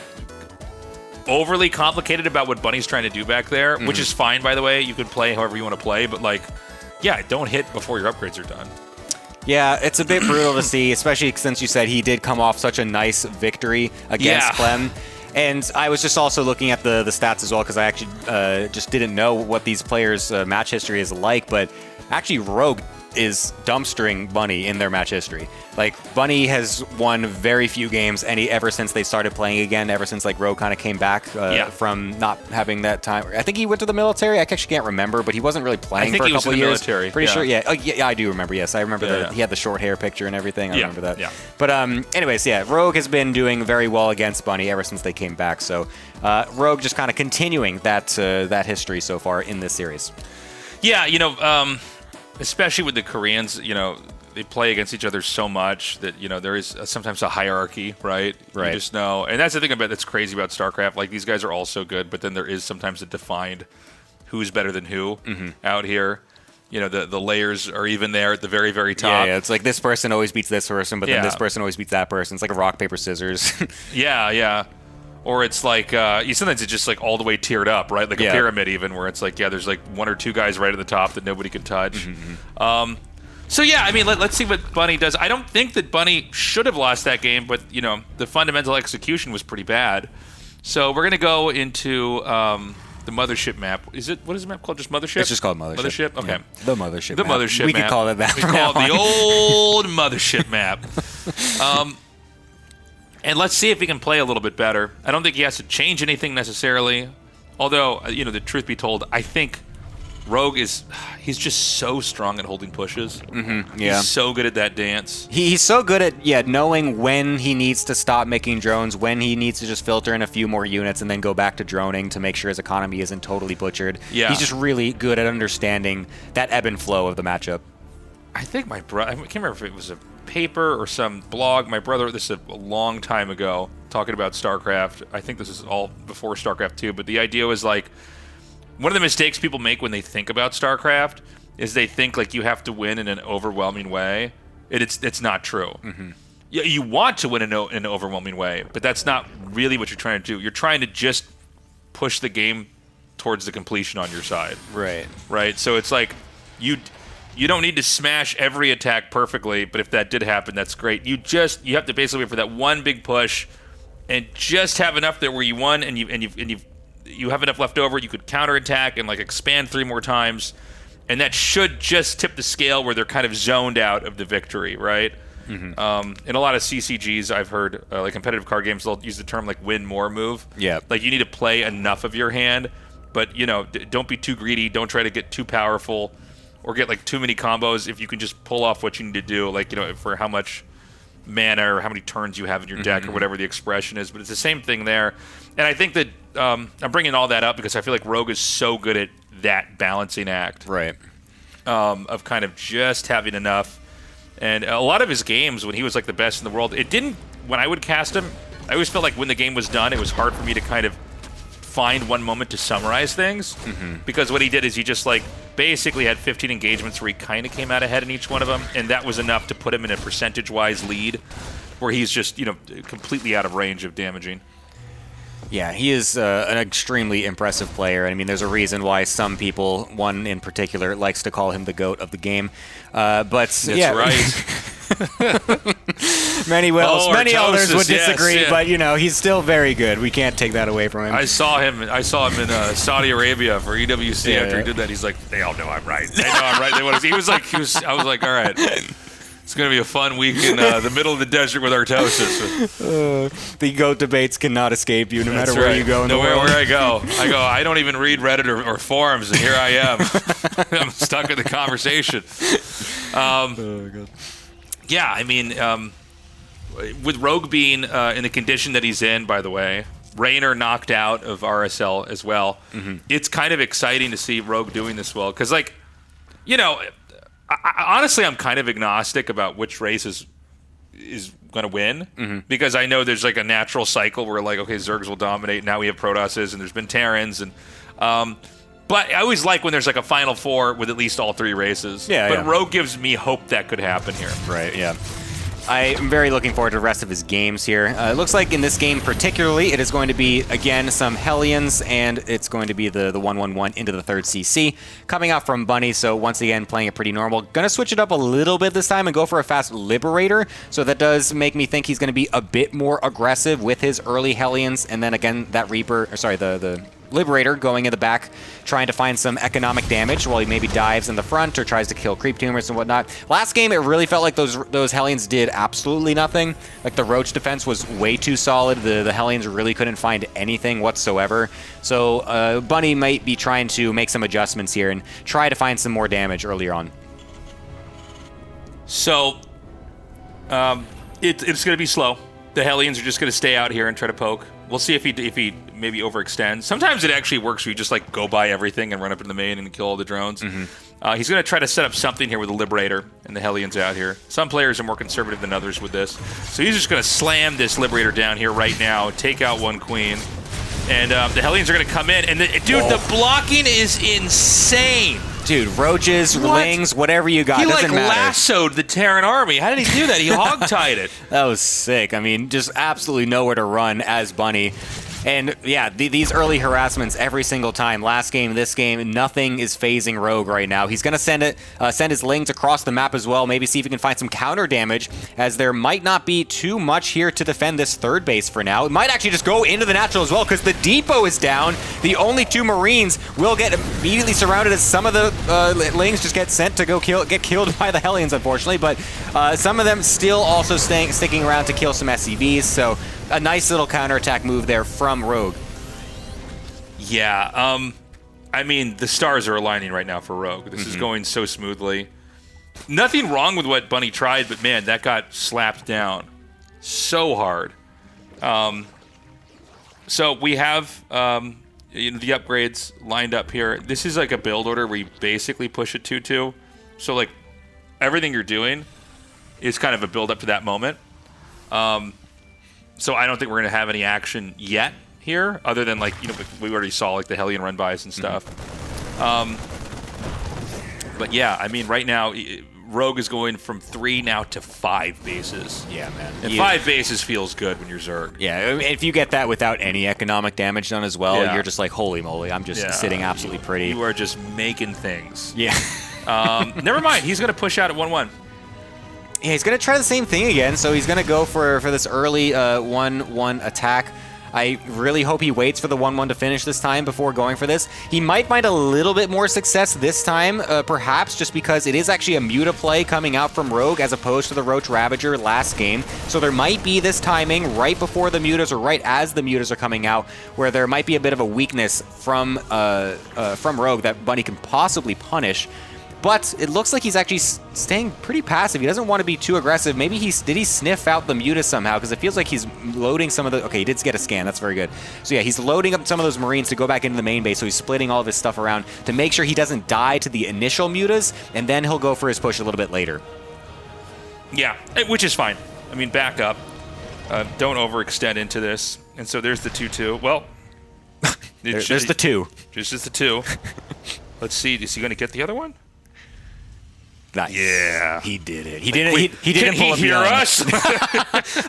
overly complicated about what Bunny's trying to do back there, which is fine, by the way. You can play however you want to play, but, like, yeah, don't hit before your upgrades are done. Yeah, it's a bit brutal to see, especially since you said he did come off such a nice victory against Clem. And I was just also looking at the stats as well, because I actually just didn't know what these players' match history is like, but actually Rogue is dumpstering Bunny in their match history. Like, Bunny has won very few games ever since they started playing again, ever since, like, Rogue kind of came back from not having that time. I think he went to the military. I actually can't remember, but he wasn't really playing for a couple of years. Military. Pretty sure, yeah. Oh, yeah, I do remember, yes. I remember he had the short hair picture and everything. I remember that. Yeah. But anyways, yeah, Rogue has been doing very well against Bunny ever since they came back. So Rogue just kind of continuing that history so far in this series. Yeah, you know, especially with the Koreans, you know, they play against each other so much that, you know, there is sometimes a hierarchy, right? Right. You just know. And that's the thing that's crazy about StarCraft. Like, these guys are all so good, but then there is sometimes a defined who's better than who out here. You know, the layers are even there at the very, very top. Yeah, it's like this person always beats this person, but then this person always beats that person. It's like a rock, paper, scissors. Yeah. Or it's like, sometimes it's just like all the way tiered up, right? Like a pyramid even, where it's like, there's like one or two guys right at the top that nobody can touch. So yeah, I mean, let's see what Bunny does. I don't think that Bunny should have lost that game, but, you know, the fundamental execution was pretty bad. So we're going to go into the Mothership map. What is the map called? Just Mothership? It's just called Mothership. Mothership? Okay. Yeah. The Mothership The map. Mothership We map. could call it that. We call it the old Mothership map. And let's see if he can play a little bit better. I don't think he has to change anything necessarily. Although, you know, the truth be told, I think Rogue he's just so strong at holding pushes. Yeah. He's so good at that dance. He's so good at knowing when he needs to stop making drones, when he needs to just filter in a few more units and then go back to droning to make sure his economy isn't totally butchered. Yeah. He's just really good at understanding that ebb and flow of the matchup. I think my brother, I can't remember if it was a paper or some blog. My brother wrote this a long time ago talking about StarCraft. I think this is all before StarCraft 2, but the idea was like, one of the mistakes people make when they think about StarCraft is they think like you have to win in an overwhelming way. It's not true. You want to win in an overwhelming way, but that's not really what you're trying to do. You're trying to just push the game towards the completion on your side. Right. So it's like you don't need to smash every attack perfectly, but if that did happen, that's great. You have to basically wait for that one big push and just have enough there where you won and you have enough left over. You could counterattack and like expand 3 more times, and that should just tip the scale where they're kind of zoned out of the victory, right? In a lot of CCGs, I've heard like competitive card games, they'll use the term like win more move. Yeah. Like you need to play enough of your hand, but you know, don't be too greedy. Don't try to get too powerful or get like too many combos. If you can just pull off what you need to do, like, you know, for how much mana or how many turns you have in your deck or whatever the expression is. But it's the same thing there. And I think that I'm bringing all that up because I feel like Rogue is so good at that balancing act. Right. Of kind of just having enough. And a lot of his games, when he was like the best in the world, when I would cast him, I always felt like when the game was done, it was hard for me to kind of find one moment to summarize things. Because what he did is he just like basically had 15 engagements where he kind of came out ahead in each one of them, and that was enough to put him in a percentage-wise lead where he's just, you know, completely out of range of damaging. Yeah, he is an extremely impressive player. I mean, there's a reason why some people, one in particular, likes to call him the GOAT of the game. But That's yeah, right. many others would disagree, yes, yeah. but you know, he's still very good. We can't take that away from him. I saw him in Saudi Arabia for EWC after he did that. He's like, they all know I'm right. They know I'm right. I was like, all right. It's going to be a fun week in the middle of the desert with Artosis. The GOAT debates cannot escape you, no matter where you go in the world. Where I go, I don't even read Reddit or forums, and here I am. I'm stuck in the conversation. Oh, God. Yeah, I mean, with Rogue being in the condition that he's in, by the way, Raynor knocked out of RSL as well, it's kind of exciting to see Rogue doing this well. Because, like, you know, honestly, I'm kind of agnostic about which race is going to win, because I know there's like a natural cycle where like, okay, Zergs will dominate. Now we have Protosses, and there's been Terrans, and but I always like when there's like a Final Four with at least all 3 races. But Rogue gives me hope that could happen here. Right. Yeah. I am very looking forward to the rest of his games here. It looks like in this game particularly, it is going to be, again, some Hellions, and it's going to be the 1/1/1 into the 3rd CC coming out from Bunny, so once again, playing it pretty normal. Going to switch it up a little bit this time and go for a fast Liberator, so that does make me think he's going to be a bit more aggressive with his early Hellions, and then again, that the Liberator going in the back, trying to find some economic damage while he maybe dives in the front or tries to kill creep tumors and whatnot. Last game, it really felt like those Hellions did absolutely nothing. Like, the Roach defense was way too solid. The Hellions really couldn't find anything whatsoever. So Bunny might be trying to make some adjustments here and try to find some more damage earlier on. So it's going to be slow. The Hellions are just going to stay out here and try to poke. We'll see if he maybe overextends. Sometimes it actually works where you just like go by everything and run up in the main and kill all the drones. He's going to try to set up something here with the Liberator and the Hellions out here. Some players are more conservative than others with this. So he's just going to slam this Liberator down here right now, take out one Queen. And the Hellions are going to come in. And, dude, the blocking is insane. Dude, roaches, wings, whatever you got, doesn't matter. He, lassoed the Terran army. How did he do that? He hog-tied it. That was sick. I mean, just absolutely nowhere to run as Bunny. And yeah, these early harassments every single time. Last game, this game, nothing is phasing Rogue right now. He's going to send his Lings across the map as well. Maybe see if he can find some counter damage, as there might not be too much here to defend this third base for now. It might actually just go into the natural as well, because the depot is down. The only 2 Marines will get immediately surrounded, as some of the Lings just get sent to get killed by the Hellions, unfortunately. But some of them still also sticking around to kill some SCVs. So a nice little counterattack move there from Rogue. Yeah, I mean, the stars are aligning right now for Rogue. This is going so smoothly. Nothing wrong with what Bunny tried, but man, that got slapped down so hard. So we have the upgrades lined up here. This is like a build order where you basically push it 2-2. So like everything you're doing is kind of a build up to that moment. So I don't think we're going to have any action yet here, other than like, we already saw like the Hellion run bys and stuff. But yeah, I mean, right now, Rogue is going from 3 now to 5 bases. Yeah, man. And 5 bases feels good when you're Zerg. Yeah, if you get that without any economic damage done as well, you're just like, holy moly, I'm just sitting absolutely pretty. You are just making things. Yeah. Never mind, he's going to push out at 1-1. Yeah, he's going to try the same thing again, so he's going to go for this early 1-1 attack. I really hope he waits for the 1-1 to finish this time before going for this. He might find a little bit more success this time, perhaps just because it is actually a Muta play coming out from Rogue as opposed to the Roach Ravager last game. So there might be this timing right before the Mutas or right as the Mutas are coming out where there might be a bit of a weakness from Rogue that Bunny can possibly punish. But it looks like he's actually staying pretty passive. He doesn't want to be too aggressive. Maybe did he sniff out the Muta somehow? Because it feels like he's loading some of the... Okay, he did get a scan. That's very good. So yeah, he's loading up some of those Marines to go back into the main base. So he's splitting all of his stuff around to make sure he doesn't die to the initial Mutas. And then he'll go for his push a little bit later. Yeah, which is fine. I mean, back up. Don't overextend into this. And so there's the 2-2. Well... there's the 2. There's just the 2. Let's see. Is he going to get the other one? Nice. Yeah. He did it. He didn't pull Can up he hear us?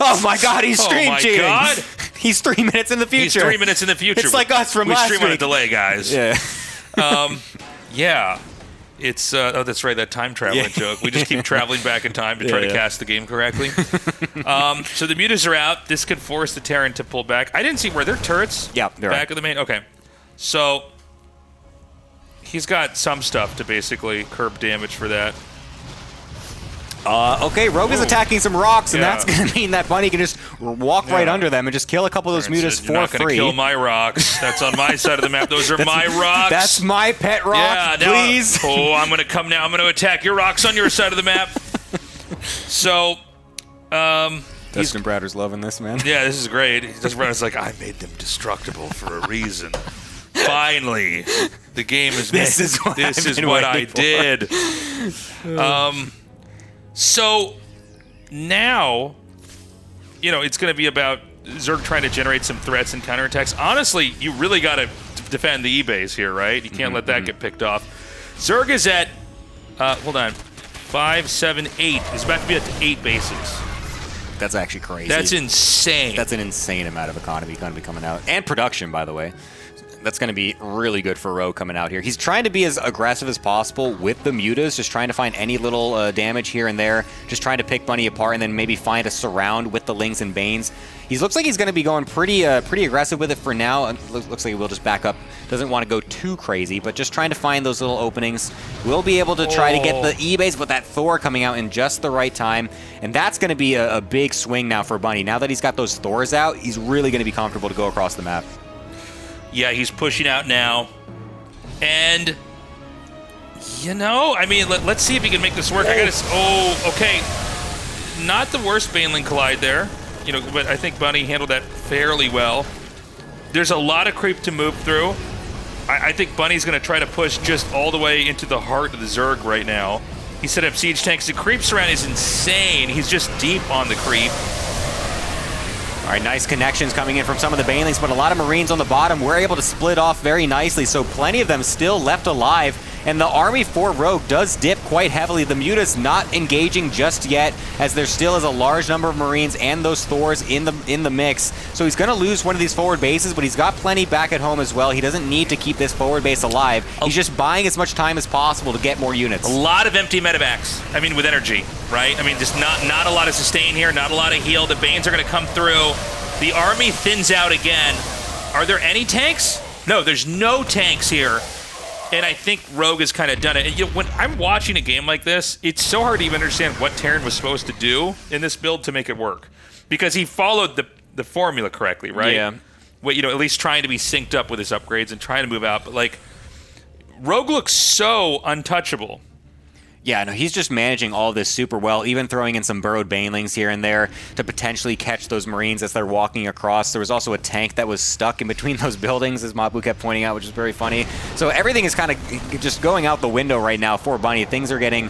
Oh my god, he's stream cheating. Oh my god. He's 3 minutes in the future. He's 3 minutes in the future. It's like us from last week. We stream on a delay, guys. Yeah. Yeah. It's, oh, that's right, that time traveling joke. We just keep traveling back in time to try to cast the game correctly. So the Mutas are out. This could force the Terran to pull back. I didn't see, were there turrets? Yeah, there back of the main? Okay. So he's got some stuff to basically curb damage for that. Okay, Rogue is attacking some rocks, and that's going to mean that Bunny can just walk right under them and just kill a couple of those Mutas for free. You're not going to kill my rocks. That's on my side of the map. Those are my rocks. That's my pet rock, please. Oh, I'm going to come now. I'm going to attack your rocks on your side of the map. So, Dustin Browder's loving this, man. Yeah, this is great. Dustin Browder's like, I made them destructible for a reason. Finally, the game is made. This is what I did. So now, it's going to be about Zerg trying to generate some threats and counterattacks. Honestly, you really got to defend the E-base here, right? You can't let that get picked off. Zerg is at, hold on, 5, 7, 8. He's about to be at 8 bases. That's actually crazy. That's insane. That's an insane amount of economy going to be coming out. And production, by the way. That's going to be really good for Rogue coming out here. He's trying to be as aggressive as possible with the Mutas, just trying to find any little damage here and there, just trying to pick Bunny apart and then maybe find a surround with the Lings and Banes. He looks like he's going to be going pretty aggressive with it for now. Looks like he will just back up. Doesn't want to go too crazy, but just trying to find those little openings. We'll be able to try to get the E-base with that Thor coming out in just the right time. And that's going to be a big swing now for Bunny. Now that he's got those Thors out, he's really going to be comfortable to go across the map. Yeah, he's pushing out now. And, I mean, let's see if he can make this work. Okay. Not the worst Baneling collide there. But I think Bunny handled that fairly well. There's a lot of creep to move through. I think Bunny's going to try to push just all the way into the heart of the Zerg right now. He set up siege tanks. The creep surround is insane. He's just deep on the creep. All right, nice connections coming in from some of the Banelings, but a lot of Marines on the bottom were able to split off very nicely, so plenty of them still left alive. And the army for Rogue does dip quite heavily. The Muta's not engaging just yet, as there still is a large number of Marines and those Thors in the mix. So he's going to lose one of these forward bases, but he's got plenty back at home as well. He doesn't need to keep this forward base alive. He's just buying as much time as possible to get more units. A lot of empty medevacs. I mean, with energy, right? I mean, just not a lot of sustain here, not a lot of heal. The Banes are going to come through. The army thins out again. Are there any tanks? No, there's no tanks here. And I think Rogue has kind of done it. And, you know, when I'm watching a game like this, it's so hard to even understand what Terran was supposed to do in this build to make it work. Because he followed the formula correctly, right? Yeah. Well, you know, at least trying to be synced up with his upgrades and trying to move out. But, like, Rogue looks so untouchable. Yeah, no, he's just managing all this super well, even throwing in some burrowed Banelings here and there to potentially catch those Marines as they're walking across. There was also a tank that was stuck in between those buildings, as Mabu kept pointing out, which is very funny. So everything is kind of just going out the window right now for Bunny. Things are getting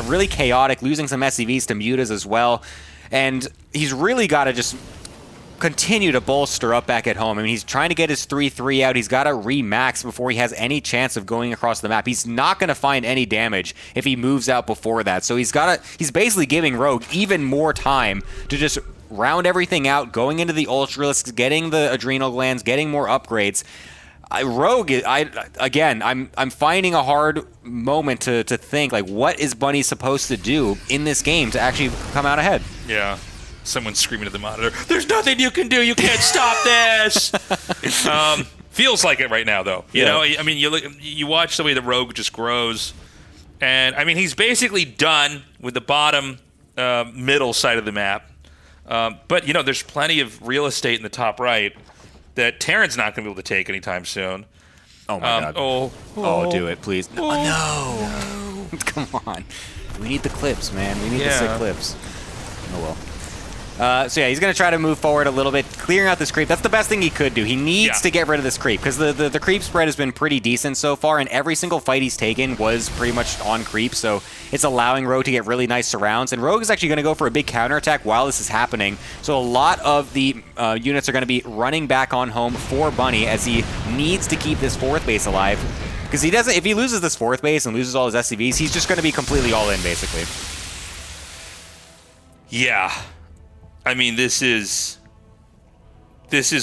really chaotic, losing some SCVs to Mutas as well. And he's really got to just continue to bolster up back at home. I mean, he's trying to get his 3-3 out. He's got to re-max before he has any chance of going across the map. He's not going to find any damage if he moves out before that. So he's basically giving Rogue even more time to just round everything out, going into the Ultralisks, getting the adrenal glands, getting more upgrades. Rogue, I'm finding a hard moment to think, like, what is Bunny supposed to do in this game to actually come out ahead? Yeah. Someone's screaming at the monitor, "There's nothing you can do. You can't stop this." Feels like it right now, though. You know, I mean, you watch the way the Rogue just grows, and I mean, he's basically done with the bottom middle side of the map. But you know, there's plenty of real estate in the top right that Terran's not going to be able to take anytime soon. Oh my God! Oh, do it, please! No! Come on, we need the clips, man. We need the sick clips. Oh well. So yeah, he's going to try to move forward a little bit, clearing out this creep. That's the best thing he could do. He needs to get rid of this creep, because the creep spread has been pretty decent so far, and every single fight he's taken was pretty much on creep, so it's allowing Rogue to get really nice surrounds. And Rogue is actually going to go for a big counterattack while this is happening, so a lot of the units are going to be running back on home for Bunny, as he needs to keep this fourth base alive. Because if he loses this fourth base and loses all his SCVs, he's just going to be completely all in, basically. Yeah. I mean, this is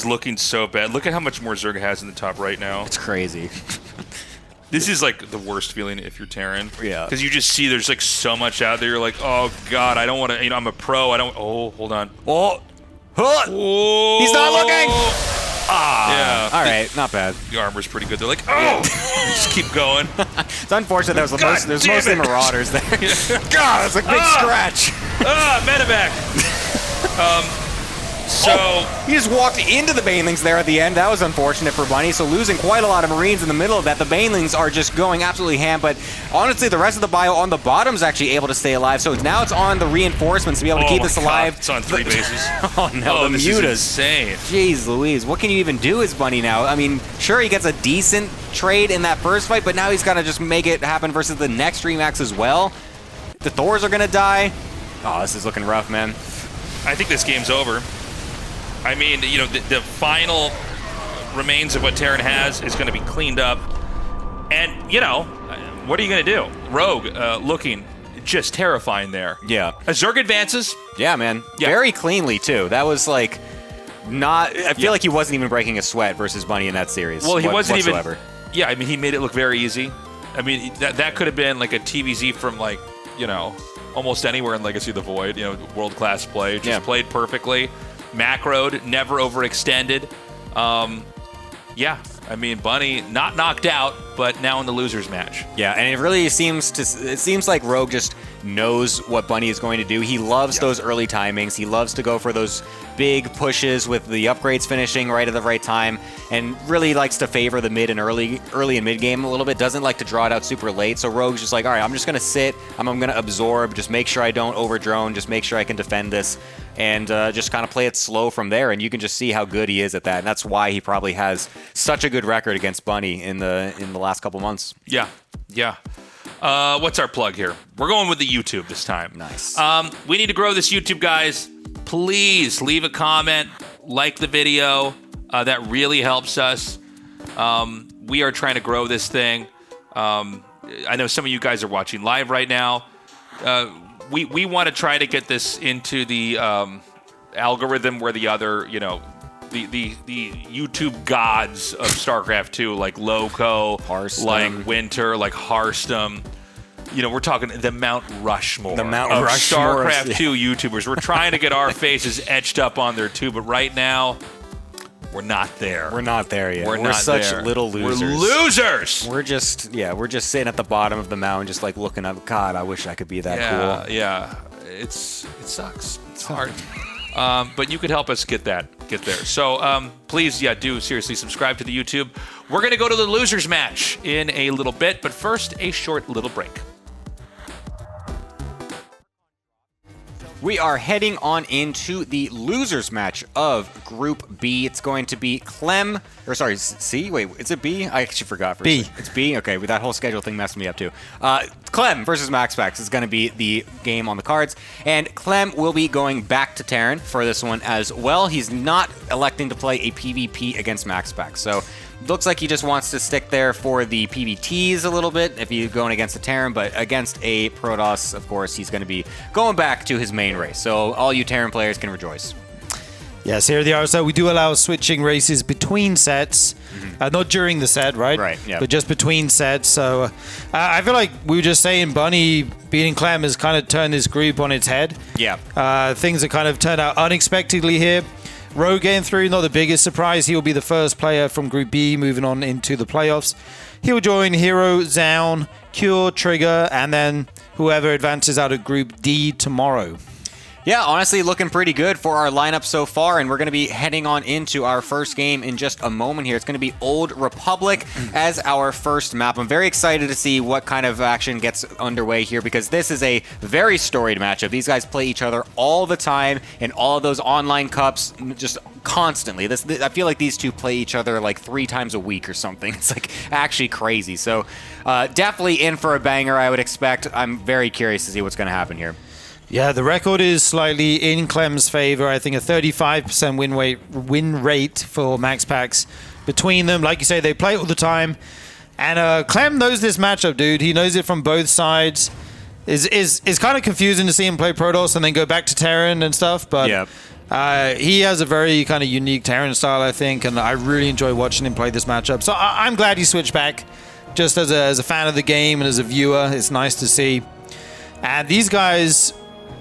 looking so bad. Look at how much more Zerg has in the top right now. It's crazy. This is like the worst feeling if you're Terran. Yeah. Because you just see there's like so much out there. You're like, oh God, I don't want to. You know, I'm a pro. I don't. Oh, hold on. Oh, he's not looking. Yeah. All right, not bad. The armor's pretty good. They're like, oh, just keep going. It's unfortunate there's mostly Marauders there. God, that's a big scratch. Medevac. He just walked into the Banelings there at the end. That was unfortunate for Bunny. So losing quite a lot of Marines in the middle of that. The Banelings are just going absolutely ham. But honestly, the rest of the bio on the bottom is actually able to stay alive. So now it's on the reinforcements to be able to keep this alive. It's on 3 bases. Oh no, the this Mutas. is insane. Jeez Louise, what can you even do as Bunny now? I mean, sure, he gets a decent trade in that first fight, but now he's got to just make it happen versus the next Remax as well. The Thors are going to die. Oh, this is looking rough, man. I think this game's over. I mean, you know, the final remains of what Terran has is going to be cleaned up. And, you know, what are you going to do? Rogue looking just terrifying there. Yeah. Zerg advances. Yeah, man. Yeah. Very cleanly, too. That was like not... I feel like he wasn't even breaking a sweat versus Bunny in that series. Well, he wasn't whatsoever. even... Yeah, I mean, he made it look very easy. I mean, that could have been like a TVZ from, like, you know, almost anywhere in Legacy of the Void. You know, world-class play. Just played perfectly. Macroed, never overextended. Yeah, I mean, Bunny not knocked out, but now in the losers match. Yeah, and it really seems like Rogue just knows what Bunny is going to do. He loves those early timings. He loves to go for those big pushes with the upgrades finishing right at the right time, and really likes to favor the mid and early and mid game a little bit. Doesn't like to draw it out super late. So Rogue's just like, all right, I'm just going to sit. I'm going to absorb. Just make sure I don't over drone. Just make sure I can defend this, and just kind of play it slow from there. And you can just see how good he is at that. And that's why he probably has such a good record against Bunny in the last couple months. Yeah. What's our plug here? We're going with the YouTube this time. Nice. We need to grow this YouTube, guys. Please leave a comment, like the video. That really helps us. We are trying to grow this thing. I know some of you guys are watching live right now. We want to try to get this into the algorithm where the other, the YouTube gods of StarCraft 2, like Loco, Hearthstone. like Winter, like Hearthstone. We're talking the Mount Rushmore The Mount of Rushmore, StarCraft 2 YouTubers. We're trying to get our faces etched up on there too, but right now, we're not there. We're not there yet. We're We're not such there. little losers. We're losers! We're just sitting at the bottom of the mountain, just like looking up. God, I wish I could be that cool. Yeah. It sucks. It's hard. But you could help us get there. So please, do seriously subscribe to the YouTube. We're going to go to the losers match in a little bit, but first, a short little break. We are heading on into the losers match of Group B. It's going to be Clem, or sorry, C? Wait, is it B? I actually forgot. For B. a second. It's B? Okay, that whole schedule thing messed me up too. Clem versus MaxPax is going to be the game on the cards, and Clem will be going back to Terran for this one as well. He's not electing to play a PvP against MaxPax, so looks like he just wants to stick there for the PvTs a little bit if he's going against a Terran, but against a Protoss, of course, he's going to be going back to his main race. So all you Terran players can rejoice. Yes, here at the RSL, we do allow switching races between sets. Not during the set, right? Right, yeah. But just between sets. So I feel like we were just saying Bunny beating Clem has kind of turned this group on its head. Yeah. Things have kind of turned out unexpectedly here. Rogue getting through, not the biggest surprise. He will be the first player from Group B moving on into the playoffs. He will join Hero, Zaun, Cure, Trigger, and then whoever advances out of Group D tomorrow. Yeah, honestly, looking pretty good for our lineup so far, and we're going to be heading on into our first game in just a moment here. It's going to be Old Republic as our first map. I'm very excited to see what kind of action gets underway here, because this is a very storied matchup. These guys play each other all the time in all of those online cups, just constantly. I feel like these two play each other like 3 times a week or something. It's like actually crazy. So definitely in for a banger, I would expect. I'm very curious to see what's going to happen here. Yeah, the record is slightly in Clem's favor. I think a 35% win rate for MaxPax between them. Like you say, they play it all the time. And Clem knows this matchup, dude. He knows it from both sides. It's kind of confusing to see him play Protoss and then go back to Terran and stuff. But he has a very kind of unique Terran style, I think. And I really enjoy watching him play this matchup. So I'm glad he switched back. Just as a fan of the game and as a viewer, it's nice to see. And these guys,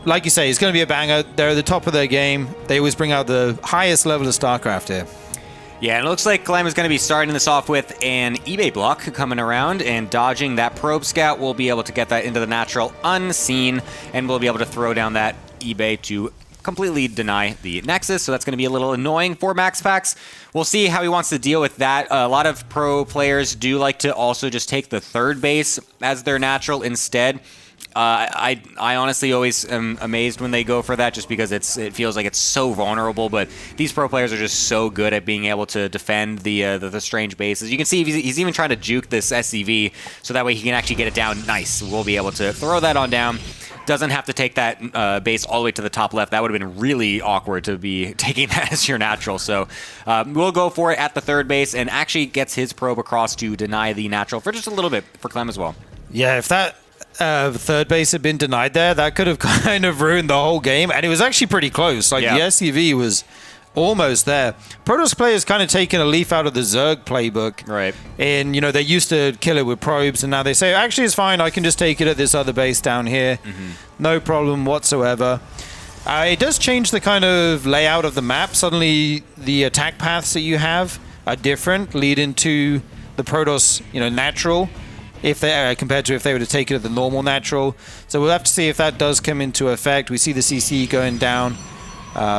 like you say, it's going to be a banger. They're at the top of their game. They always bring out the highest level of StarCraft here. Yeah, and it looks like Clem is going to be starting this off with an eBay block coming around and dodging that probe scout. We'll be able to get that into the natural unseen, and we'll be able to throw down that eBay to completely deny the Nexus, so that's going to be a little annoying for MaxPax. We'll see how he wants to deal with that. A lot of pro players do like to also just take the third base as their natural instead. I honestly always am amazed when they go for that, just because it feels like it's so vulnerable. But these pro players are just so good at being able to defend the strange bases. You can see he's even trying to juke this SCV so that way he can actually get it down. Nice. We'll be able to throw that on down. Doesn't have to take that base all the way to the top left. That would have been really awkward to be taking that as your natural. So we'll go for it at the third base, and actually gets his probe across to deny the natural for just a little bit for Clem as well. Yeah, if that third base had been denied there, that could have kind of ruined the whole game. And it was actually pretty close. Like, the SCV was almost there. Protoss players kind of taken a leaf out of the Zerg playbook. Right. And, they used to kill it with probes, and now they say, actually, it's fine. I can just take it at this other base down here. No problem whatsoever. It does change the kind of layout of the map. Suddenly, the attack paths that you have are different, lead into the Protoss, natural. if they compared to if they were to take it at the normal natural. So we'll have to see if that does come into effect. We see the CC going down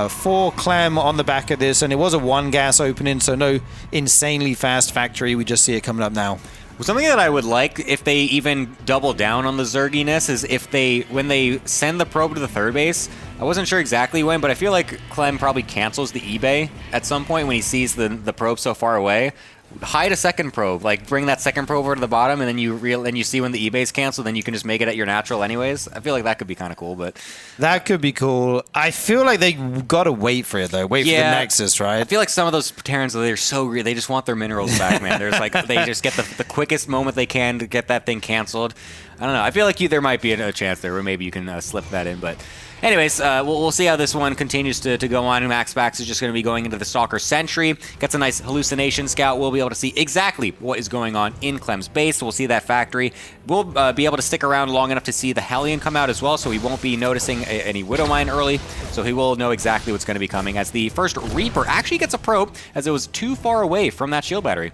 for Clem on the back of this, and it was a 1 gas opening, so no insanely fast factory. We just see it coming up now. Well, something that I would like if they even double down on the zerginess is if when they send the probe to the third base. I wasn't sure exactly when, but I feel like Clem probably cancels the eBay at some point when he sees the probe so far away. Hide a second probe, like bring that second probe over to the bottom, and then you see when the eBay's canceled, then you can just make it at your natural anyways. I feel like that could be kind of cool, but that could be cool. I feel like they gotta wait for it though. Wait for the Nexus, right? I feel like some of those Terrans, they're so great. They just want their minerals back, man. There's like they just get the quickest moment they can to get that thing canceled. I don't know. I feel like there might be a chance there where maybe you can slip that in, but. Anyways, we'll see how this one continues to go on. MaxPax is just going to be going into the Stalker Sentry. Gets a nice hallucination scout. We'll be able to see exactly what is going on in Clem's base. We'll see that factory. We'll be able to stick around long enough to see the Hellion come out as well, so he won't be noticing any Widow Mine early. So he will know exactly what's going to be coming, as the first Reaper actually gets a probe, as it was too far away from that shield battery.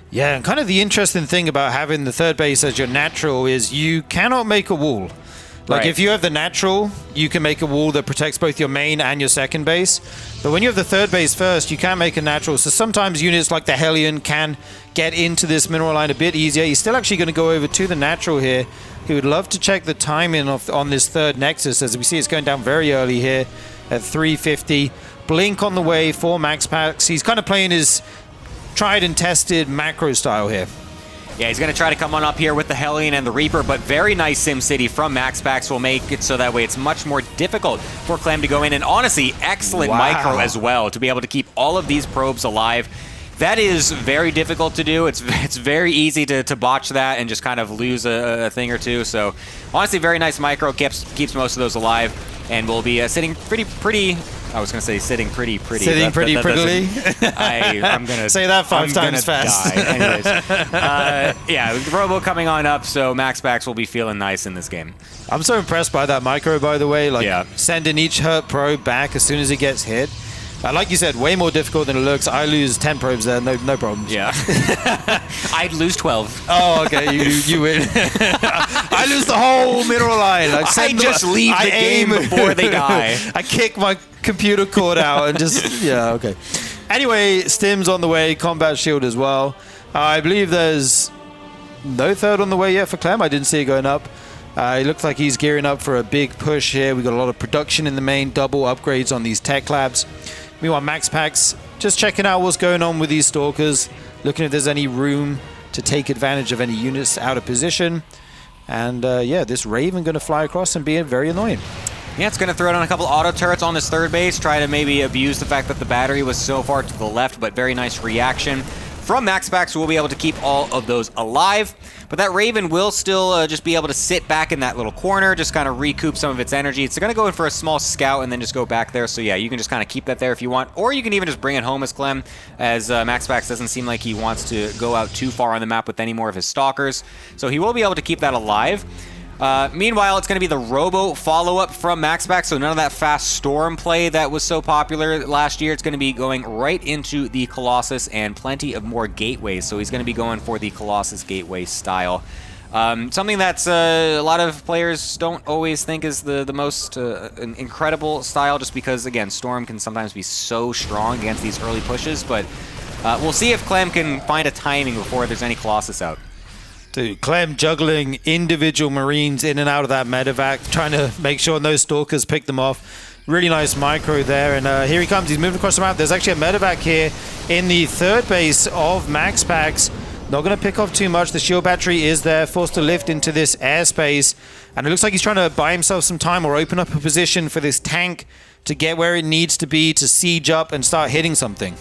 Yeah, and kind of the interesting thing about having the third base as your natural is you cannot make a wall. Like, if you have the natural, you can make a wall that protects both your main and your second base. But when you have the third base first, you can't make a natural. So sometimes units like the Hellion can get into this mineral line a bit easier. He's still actually going to go over to the natural here. He would love to check the timing on this third Nexus. As we see, it's going down very early here at 350. Blink on the way for MaxPax. He's kind of playing his tried and tested macro style here. Yeah, he's going to try to come on up here with the Hellion and the Reaper, but very nice SimCity from MaxPax will make it so that way it's much more difficult for Clem to go in. And honestly, excellent micro as well to be able to keep all of these probes alive. That is very difficult to do. It's very easy to botch that and just kind of lose a thing or two. So honestly, very nice micro, keeps most of those alive, and will be sitting pretty. I was going to say sitting pretty. Sitting pretty prettily? I'm going to... Say that 5 times fast. Anyways, yeah, the Robo coming on up, so MaxPax will be feeling nice in this game. I'm so impressed by that micro, by the way. Like, sending each hurt probe back as soon as it gets hit. Like you said, way more difficult than it looks. I lose 10 probes there, no problems. Yeah. I'd lose 12. Oh, okay, you win. I lose the whole mineral line. I just leave the game before they die. I kick my computer cord out and just, yeah, okay. Anyway, Stim's on the way, combat shield as well. I believe there's no third on the way yet for Clem. I didn't see it going up. It looks like he's gearing up for a big push here. We've got a lot of production in the main, double upgrades on these tech labs. Meanwhile, MaxPax just checking out what's going on with these Stalkers, looking if there's any room to take advantage of any units out of position. And yeah, this Raven going to fly across and be very annoying. Yeah, it's going to throw down a couple auto turrets on this third base, try to maybe abuse the fact that the battery was so far to the left, but very nice reaction from MaxPax. We'll be able to keep all of those alive. But that Raven will still just be able to sit back in that little corner, just kind of recoup some of its energy. It's going to go in for a small scout and then just go back there. So yeah, you can just kind of keep that there if you want. Or you can even just bring it home as Clem, as MaxPax doesn't seem like he wants to go out too far on the map with any more of his Stalkers. So he will be able to keep that alive. Meanwhile, it's going to be the Robo follow-up from MaxPax, so none of that fast Storm play that was so popular last year. It's going to be going right into the Colossus and plenty of more gateways, so he's going to be going for the Colossus gateway style. Something that's a lot of players don't always think is the most incredible style, just because, again, Storm can sometimes be so strong against these early pushes, but we'll see if Clem can find a timing before there's any Colossus out. Dude, Clem juggling individual Marines in and out of that medevac, trying to make sure no Stalkers pick them off. Really nice micro there, and here he comes. He's moving across the map. There's actually a medevac here in the third base of MaxPax. Not going to pick off too much. The shield battery is there, forced to lift into this airspace, and it looks like he's trying to buy himself some time or open up a position for this tank to get where it needs to be to siege up and start hitting something.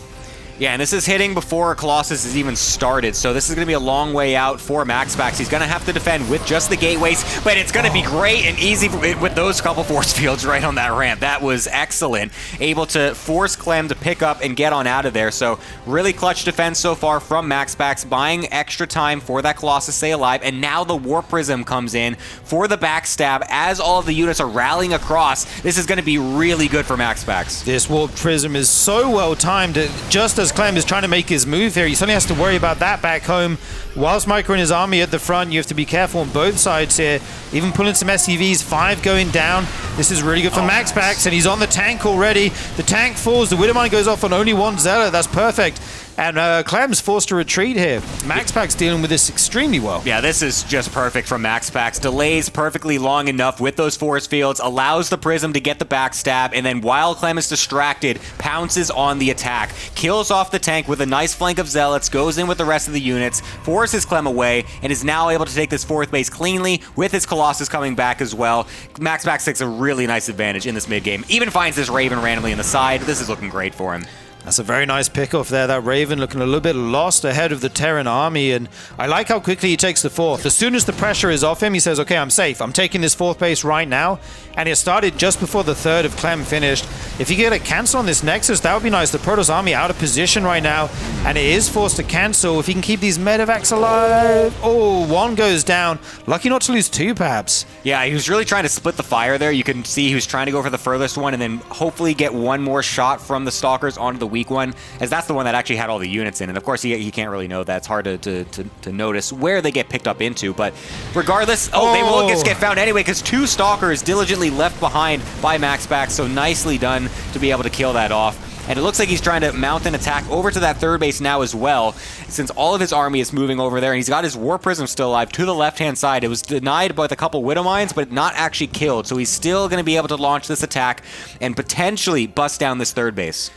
Yeah, and this is hitting before Colossus is even started, so this is going to be a long way out for MaxPax. He's going to have to defend with just the gateways, but it's going to be great and easy with those couple force fields right on that ramp. That was excellent. Able to force Clem to pick up and get on out of there, so really clutch defense so far from MaxPax, buying extra time for that Colossus to stay alive, and now the Warp Prism comes in for the backstab as all of the units are rallying across. This is going to be really good for MaxPax. This Warp Prism is so well timed, just as as Clem is trying to make his move here. He suddenly has to worry about that back home. Whilst Micro and his army at the front, you have to be careful on both sides here. Even pulling some SCVs, 5 going down. This is really good for MaxPax, nice. And he's on the tank already. The tank falls, the Widowmine goes off on only one Zealot. That's perfect. And Clem's forced to retreat here. MaxPax dealing with this extremely well. Yeah, this is just perfect from MaxPax. Delays perfectly long enough with those force fields, allows the Prism to get the backstab, and then while Clem is distracted, pounces on the attack, kills off the tank with a nice flank of Zealots, goes in with the rest of the units, forces Clem away, and is now able to take this 4th base cleanly with his Colossus coming back as well. MaxPax takes a really nice advantage in this mid-game. Even finds this Raven randomly in the side. This is looking great for him. That's a very nice pick-off there. That Raven looking a little bit lost ahead of the Terran army, and I like how quickly he takes the 4th. As soon as the pressure is off him, he says, okay, I'm safe. I'm taking this 4th base right now, and it started just before the 3rd of Clem finished. If you get a cancel on this Nexus, that would be nice. The Protoss army out of position right now, and it is forced to cancel. If he can keep these medevacs alive... Oh, 1 goes down. Lucky not to lose 2, perhaps. Yeah, he was really trying to split the fire there. You can see he was trying to go for the furthest one and then hopefully get one more shot from the Stalkers onto the weak one, as that's the one that actually had all the units in. And of course, he can't really know that. It's hard to notice where they get picked up into. But regardless, they will just get found anyway, because 2 Stalkers diligently left behind by MaxPax. So nicely done to be able to kill that off. And it looks like he's trying to mount an attack over to that 3rd base now as well, since all of his army is moving over there, and he's got his War Prism still alive to the left-hand side. It was denied by a couple Widowmines, but not actually killed, so he's still going to be able to launch this attack and potentially bust down this 3rd base.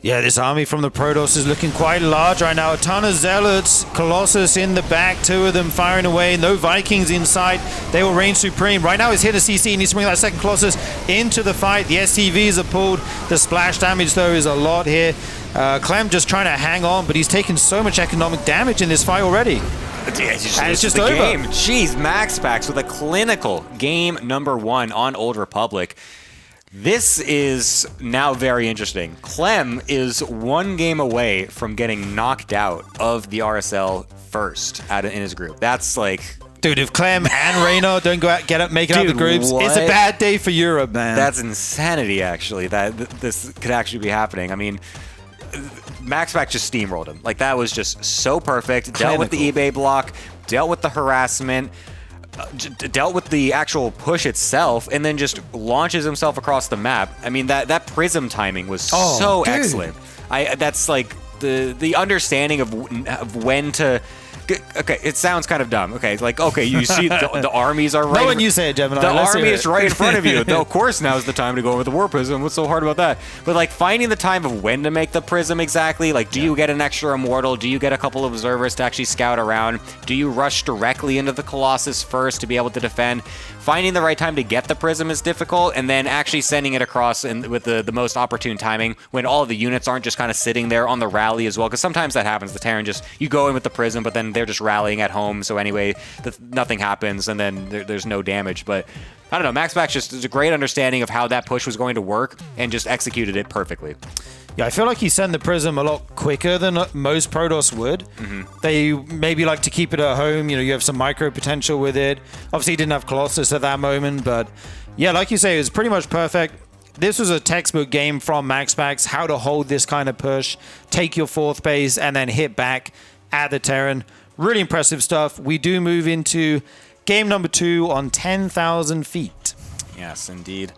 Yeah, this army from the Protoss is looking quite large right now. A ton of Zealots, Colossus in the back, 2 of them firing away. No Vikings inside. They will reign supreme. Right now he's hit a CC. He needs to bring that 2nd Colossus into the fight. The SCVs are pulled. The splash damage, though, is a lot here. Clem just trying to hang on, but he's taken so much economic damage in this fight already. It's just over. Game. Jeez, MaxPax with a clinical game number 1 on Old Republic. This is now very interesting. Clem is 1 game away from getting knocked out of the RSL first in his group. That's like... Dude, if Clem and Reyna don't go out, make it out of the groups, it's a bad day for Europe, man. That's insanity, actually, that this could actually be happening. I mean, MaxPax just steamrolled him. Like, that was just so perfect. Dealt with the eBay block, dealt with the harassment, dealt with the actual push itself, and then just launches himself across the map. I mean, that prism timing was so excellent. That's like the understanding of when to... Okay, it sounds kind of dumb. Okay, like, okay, you see the armies are right... No, when you say it, Gemini. The army is right in front of you. Of course, now's the time to go over the War Prism. What's so hard about that? But, like, finding the time of when to make the Prism exactly, like, do you get an extra Immortal? Do you get a couple of Observers to actually scout around? Do you rush directly into the Colossus first to be able to defend? Finding the right time to get the Prism is difficult, and then actually sending it across with the most opportune timing when all of the units aren't just kind of sitting there on the rally as well, because sometimes that happens. The Terran just, you go in with the Prism, but then they're just rallying at home, so anyway, nothing happens, and then there's no damage. But I don't know, MaxPax just has a great understanding of how that push was going to work and just executed it perfectly. Yeah, I feel like he sent the Prism a lot quicker than most Protoss would. Mm-hmm. They maybe like to keep it at home. You know, you have some micro potential with it. Obviously, he didn't have Colossus at that moment, but yeah, like you say, it was pretty much perfect. This was a textbook game from MaxPax, how to hold this kind of push, take your 4th base, and then hit back at the Terran. Really impressive stuff. We do move into game number 2 on 10,000 feet. Yes, indeed.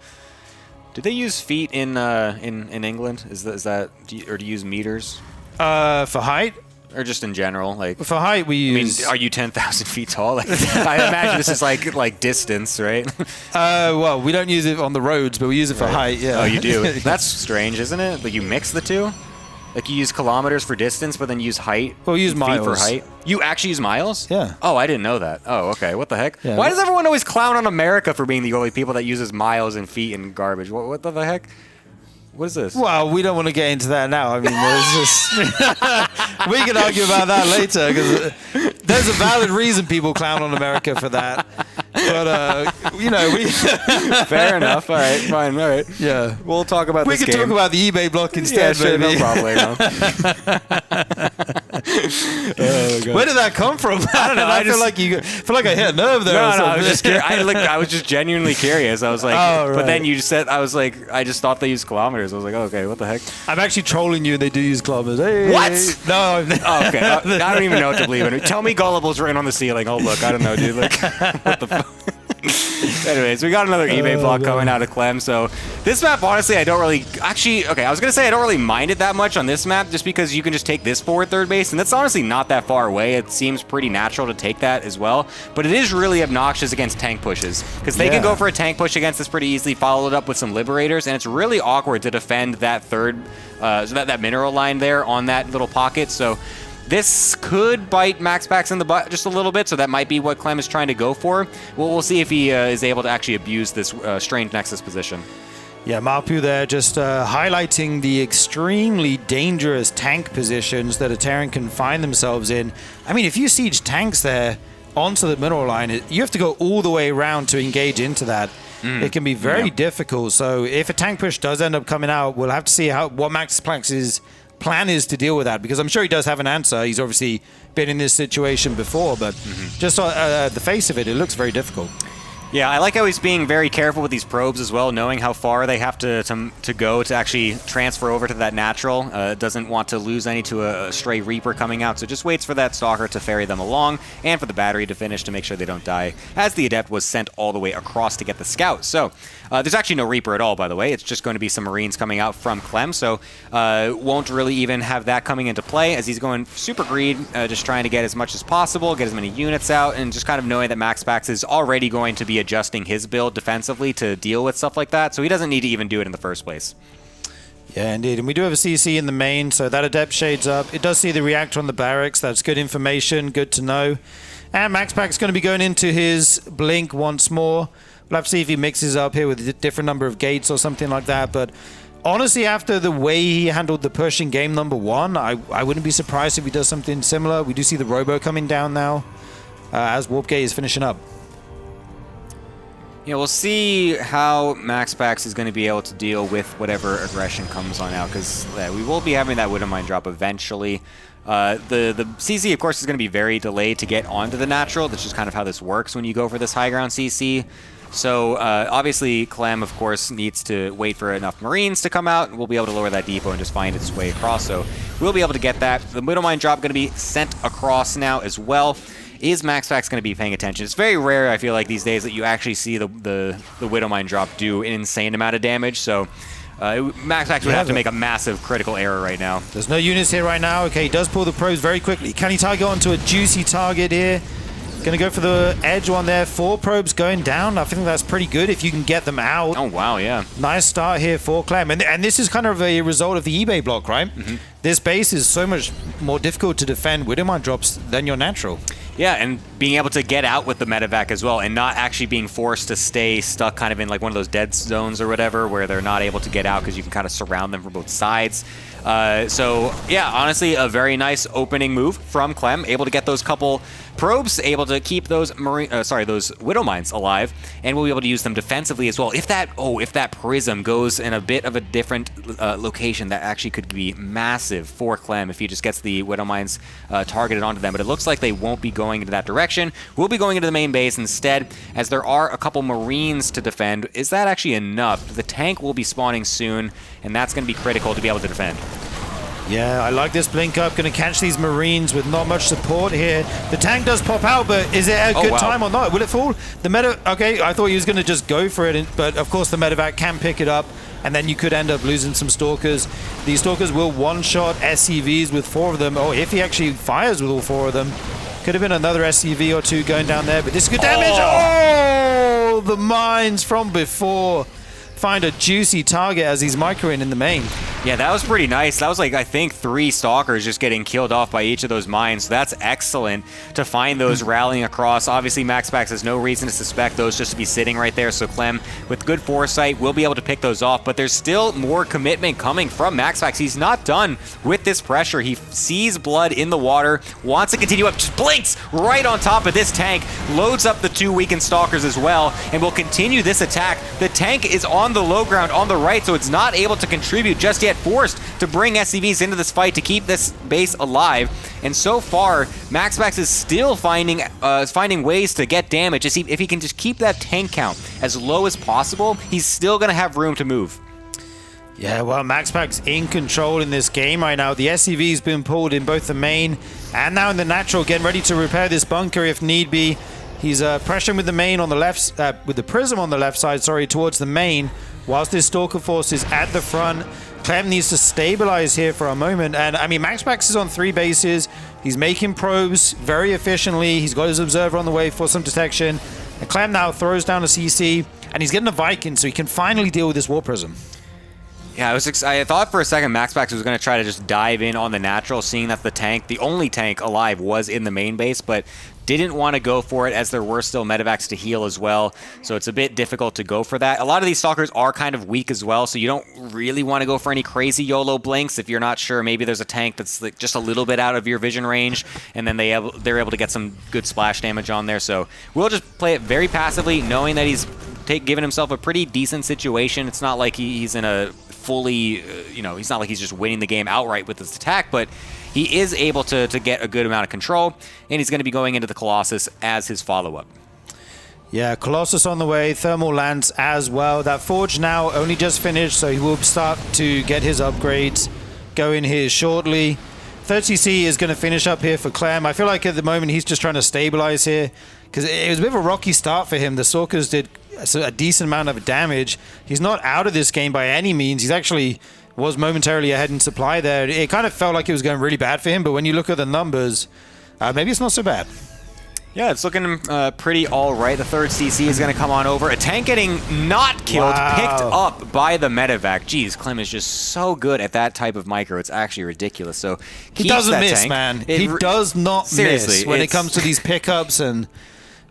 Do they use feet in England? Is that or do you use meters? For height? Or just in general, like for height, we use. I mean, are you 10,000 feet tall? Like, I imagine this is like distance, right? Well, we don't use it on the roads, but we use it for height. Yeah. Oh, you do. That's strange, isn't it? Like you mix the two. Like you use kilometers for distance, but then use height. Well, we use miles for height. You actually use miles? Yeah. Oh, I didn't know that. Oh, okay. What the heck? Yeah. Why does everyone always clown on America for being the only people that uses miles and feet and garbage? What the heck? What is this? Well, we don't want to get into that now. I mean, there's just we can argue about that later because there's a valid reason people clown on America for that. But you know, we fair enough. All right, fine. All right. Yeah, we'll talk about. We this can game. talk about the eBay block instead. Yeah, sure, maybe. no problem. Where did that come from? I don't know. I feel like I hit a nerve there. No, or I something. was just curious. I was just genuinely curious. I was like, Oh, but then right. you said, I was like, I just thought they used kilometers. I was like, okay, what the heck? I'm actually trolling you, and they do use kilometers. Hey. What? No. Oh, okay. I don't even know what to believe in. Tell me Gullible's written on the ceiling. Oh, look, I don't know, dude. Like, what the fuck? Anyways, we got another eBay block coming out of Clem. So this map, honestly, I don't really... Actually, okay, I was going to say I don't really mind it that much on this map just because you can just take this forward third base, and that's honestly not that far away. It seems pretty natural to take that as well. But it is really obnoxious against tank pushes because they can go for a tank push against this pretty easily, follow it up with some Liberators, and it's really awkward to defend that third... so that mineral line there on that little pocket. So... this could bite MaxPax in the butt just a little bit, so that might be what Clem is trying to go for. We'll see if he is able to actually abuse this strange Nexus position. Yeah, Marpu there just highlighting the extremely dangerous tank positions that a Terran can find themselves in. I mean, if you siege tanks there onto the mineral line, you have to go all the way around to engage into that. It can be very difficult. So if a tank push does end up coming out, we'll have to see what MaxPax's plan is to deal with that, because I'm sure he does have an answer. He's obviously been in this situation before, but just on the face of it, it looks very difficult. Yeah, I like how he's being very careful with these probes as well, knowing how far they have to go to actually transfer over to that natural. Doesn't want to lose any to a stray Reaper coming out, so just waits for that Stalker to ferry them along and for the battery to finish to make sure they don't die, as the Adept was sent all the way across to get the Scout. So there's actually no Reaper at all, by the way. It's just going to be some Marines coming out from Clem, so won't really even have that coming into play as he's going super greed, just trying to get as much as possible, get as many units out, and just kind of knowing that MaxPax is already going to be adjusting his build defensively to deal with stuff like that, so he doesn't need to even do it in the first place. Yeah, indeed. And we do have a CC in the main, so that Adept shades up. It does see the reactor on the barracks. That's good information, good to know. And MaxPax's going to be going into his Blink once more. We'll have to see if he mixes up here with a different number of gates or something like that. But honestly, after the way he handled the push in game number 1, I wouldn't be surprised if he does something similar. We do see the Robo coming down now as Warp Gate is finishing up. Yeah, we'll see how MaxPax is going to be able to deal with whatever aggression comes on out, because we will be having that Widow Mine drop eventually. The CC, of course, is going to be very delayed to get onto the natural. That's just kind of how this works when you go for this high ground CC. So obviously, Clem, of course, needs to wait for enough Marines to come out. We'll be able to lower that depot and just find its way across. So we'll be able to get that. The Widow Mine drop going to be sent across now as well. Is MaxPax going to be paying attention? It's very rare, I feel like, these days that you actually see the Widow Mine drop do an insane amount of damage. So MaxPax would have to make a massive critical error right now. There's no units here right now. Okay, he does pull the probes very quickly. Can he target onto a juicy target here? Going to go for the edge one there. 4 probes going down. I think that's pretty good if you can get them out. Oh, wow, yeah. Nice start here for Clem. And this is kind of a result of the eBay block, right? This base is so much more difficult to defend Widow Mine drops than your natural. Yeah, and being able to get out with the medevac as well, and not actually being forced to stay stuck kind of in like one of those dead zones or whatever, where they're not able to get out because you can kind of surround them from both sides. So yeah, honestly, a very nice opening move from Clem, able to get those couple probes, able to keep those those Widow Mines alive, and we'll be able to use them defensively as well. If that prism goes in a bit of a different location, that actually could be massive for Clem if he just gets the Widow Mines targeted onto them. But it looks like they won't be going into that direction. We'll be going into the main base instead, as there are a couple Marines to defend. Is that actually enough? The tank will be spawning soon, and that's going to be critical to be able to defend. Yeah, I like this blink up. Going to catch these Marines with not much support here. The tank does pop out, but is it a good time or not? Will it fall? The meta... Okay, I thought he was going to just go for it, but of course the medevac can pick it up, and then you could end up losing some Stalkers. These Stalkers will one-shot SCVs with 4 of them. Oh, if he actually fires with all 4 of them. Could have been another SCV or 2 going down there, but this is good damage. Oh, the mines from before find a juicy target as he's microing in the main. Yeah, that was pretty nice. That was like, I think, 3 Stalkers just getting killed off by each of those mines. So that's excellent to find those rallying across. Obviously, MaxPax has no reason to suspect those just to be sitting right there. So Clem, with good foresight, will be able to pick those off. But there's still more commitment coming from MaxPax. He's not done with this pressure. He sees blood in the water, wants to continue up, just blinks right on top of this tank, loads up the 2 weakened Stalkers as well, and will continue this attack. The tank is on the low ground on the right, so it's not able to contribute just yet, forced to bring SCVs into this fight to keep this base alive. And so far, MaxPax is still finding ways to get damage. If he can just keep that tank count as low as possible, he's still going to have room to move. Yeah, well, MaxPax in control in this game right now. The SCV's been pulled in both the main and now in the natural, getting ready to repair this bunker if need be. He's pressuring with the main on the left, with the prism on the left side, sorry, towards the main, whilst this Stalker Force is at the front. Clem needs to stabilize here for a moment. And I mean, MaxPax is on 3 bases. He's making probes very efficiently. He's got his observer on the way for some detection. And Clem now throws down a CC, and he's getting a Viking, so he can finally deal with this War Prism. Yeah, I thought for a second MaxPax was going to try to just dive in on the natural, seeing that the only tank alive was in the main base, but didn't want to go for it as there were still medevacs to heal as well, so it's a bit difficult to go for that. A lot of these Stalkers are kind of weak as well, so you don't really want to go for any crazy YOLO blinks if you're not sure. Maybe there's a tank that's like just a little bit out of your vision range, and then they're able to get some good splash damage on there. So we'll just play it very passively, knowing that he's given himself a pretty decent situation. It's not like he's in a fully, he's not like he's just winning the game outright with this attack, but he is able to get a good amount of control, and he's going to be going into the Colossus as his follow-up. Yeah, Colossus on the way, Thermal Lance as well. That Forge now only just finished, so he will start to get his upgrades going here shortly. 30C is going to finish up here for Clem. I feel like at the moment he's just trying to stabilize here, because it was a bit of a rocky start for him. The Stalkers did a decent amount of damage. He's not out of this game by any means. He's actually was momentarily ahead in supply there. It kind of felt like it was going really bad for him, but when you look at the numbers, maybe it's not so bad. Yeah, it's looking pretty all right. The third CC is going to come on over. A tank getting not killed, picked up by the medevac. Jeez, Clem is just so good at that type of micro. It's actually ridiculous. So he doesn't miss, tank. Man. He does not miss when it comes to these pickups and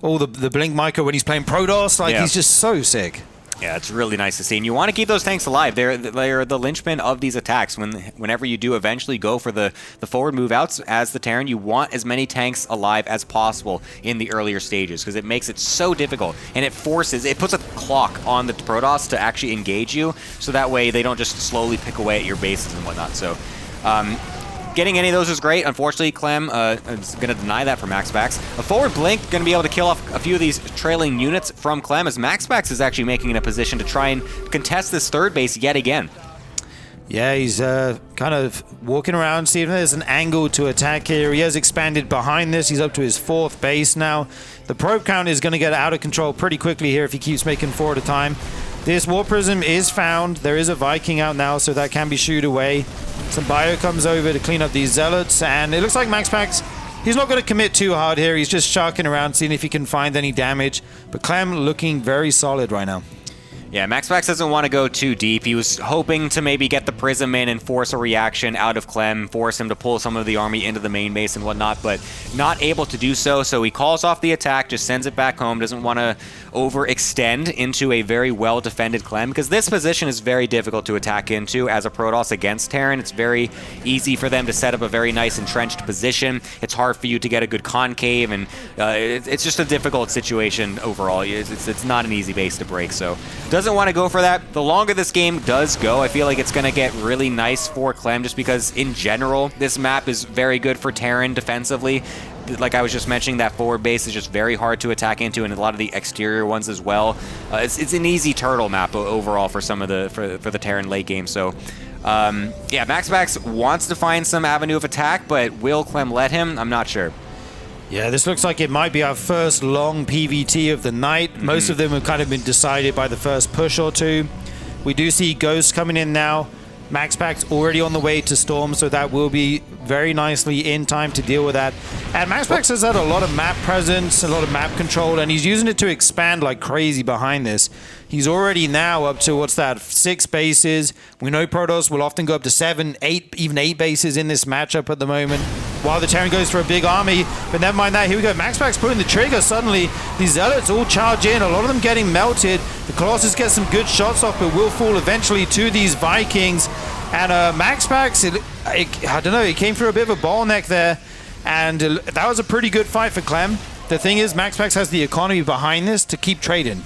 all the blink micro when he's playing Protoss. Like, he's just so sick. Yeah, it's really nice to see. And you want to keep those tanks alive. They're the linchpin of these attacks. Whenever you do eventually go for the forward move outs as the Terran, you want as many tanks alive as possible in the earlier stages, because it makes it so difficult. And it puts a clock on the Protoss to actually engage you, so that way they don't just slowly pick away at your bases and whatnot. So getting any of those is great. Unfortunately, Clem is going to deny that for MaxPax. A forward blink going to be able to kill off a few of these trailing units from Clem, as MaxPax is actually making in a position to try and contest this third base yet again. Yeah, he's kind of walking around, seeing if there's an angle to attack here. He has expanded behind this. He's up to his 4th base now. The probe count is going to get out of control pretty quickly here if he keeps making 4 at a time. This War Prism is found. There is a Viking out now, so that can be shooed away. Some bio comes over to clean up these Zealots, and it looks like MaxPax, he's not going to commit too hard here. He's just sharking around, seeing if he can find any damage. But Clem looking very solid right now. Yeah, MaxPax doesn't want to go too deep. He was hoping to maybe get the Prism in and force a reaction out of Clem, force him to pull some of the army into the main base and whatnot, but not able to do so. So he calls off the attack, just sends it back home, doesn't want to overextend into a very well-defended Clem, because this position is very difficult to attack into as a Protoss against Terran. It's very easy for them to set up a very nice entrenched position. It's hard for you to get a good concave, and it's just a difficult situation overall. It's not an easy base to break, so doesn't want to go for that. The longer this game does go, I feel like it's going to get really nice for Clem, just because in general this map is very good for Terran defensively. Like I was just mentioning, that forward base is just very hard to attack into, and a lot of the exterior ones as well. It's an easy turtle map overall for some of for the Terran late game. So yeah, MaxPax wants to find some avenue of attack, but will Clem let him? I'm not sure. Yeah, this looks like it might be our first long PVT of the night. Most of them have kind of been decided by the first push or two. We do see Ghosts coming in now. MaxPax already on the way to Storm, so that will be very nicely in time to deal with that. And MaxPax has had a lot of map presence, a lot of map control, and he's using it to expand like crazy behind this. He's already now up to, 6 bases. We know Protoss will often go up to 7, 8, even 8 bases in this matchup at the moment, while the Terran goes for a big army. But never mind that, here we go. MaxPax pulling the trigger. Suddenly, these Zealots all charge in, a lot of them getting melted. The Colossus gets some good shots off, but will fall eventually to these Vikings. And MaxPax, I don't know, he came through a bit of a bottleneck there, and that was a pretty good fight for Clem. The thing is, MaxPax has the economy behind this to keep trading.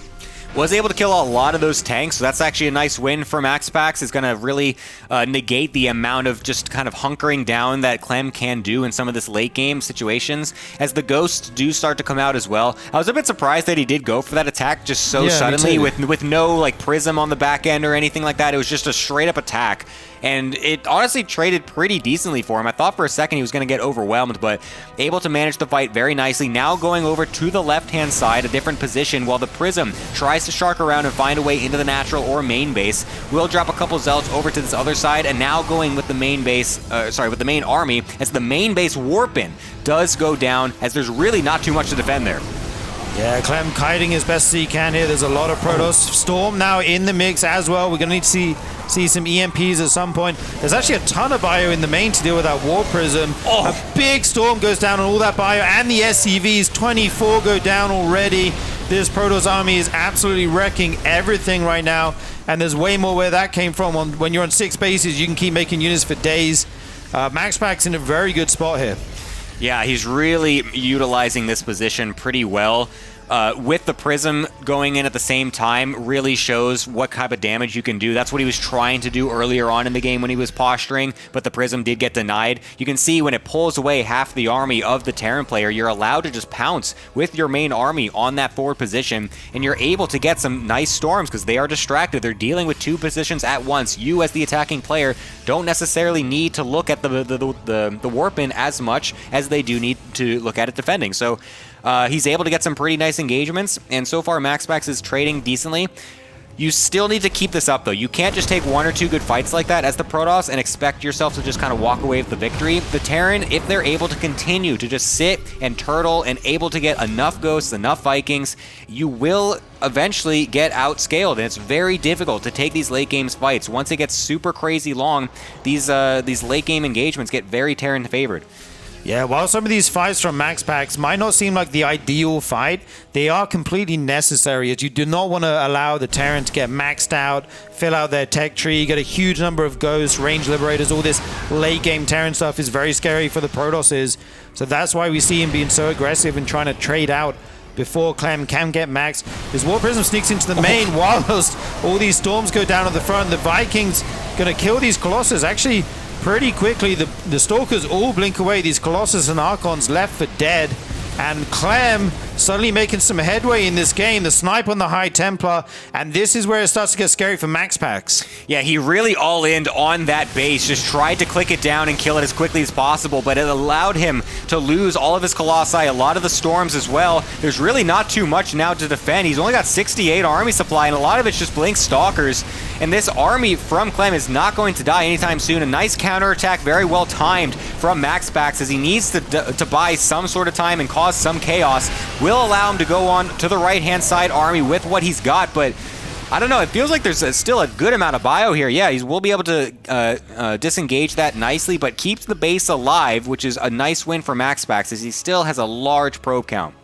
was able to kill a lot of those tanks, so that's actually a nice win for MaxPax. It's going to really negate the amount of just kind of hunkering down that Clem can do in some of this late game situations, as the ghosts do start to come out as well. I was a bit surprised that he did go for that attack just so suddenly with no like prism on the back end or anything like that. It was just a straight up attack. And it honestly traded pretty decently for him. I thought for a second he was going to get overwhelmed, but able to manage the fight very nicely. Now going over to the left-hand side, a different position, while the Prism tries to shark around and find a way into the natural or main base. Will drop a couple Zealots over to this other side, and now going with the main base, with the main army, as the main base warp-in does go down, as there's really not too much to defend there. Yeah, Clem kiting as best as he can here. There's a lot of Protoss. Storm now in the mix as well. We're going to need to see some EMPs at some point. There's actually a ton of bio in the main to deal with that War Prism. A big Storm goes down on all that bio, and the SCVs, 24 go down already. This Protoss army is absolutely wrecking everything right now, and there's way more where that came from. When you're on 6 bases, you can keep making units for days. MaxPax in a very good spot here. Yeah, he's really utilizing this position pretty well. With the Prism going in at the same time really shows what type of damage you can do. That's what he was trying to do earlier on in the game when he was posturing, but the Prism did get denied. You can see when it pulls away half the army of the Terran player, you're allowed to just pounce with your main army on that forward position, and you're able to get some nice storms because they are distracted. They're dealing with 2 positions at once. You, as the attacking player, don't necessarily need to look at the warp-in as much as they do need to look at it defending. So he's able to get some pretty nice engagements, and so far MaxPax is trading decently. You still need to keep this up, though. You can't just take 1 or 2 good fights like that as the Protoss and expect yourself to just kind of walk away with the victory. The Terran, if they're able to continue to just sit and turtle and able to get enough Ghosts, enough Vikings, you will eventually get outscaled, and it's very difficult to take these late games fights. Once it gets super crazy long, these late game engagements get very Terran favored. Yeah, while some of these fights from MaxPax might not seem like the ideal fight, they are completely necessary, as you do not want to allow the Terran to get maxed out, fill out their tech tree, get a huge number of Ghosts, Range Liberators. All this late game Terran stuff is very scary for the Protosses. So that's why we see him being so aggressive and trying to trade out before Clem can get maxed. His War Prism sneaks into the main whilst all these Storms go down at the front. The Vikings going to kill these Colossus. Actually, pretty quickly, the Stalkers all blink away. These Colossus and Archons left for dead. And Clem suddenly making some headway in this game. The snipe on the High Templar, and this is where it starts to get scary for MaxPax. Yeah, he really all-ined on that base, just tried to click it down and kill it as quickly as possible, but it allowed him to lose all of his Colossi, a lot of the Storms as well. There's really not too much now to defend. He's only got 68 army supply, and a lot of it's just Blink Stalkers. And this army from Clem is not going to die anytime soon. A nice counterattack, very well timed from MaxPax, as he needs to buy some sort of time and cause some chaos. Will allow him to go on to the right-hand side army with what he's got, but I don't know. It feels like there's still a good amount of bio here. Yeah, he will be able to disengage that nicely, but keeps the base alive, which is a nice win for MaxPax, as he still has a large probe count.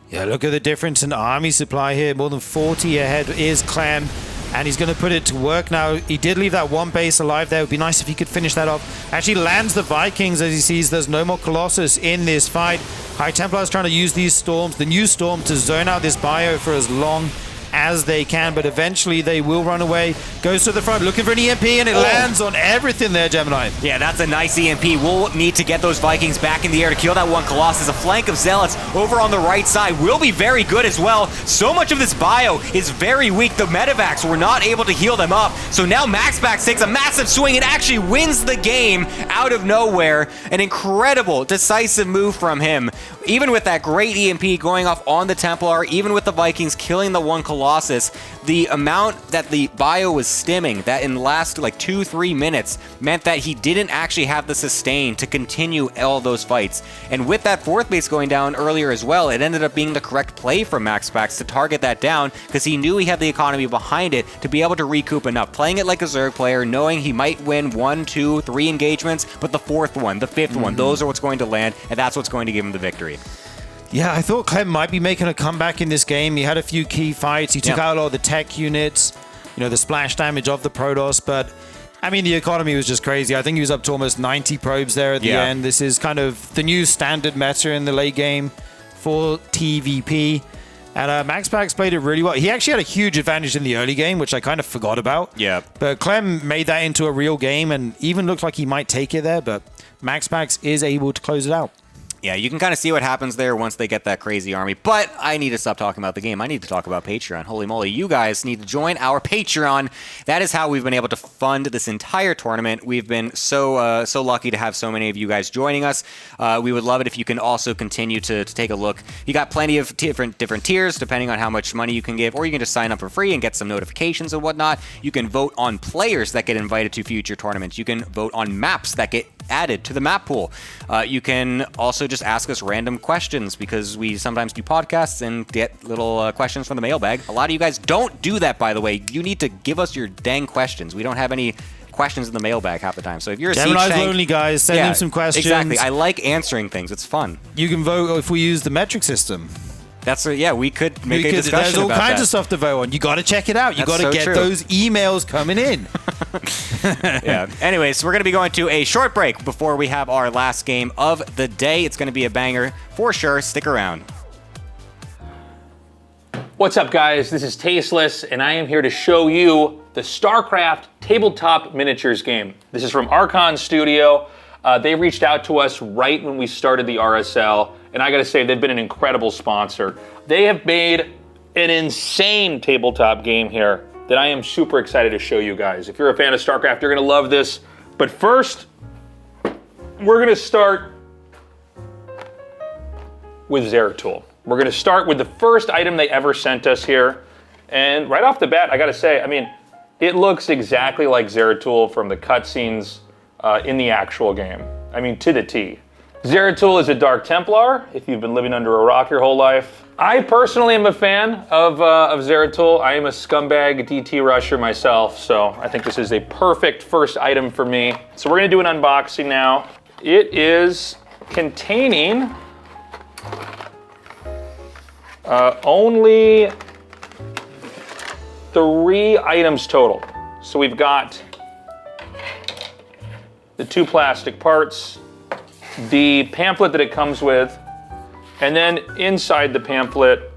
Yeah, look at the difference in army supply here. More than 40 ahead is Clem, and he's going to put it to work now. He did leave that 1 base alive there. It would be nice if he could finish that off. Actually lands the Vikings as he sees there's no more Colossus in this fight. High Templar is trying to use these Storms, the new Storm, to zone out this bio for as long as they can, but eventually they will run away. Goes to the front, looking for an EMP, and it lands on everything there, Gemini. Yeah, that's a nice EMP. We'll need to get those Vikings back in the air to kill that 1 Colossus. A flank of Zealots over on the right side will be very good as well. So much of this bio is very weak. The Medivacs were not able to heal them up, so now MaxPax takes a massive swing and actually wins the game out of nowhere. An incredible, decisive move from him. Even with that great EMP going off on the Templar, even with the Vikings killing the 1 Colossus, the amount that the bio was stimming, that in the last like 2-3 minutes, meant that he didn't actually have the sustain to continue all those fights. And with that 4th base going down earlier as well, it ended up being the correct play for MaxPax to target that down, because he knew he had the economy behind it to be able to recoup enough. Playing it like a Zerg player, knowing he might win 1, 2, 3 engagements, but the 4th one, the 5th one, those are what's going to land, and that's what's going to give him the victory. Yeah, I thought Clem might be making a comeback in this game. He had a few key fights. He took out a lot of the tech units, you know, the splash damage of the Protoss, but I mean, the economy was just crazy. I think he was up to almost 90 probes there at the end. This is kind of the new standard meta in the late game for TVP. And MaxPax played it really well. He actually had a huge advantage in the early game, which I kind of forgot about. Yeah. But Clem made that into a real game and even looked like he might take it there, but MaxPax is able to close it out. Yeah, you can kind of see what happens there once they get that crazy army. But I need to stop talking about the game. I need to talk about Patreon. Holy moly, you guys need to join our Patreon. That is how we've been able to fund this entire tournament. We've been so lucky to have so many of you guys joining us. We would love it if you can also continue to take a look. You got plenty of different tiers depending on how much money you can give, or you can just sign up for free and get some notifications and whatnot. You can vote on players that get invited to future tournaments. You can vote on maps that get added to the map pool. You can also just ask us random questions because we sometimes do podcasts and get little questions from the mailbag. A lot of you guys don't do that, by the way. You need to give us your dang questions. We don't have any questions in the mailbag half the time. So if you're a Gemini's siege tank, lonely, guys. Send him some questions. Exactly. I like answering things. It's fun. You can vote if we use the metric system. That's we could make a discussion There's all about kinds that. of stuff to vote on. You got to check it out. You got to so get true. those emails coming in. Yeah. Anyways, we're going to be going to a short break before we have our last game of the day. It's going to be a banger for sure. Stick around. What's up, guys? This is Tasteless, and I am here to show you the StarCraft tabletop miniatures game. This is from Archon Studio. They reached out to us right when we started the RSL, and I gotta say, they've been an incredible sponsor. They have made an insane tabletop game here that I am super excited to show you guys. If you're a fan of StarCraft, you're gonna love this. But first, we're gonna start with Zeratul. We're gonna start with the first item they ever sent us here. And right off the bat, I gotta say, I mean, it looks exactly like Zeratul from the cutscenes in the actual game. I mean, to the T. Zeratul is a Dark Templar, if you've been living under a rock your whole life. I personally am a fan of Zeratul. I am a scumbag DT rusher myself, so I think this is a perfect first item for me. So we're gonna do an unboxing now. It is containing only 3 items total. So we've got the 2 plastic parts, the pamphlet that it comes with, and then inside the pamphlet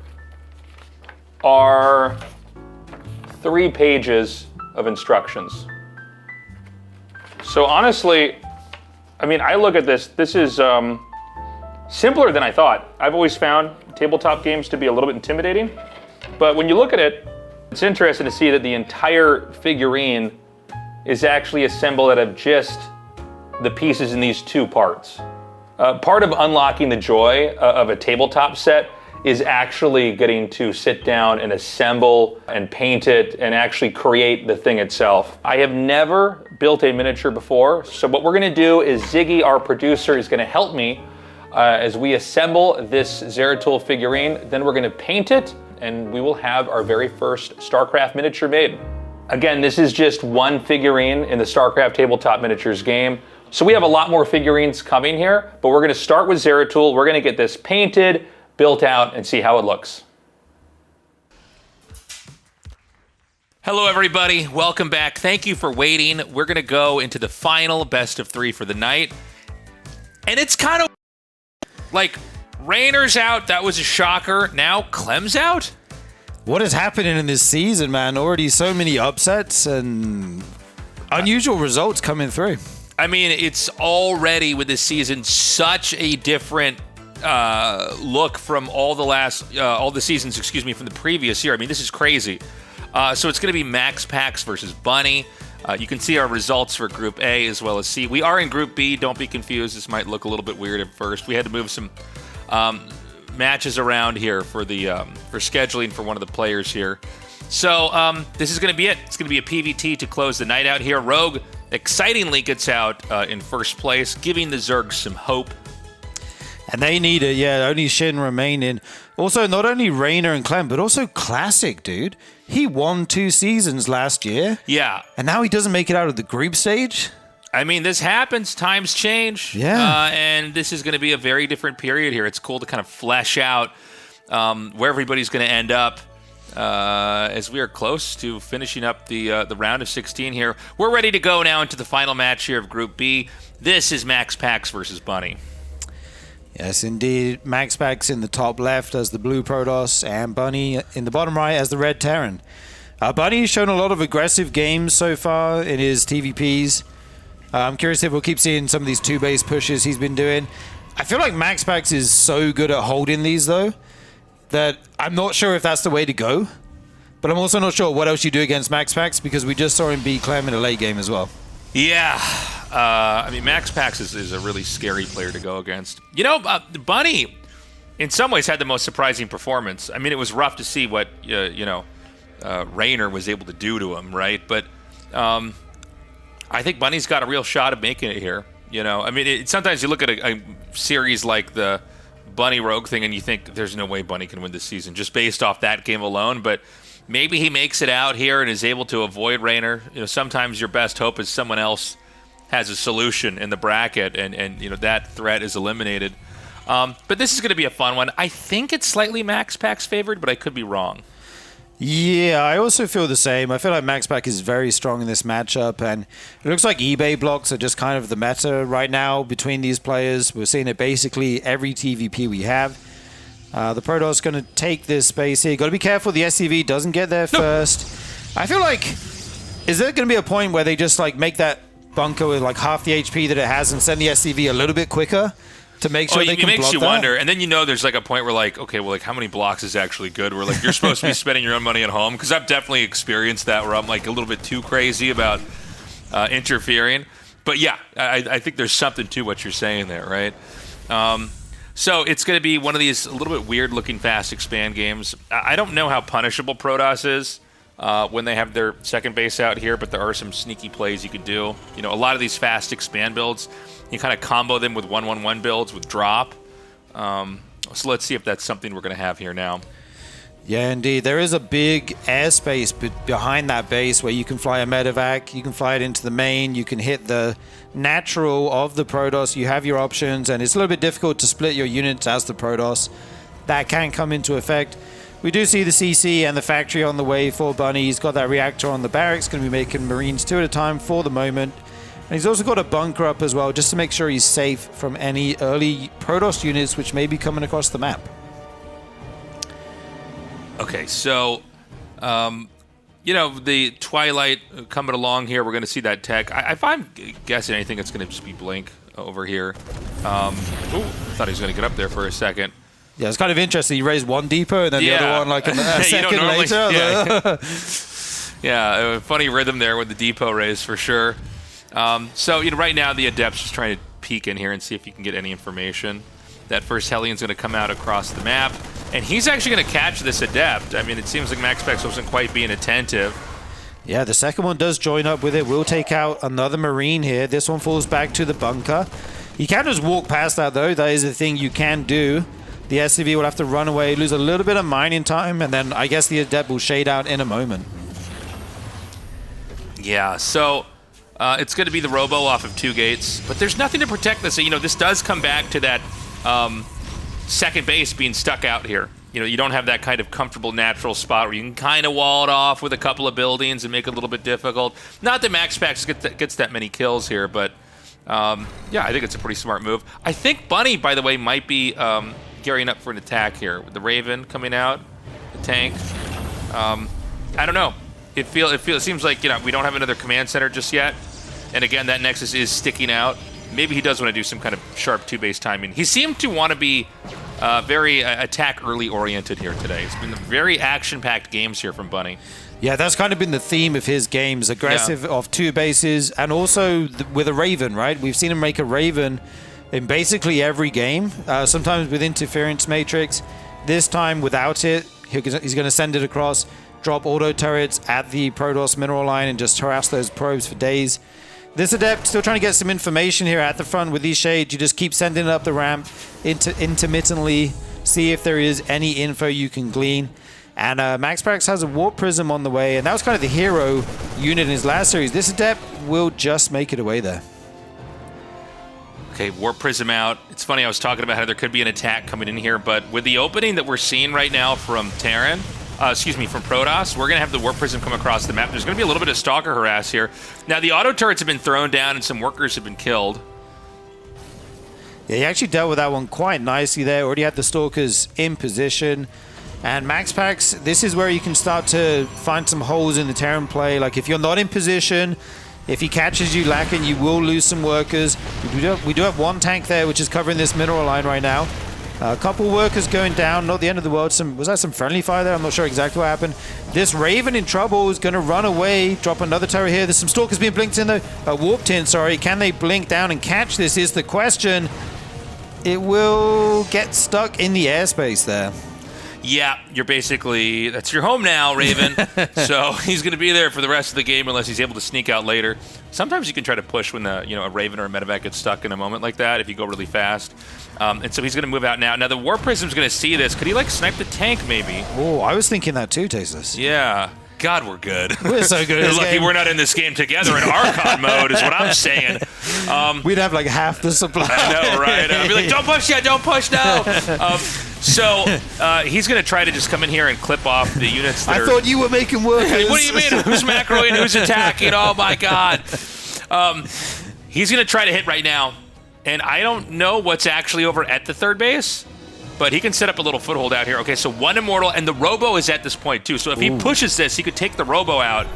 are 3 pages of instructions. So honestly, I mean, I look at this is simpler than I thought. I've always found tabletop games to be a little bit intimidating, but when you look at it, it's interesting to see that the entire figurine is actually assembled out of just the pieces in these 2 parts. Part of unlocking the joy of a tabletop set is actually getting to sit down and assemble and paint it and actually create the thing itself. I have never built a miniature before, so what we're gonna do is Ziggy, our producer, is gonna help me as we assemble this Zeratul figurine. Then we're gonna paint it, and we will have our very first StarCraft miniature made. Again, this is just one figurine in the StarCraft tabletop miniatures game. So we have a lot more figurines coming here, but we're gonna start with Zeratul. We're gonna get this painted, built out, and see how it looks. Hello, everybody. Welcome back. Thank you for waiting. We're going to go into the final best of 3 for the night. And it's kind of like Rayner's out. That was a shocker. Now Clem's out. What is happening in this season, man? Already so many upsets and unusual results coming through. I mean, it's already with this season such a different look from all the seasons, from the previous year. I mean, this is crazy. So it's going to be MaxPax versus Bunny. You can see our results for Group A as well as C. We are in Group B. Don't be confused. This might look a little bit weird at first. We had to move some matches around here for scheduling for one of the players here. So this is going to be it. It's going to be a PVT to close the night out here. Rogue excitingly gets out in first place, giving the Zergs some hope. And they need it, yeah. Only Shin remaining. Also, not only Rayner and Clem, but also Classic, dude. He won 2 seasons last year. Yeah. And now he doesn't make it out of the group stage. I mean, this happens. Times change. Yeah. And this is going to be a very different period here. It's cool to kind of flesh out where everybody's going to end up as we are close to finishing up the round of 16 here. We're ready to go now into the final match here of Group B. This is MaxPax versus Bunny. Yes, indeed. MaxPax in the top left as the blue Protoss, and Bunny in the bottom right as the red Terran. Bunny's shown a lot of aggressive games so far in his TVPs. I'm curious if we'll keep seeing some of these 2-base pushes he's been doing. I feel like MaxPax is so good at holding these, though, that I'm not sure if that's the way to go. But I'm also not sure what else you do against MaxPax, because we just saw him beat Clem in a late game as well. Yeah. I mean, MaxPax is a really scary player to go against. You know, Bunny, in some ways, had the most surprising performance. I mean, it was rough to see what, Raynor was able to do to him, right? But I think Bunny's got a real shot of making it here. You know, I mean, sometimes you look at a series like the Bunny Rogue thing and you think there's no way Bunny can win this season just based off that game alone. But maybe he makes it out here and is able to avoid Raynor. You know, sometimes your best hope is someone else has a solution in the bracket and you know, that threat is eliminated. But this is going to be a fun one. I think it's slightly MaxPax favored, but I could be wrong. Yeah, I also feel the same. I feel like MaxPax is very strong in this matchup, and it looks like eBay blocks are just kind of the meta right now between these players. We're seeing it basically every TVP we have. The Protoss going to take this space here. Got to be careful the SCV doesn't get there first. I feel like, is there going to be a point where they just like make that bunker with like half the HP that it has and send the SCV a little bit quicker to make sure they can block that? It makes you wonder, and then you know there's like a point where like, okay, well, like how many blocks is actually good? Where like you're supposed to be spending your own money at home, because I've definitely experienced that where I'm like a little bit too crazy about interfering. But yeah, I think there's something to what you're saying there, right? So it's going to be one of these a little bit weird-looking fast expand games. I don't know how punishable Protoss is when they have their second base out here, but there are some sneaky plays you could do. You know, a lot of these fast expand builds, you kind of combo them with 1-1-1 builds with drop. So let's see if that's something we're going to have here now. Yeah, indeed. There is a big airspace behind that base where you can fly a medevac, you can fly it into the main, you can hit the natural of the Protoss, you have your options, and it's a little bit difficult to split your units as the Protoss. That can come into effect. We do see the CC and the factory on the way for Bunny. He's got that reactor on the barracks, going to be making Marines 2 at a time for the moment. And he's also got a bunker up as well, just to make sure he's safe from any early Protoss units which may be coming across the map. Okay, so, you know, the Twilight coming along here, we're going to see that tech. If I'm guessing anything, it's going to just be Blink over here. I thought he was going to get up there for a second. Yeah, it's kind of interesting. You raise one depot and then the other one like a second later. Yeah, funny rhythm there with the depot raise for sure. So, you know, right now the Adept's just trying to peek in here and see if you can get any information. That first Hellion's going to come out across the map, and he's actually going to catch this Adept. I mean, it seems like MaxPax wasn't quite being attentive. Yeah, the second one does join up with it. We'll take out another Marine here. This one falls back to the bunker. You can just walk past that, though. That is a thing you can do. The SCV will have to run away, lose a little bit of mining time, and then I guess the Adept will shade out in a moment. Yeah, so it's going to be the Robo off of 2 gates, but there's nothing to protect this. You know, this does come back to that second base being stuck out here. You know, you don't have that kind of comfortable natural spot where you can kind of wall it off with a couple of buildings and make it a little bit difficult. Not that MaxPax gets that many kills here, but yeah, I think it's a pretty smart move. I think Bunny, by the way, might be gearing up for an attack here with the Raven coming out, the tank. I don't know. It seems like, you know, we don't have another command center just yet, and again, that Nexus is sticking out. Maybe he does want to do some kind of sharp 2-base timing. He seemed to want to be very attack early oriented here today. It's been very action-packed games here from Bunny. Yeah, that's kind of been the theme of his games. Aggressive off 2 bases, and also with a Raven, right? We've seen him make a Raven in basically every game, sometimes with Interference Matrix. This time without it, he's going to send it across, drop auto turrets at the Protoss mineral line, and just harass those probes for days. This Adept still trying to get some information here at the front with these shades. You just keep sending it up the ramp intermittently, see if there is any info you can glean. And MaxPax has a Warp Prism on the way, and that was kind of the hero unit in his last series. This Adept will just make it away there. Okay, Warp Prism out. It's funny, I was talking about how there could be an attack coming in here, but with the opening that we're seeing right now from Terran, from Protoss, we're going to have the Warp Prism come across the map. There's going to be a little bit of Stalker harass here. Now, the auto turrets have been thrown down and some workers have been killed. Yeah, he actually dealt with that one quite nicely there. Already had the Stalkers in position. And MaxPax, this is where you can start to find some holes in the Terran play. Like if you're not in position, if he catches you lacking, you will lose some workers. We do have one tank there, which is covering this mineral line right now. A couple workers going down, not the end of the world. Was that some friendly fire there? I'm not sure exactly what happened. This Raven in trouble is going to run away, drop another turret here. There's some Stalkers being blinked in, though. Warped in, sorry. Can they blink down and catch this is the question. It will get stuck in the airspace there. Yeah, you're basically, that's your home now, Raven. So he's going to be there for the rest of the game unless he's able to sneak out later. Sometimes you can try to push when a Raven or a medevac gets stuck in a moment like that if you go really fast. And so he's going to move out now. Now the War Prism's going to see this. Could he like snipe the tank maybe? Oh, I was thinking that too, Tasteless. Yeah. God, we're good. We're so good. You're lucky we're not in this game together in Archon mode is what I'm saying. We'd have like half the supply. I know, right? I'd be like, don't push yet, don't push now. So he's going to try to just come in here and clip off the units that I thought you were making workers. What do you mean? Who's macroing? Who's attacking? Oh, my God. He's going to try to hit right now. And I don't know what's actually over at the third base, but he can set up a little foothold out here. Okay, so one Immortal, and the Robo is at this point, too. So if he pushes this, he could take the Robo out,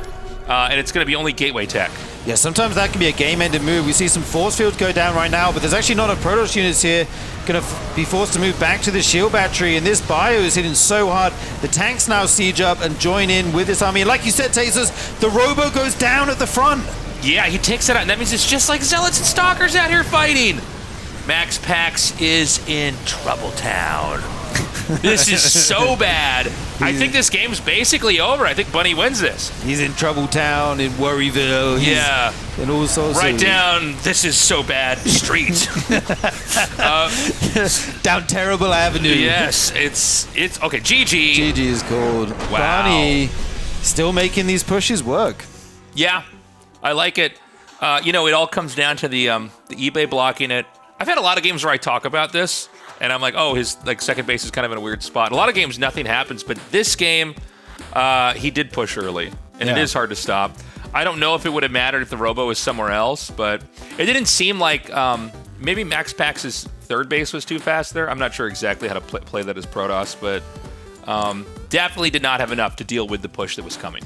and it's going to be only Gateway Tech. Yeah, sometimes that can be a game-ending move. We see some force fields go down right now, but there's actually not a Protoss units here going to be forced to move back to the shield battery, and this bio is hitting so hard. The tanks now siege up and join in with this army. And like you said, Tasers, the Robo goes down at the front. Yeah, he takes it out, and that means it's just like Zealots and Stalkers out here fighting. MaxPax is in Trouble Town. This is so bad. I think this game's basically over. I think Bunny wins this. He's in Trouble Town, in Worryville. Yeah. And all sorts right of... down, this is so bad, street. Down Terrible Avenue. Yes, it's okay, GG. GG is called. Wow. Bunny still making these pushes work. Yeah, I like it. It all comes down to the eBay blocking it. I've had a lot of games where I talk about this, and I'm like, oh, his second base is kind of in a weird spot. A lot of games, nothing happens, but this game, he did push early, and it is hard to stop. I don't know if it would have mattered if the Robo was somewhere else, but it didn't seem like maybe MaxPax's third base was too fast there. I'm not sure exactly how to play that as Protoss, but definitely did not have enough to deal with the push that was coming.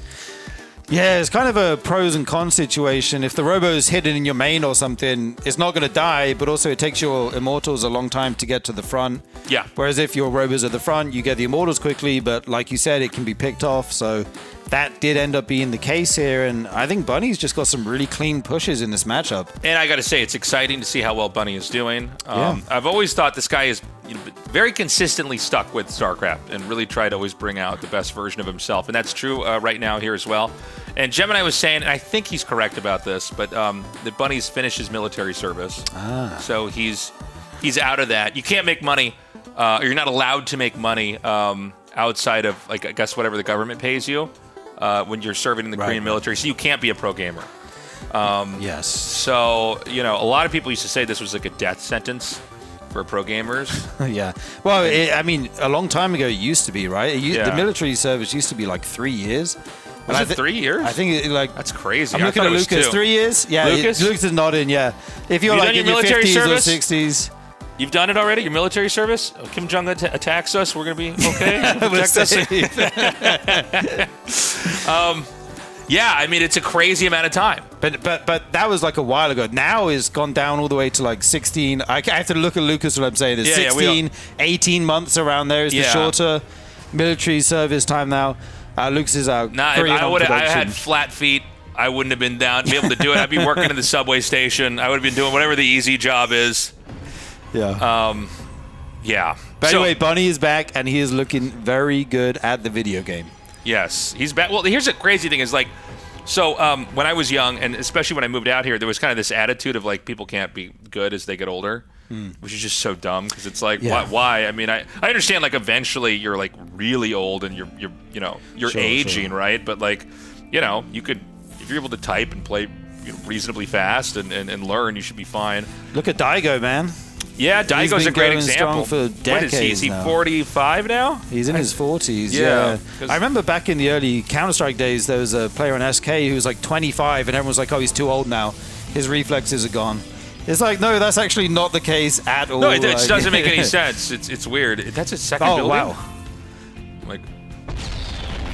Yeah, it's kind of a pros and cons situation. If the Robo's hidden in your main or something, it's not going to die, but also it takes your Immortals a long time to get to the front. Yeah. Whereas if your Robo's at the front, you get the Immortals quickly, but like you said, it can be picked off. So that did end up being the case here, and I think Bunny's just got some really clean pushes in this matchup. And I got to say, it's exciting to see how well Bunny is doing. Yeah. I've always thought this guy is very consistently stuck with StarCraft and really tried to always bring out the best version of himself, and that's true right now here as well. And Gemini was saying, and I think he's correct about this, but that Bunny's finished his military service. So he's out of that. You can't make money, or you're not allowed to make money outside of, like, I guess whatever the government pays you when you're serving in the Korean military. So you can't be a pro gamer. Yes. So, a lot of people used to say this was like a death sentence for pro gamers. Yeah. Well, a long time ago it used to be, right? The military service used to be like 3 years. Was it 3 years? I think that's crazy. I'm looking at Lucas. 3 years? Yeah, Lucas is nodding. Yeah. If you're like in your 50s service? or 60s. You've done it already? Your military service? Kim Jong attacks us. We're gonna be okay. Protect us. Yeah, I mean, it's a crazy amount of time. But that was like a while ago. Now it's gone down all the way to like 16. I have to look at Lucas when I'm saying this. 16, 18 months around there is the shorter military service time now. Lucas is out. Nah, if I had flat feet, I wouldn't have been be able to do it. I'd be working in the subway station. I would have been doing whatever the easy job is. Yeah. Yeah. But anyway, Bunny is back, and he is looking very good at the video game. Yes, he's back. Well, here's the crazy thing is, like, so when I was young, and especially when I moved out here, there was kind of this attitude of, like, people can't be good as they get older, which is just so dumb, because it's like, why? I mean, I understand, like, eventually you're, like, really old and you're aging, right? But, like, you could, if you're able to type and play reasonably fast and learn, you should be fine. Look at Daigo, man. Yeah, Daigo's a great example. For what is he? Is he 45 now? He's in his 40s, yeah. I remember back in the early Counter-Strike days, there was a player on SK who was like 25, and everyone was like, oh, he's too old now. His reflexes are gone. It's like, no, that's actually not the case at all. No, it like, doesn't make any sense. It's weird. That's his second Oh, building? wow. Like,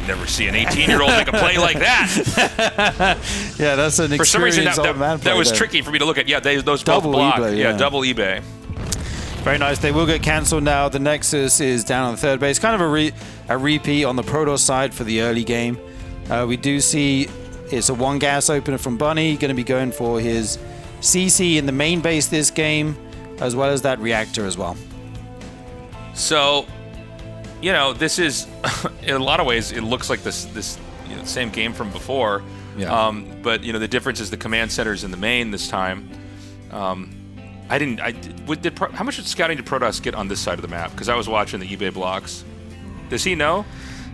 never see an 18-year-old make a play like that. Yeah, that's an For some reason, experienced old man play that was there. tricky for me to look at. Yeah, those Double both block. eBay, yeah. Double eBay. Very nice. They will get cancelled now. The Nexus is down on the third base. Kind of a repeat on the Protoss side for the early game. We do see it's a one gas opener from Bunny. Going to be going for his CC in the main base this game, as well as that reactor as well. So, this is, in a lot of ways, it looks like this same game from before. Yeah. But, the difference is the command center's in the main this time. How much scouting did Protoss get on this side of the map? Because I was watching the eBay blocks. Does he know?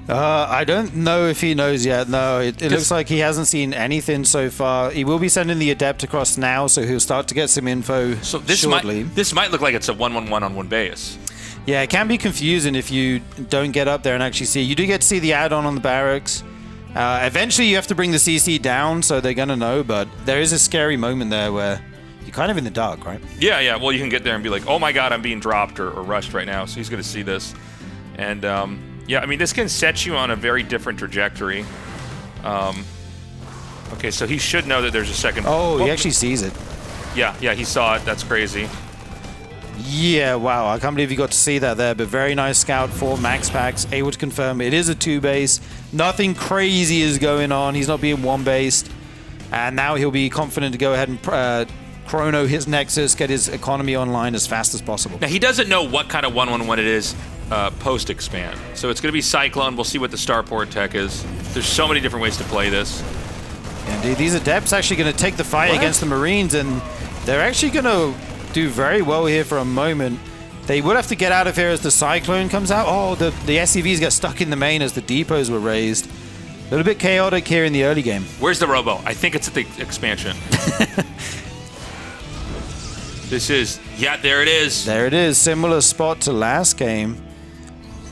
I don't know if he knows yet. No, it looks like he hasn't seen anything so far. He will be sending the Adept across now, so he'll start to get some info shortly. This might look like it's a 1-1-1 on one base. Yeah, it can be confusing if you don't get up there and actually see. You do get to see the add-on on the barracks. Eventually, you have to bring the CC down, so they're going to know, but there is a scary moment there where you're kind of in the dark, right? Yeah. Well, you can get there and be like, oh my god, I'm being dropped or rushed right now, so he's going to see this. And, yeah, I mean, this can set you on a very different trajectory. Okay, so he should know that there's a second... Oh, he actually sees it. Yeah, he saw it. That's crazy. Yeah, wow. I can't believe you got to see that there, but very nice scout for MaxPax. Able to confirm it is a two-base. Nothing crazy is going on. He's not being one-based. And now he'll be confident to go ahead and chrono his Nexus, get his economy online as fast as possible. Now, he doesn't know what kind of 1-1-1 it is post-expand. So it's going to be Cyclone. We'll see what the starport tech is. There's so many different ways to play this. Indeed. These Adepts actually going to take the fight against the Marines, and they're actually going to do very well here for a moment. They would have to get out of here as the Cyclone comes out. Oh, the SCVs get stuck in the main as the depots were raised. A little bit chaotic here in the early game. Where's the Robo? I think it's at the expansion. This is... Yeah, there it is. There it is. Similar spot to last game.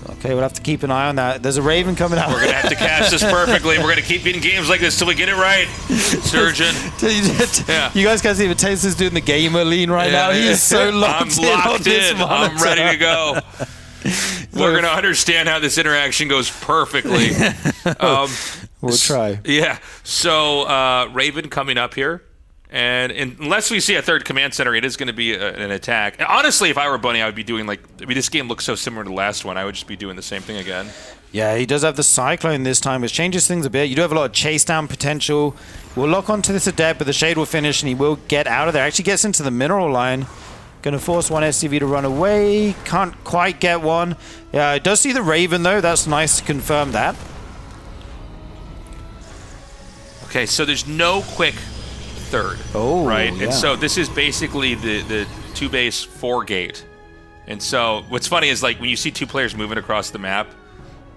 Okay, we'll have to keep an eye on that. There's a Raven coming out. We're going to have to catch this perfectly. We're going to keep beating games like this till we get it right. Sturgeon. Yeah. You guys can't see, but Tasteless doing the gamer lean right now. He's so locked in. I'm locked in. I'm ready to go. We're going to understand how this interaction goes perfectly. We'll try. Yeah. So, Raven coming up here. And unless we see a third command center, it is going to be an attack. And honestly, if I were Bunny, I would be doing this game looks so similar to the last one. I would just be doing the same thing again. Yeah, he does have the Cyclone this time, which changes things a bit. You do have a lot of chase down potential. We'll lock onto this Adept, but the Shade will finish, and he will get out of there. Actually gets into the mineral line. Going to force one SCV to run away. Can't quite get one. Yeah, it does see the Raven, though. That's nice to confirm that. Okay, so there's no quick third. Oh, right. Yeah. And so this is basically the two base 4 gate. And so what's funny is like when you see two players moving across the map,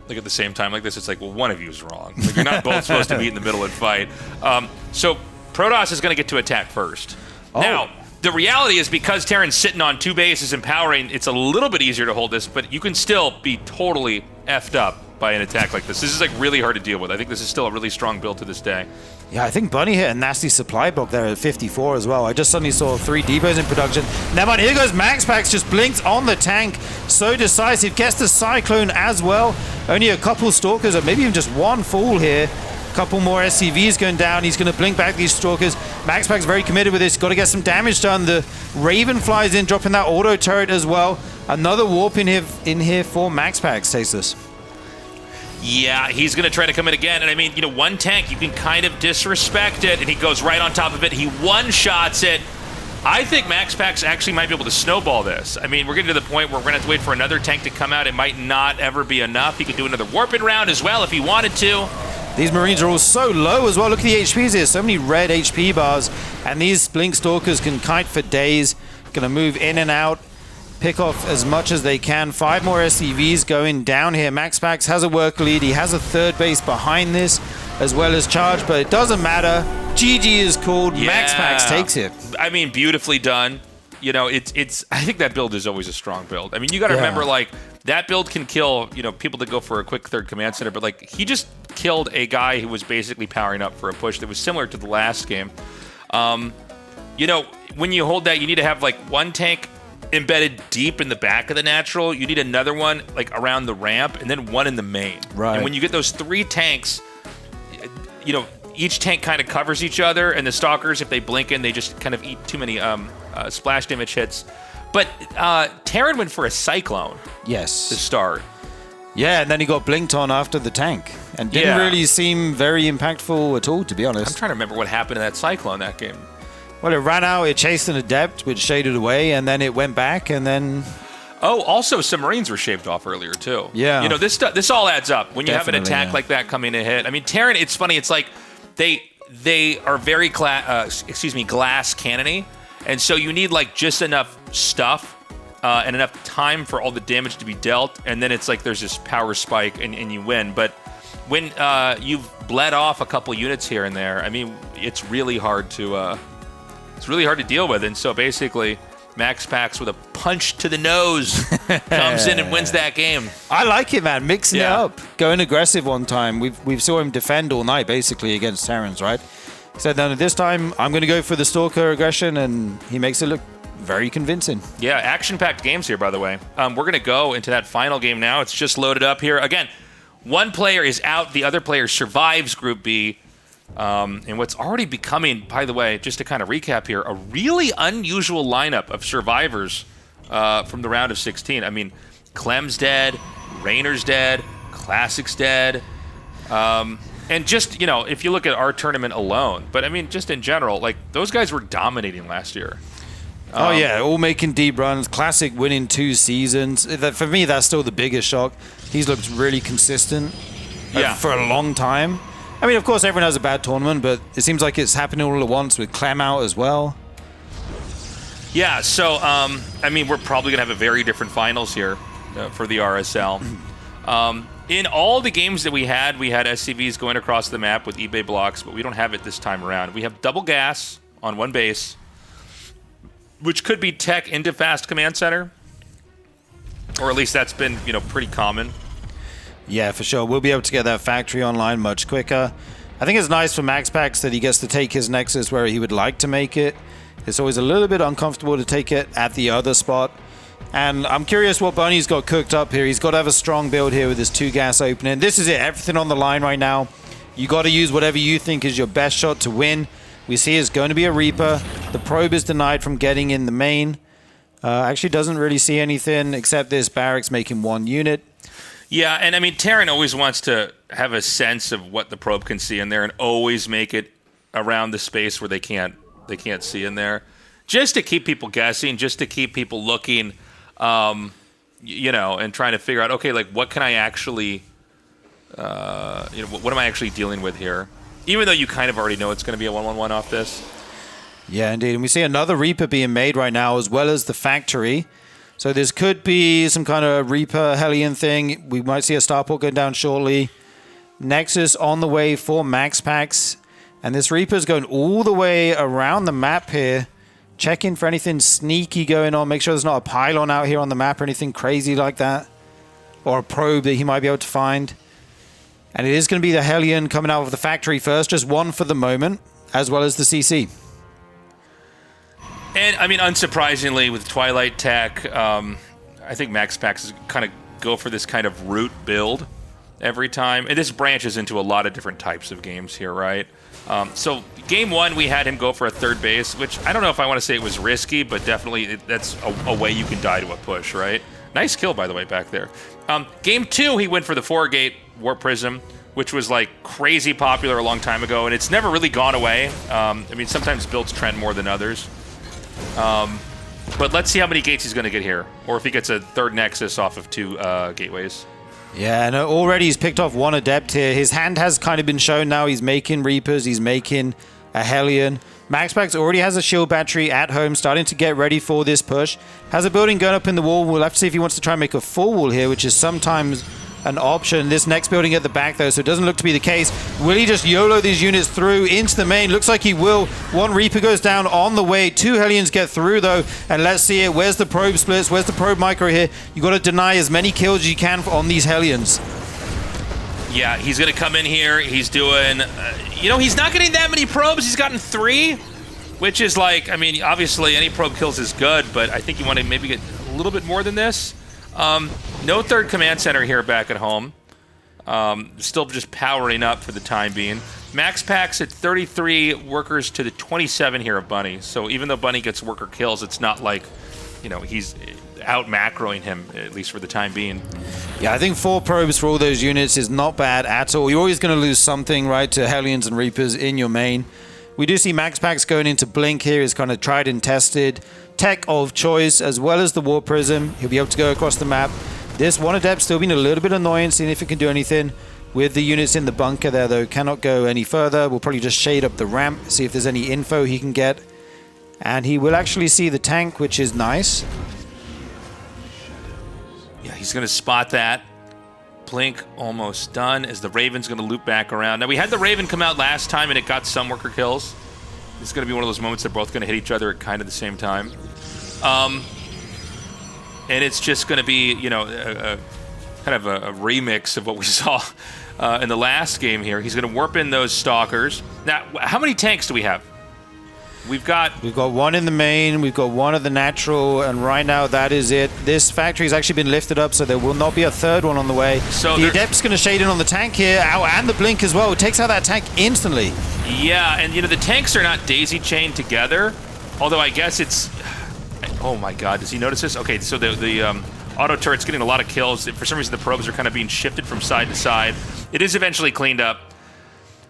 like at the same time like this, it's like, well, one of you is wrong. Like, you're not both supposed to be in the middle and fight. So Protoss is going to get to attack first. Oh. Now, the reality is because Terran's sitting on two bases empowering, it's a little bit easier to hold this, but you can still be totally effed up by an attack like this. This is like really hard to deal with. I think this is still a really strong build to this day. Yeah, I think Bunny hit a nasty supply block there at 54 as well. I just suddenly saw 3 depots in production. Now, but here goes MaxPax, just blinks on the tank. So decisive, gets the Cyclone as well. Only a couple Stalkers, or maybe even just one fall here. Couple more SCVs going down. He's going to blink back these Stalkers. MaxPax very committed with this. Got to get some damage done. The Raven flies in, dropping that auto turret as well. Another warp in here for MaxPax, Tasteless. Yeah, he's going to try to come in again. And I mean, one tank, you can kind of disrespect it, and he goes right on top of it. He one-shots it. I think MaxPax actually might be able to snowball this. I mean, we're getting to the point where we're going to have to wait for another tank to come out. It might not ever be enough. He could do another warping round as well if he wanted to. These Marines are all so low as well. Look at the HPs here. So many red HP bars. And these Blink Stalkers can kite for days. Going to move in and out. Pick off as much as they can. 5 more SCVs going down here. MaxPax has a work lead. He has a third base behind this as well as charge, but it doesn't matter. GG is called. Yeah. MaxPax takes it. I mean, beautifully done. It's. I think that build is always a strong build. I mean, you got to remember, like, that build can kill, people that go for a quick third command center, but, like, he just killed a guy who was basically powering up for a push that was similar to the last game. when you hold that, you need to have like one tank embedded deep in the back of the natural. You need another one like around the ramp, and then one in the main. Right. And when you get those 3 tanks, you know, each tank kind of covers each other, and the stalkers, if they blink in, they just kind of eat too many splash damage hits. But Terran went for a Cyclone Yes. to start. Yeah, and then he got blinked on after the tank. And didn't really seem very impactful at all, to be honest. I'm trying to remember what happened in that Cyclone that game. Well, it ran out, it chased an Adept, which shaded away, and then it went back, and then... Oh, also some Marines were shaved off earlier too. Yeah. You know, this all adds up when you have an Definitely, attack yeah. like that coming to hit. I mean, Terran, it's funny. It's like they are very glass cannony, and so you need like just enough stuff and enough time for all the damage to be dealt, and then it's like there's this power spike and you win. But when you've bled off a couple units here and there, I mean, it's really hard to deal with. And so basically, MaxPax with a punch to the nose comes in and wins that game. I like it, man. Mixing it up. Going aggressive one time. We've saw him defend all night, basically, against Terrans, right? He said, no, this time, I'm going to go for the Stalker aggression, and he makes it look very convincing. Yeah, action-packed games here, by the way. We're going to go into that final game now. It's just loaded up here. Again, one player is out. The other player survives Group B. And what's already becoming, by the way, just to kind of recap here, a really unusual lineup of survivors from the round of 16. I mean, Clem's dead, Raynor's dead, Classic's dead. And just, you know, if you look at our tournament alone, but I mean, just in general, like, those guys were dominating last year. Oh, yeah, all making deep runs. Classic winning 2 seasons. For me, that's still the biggest shock. He's looked really consistent for a long time. I mean, of course, everyone has a bad tournament, but it seems like it's happening all at once with Clem out as well. Yeah, so, I mean, we're probably going to have a very different finals here for the RSL. In all the games that we had SCVs going across the map with eBay blocks, but we don't have it this time around. We have double gas on one base, which could be tech into fast command center, or at least that's been, you know, pretty common. Yeah, for sure. We'll be able to get that factory online much quicker. I think it's nice for MaxPax that he gets to take his Nexus where he would like to make it. It's always a little bit uncomfortable to take it at the other spot. And I'm curious what Bunny's got cooked up here. He's got to have a strong build here with his 2 gas opening. This is it. Everything on the line right now. You got to use whatever you think is your best shot to win. We see it's going to be a Reaper. The probe is denied from getting in the main. Actually doesn't really see anything except this barracks making 1 unit. Yeah, and I mean, Terran always wants to have a sense of what the probe can see in there and always make it around the space where they can't see in there. Just to keep people guessing, just to keep people looking, you know, and trying to figure out, okay, like, what can I actually, you know, what am I actually dealing with here? Even though you kind of already know it's going to be a 1-1-1 off this. Yeah, indeed. And we see another Reaper being made right now, as well as the factory. So this could be some kind of Reaper Hellion thing. We might see a starport go down shortly. Nexus on the way for MaxPax. And this Reaper's going all the way around the map here. Checking for anything sneaky going on. Make sure there's not a pylon out here on the map or anything crazy like that. Or a probe that he might be able to find. And it is going to be the Hellion coming out of the factory first. Just 1 for the moment, as well as the CC. And, I mean, unsurprisingly, with Twilight Tech, I think MaxPax is kind of go for this kind of root build every time. And this branches into a lot of different types of games here, right? So, game 1, we had him go for a 3rd base, which I don't know if I want to say it was risky, but definitely that's a way you can die to a push, right? Nice kill, by the way, back there. Game 2, he went for the 4-gate Warp Prism, which was, like, crazy popular a long time ago, and it's never really gone away. I mean, sometimes builds trend more than others. But let's see how many gates he's going to get here, or if he gets a 3rd Nexus off of 2 gateways. Yeah, and already he's picked off 1 Adept here. His hand has kind of been shown now. He's making Reapers. He's making a Hellion. MaxPax already has a shield battery at home, starting to get ready for this push. Has a building going up in the wall. We'll have to see if he wants to try and make a full wall here, which is sometimes an option. This next building at the back, though, so it doesn't look to be the case. Will he just YOLO these units through into the main? Looks like he will. 1 Reaper goes down on the way. 2 Hellions get through, though, and let's see it. Where's the probe splits? Where's the probe micro here? You got to deny as many kills as you can on these Hellions. Yeah, he's going to come in here. He's doing, you know, he's not getting that many probes. He's gotten 3. which is like, I mean, obviously any probe kills is good, but I think you want to maybe get a little bit more than this. No third command center here back at home. Still just powering up for the time being. MaxPax at 33 workers to the 27 here of Bunny. So even though Bunny gets worker kills, it's not like, you know, he's out macroing him, at least for the time being. Yeah, I think 4 probes for all those units is not bad at all. You're always going to lose something, right, to Hellions and Reapers in your main. We do see MaxPax going into Blink here. Is kind of tried and tested tech of choice, as well as the War Prism. He'll be able to go across the map. This one adept still being a little bit annoying, seeing if it can do anything with the units in the bunker there, though. Cannot go any further. We'll probably just shade up the ramp, see if there's any info he can get. And he will actually see the tank, which is nice. Yeah, he's going to spot that. Blink almost done as the Raven's going to loop back around. Now, we had the Raven come out last time, and it got some worker kills. It's going to be one of those moments they're both going to hit each other at kind of the same time. And it's just going to be, you know, kind of a remix of what we saw in the last game here. He's going to warp in those Stalkers. Now, how many tanks do we have? We've got 1 in the main, we've got 1 at the natural, and right now that is it. This factory's actually been lifted up, so there will not be a third one on the way. So the Adept's going to shade in on the tank here, and the Blink as well. It takes out that tank instantly. Yeah, and you know, the tanks are not daisy-chained together, although I guess it's... Oh my god, does he notice this? Okay, so the auto turret's getting a lot of kills. For some reason, the probes are kind of being shifted from side to side. It is eventually cleaned up.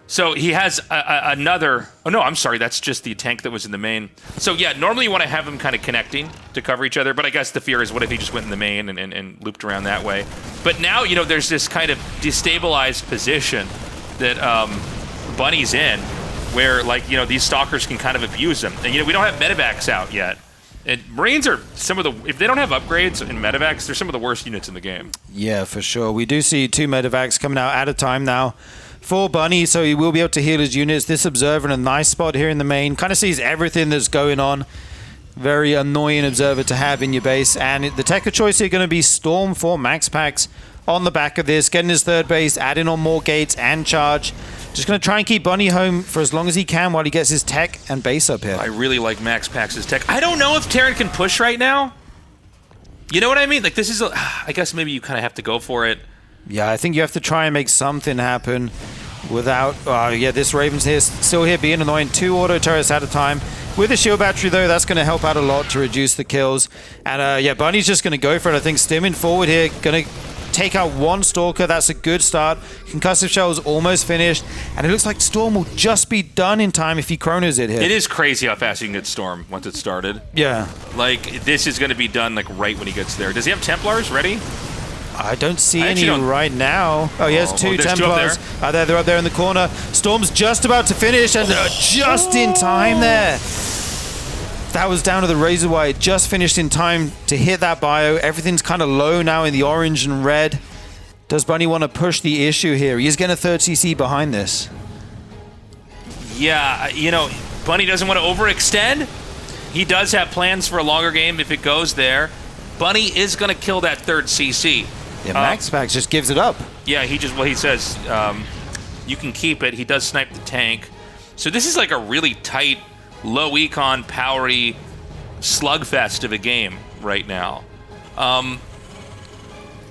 So he has another... Oh, no, I'm sorry. That's just the tank that was in the main. So, yeah, normally you want to have them kind of connecting to cover each other. But I guess the fear is, what if he just went in the main and looped around that way? But now, you know, there's this kind of destabilized position that Bunny's in where, like, you know, these Stalkers can kind of abuse him. And, you know, we don't have medevacs out yet. And Marines are some of the... If they don't have upgrades in medevacs, they're some of the worst units in the game. Yeah, for sure. We do see 2 medevacs coming out at a time now for Bunny, so he will be able to heal his units. This Observer in a nice spot here in the main. Kind of sees everything that's going on. Very annoying Observer to have in your base. And the tech of choice here going to be Storm for MaxPax on the back of this. Getting his third base, adding on more gates and charge. Just going to try and keep Bunny home for as long as he can while he gets his tech and base up here. I really like MaxPax's tech. I don't know if Terran can push right now. You know what I mean? Like, this is... I guess maybe you kind of have to go for it. Yeah, I think you have to try and make something happen without... yeah, this Raven's here, still here being annoying. 2 auto turrets at a time. With the shield battery, though, that's going to help out a lot to reduce the kills. And, yeah, Bunny's just going to go for it. I think stimming forward here, going to take out 1 Stalker. That's a good start. Concussive Shell's almost finished. And it looks like Storm will just be done in time if he chronos it here. It is crazy how fast you can get Storm once it started. Yeah. Like, this is going to be done, like, right when he gets there. Does he have Templars ready? I don't see any right now. Oh, he has 2 Templars. They're up there in the corner. Storm's just about to finish, and just in time there. That was down to the razor wire. Just finished in time to hit that bio. Everything's kind of low now in the orange and red. Does Bunny want to push the issue here? He's getting a 3rd CC behind this. Yeah, you know, Bunny doesn't want to overextend. He does have plans for a longer game if it goes there. Bunny is going to kill that 3rd CC. Yeah, MaxPax just gives it up. Yeah, he says, you can keep it. He does snipe the tank. So this is like a really tight, low econ, powery slugfest of a game right now.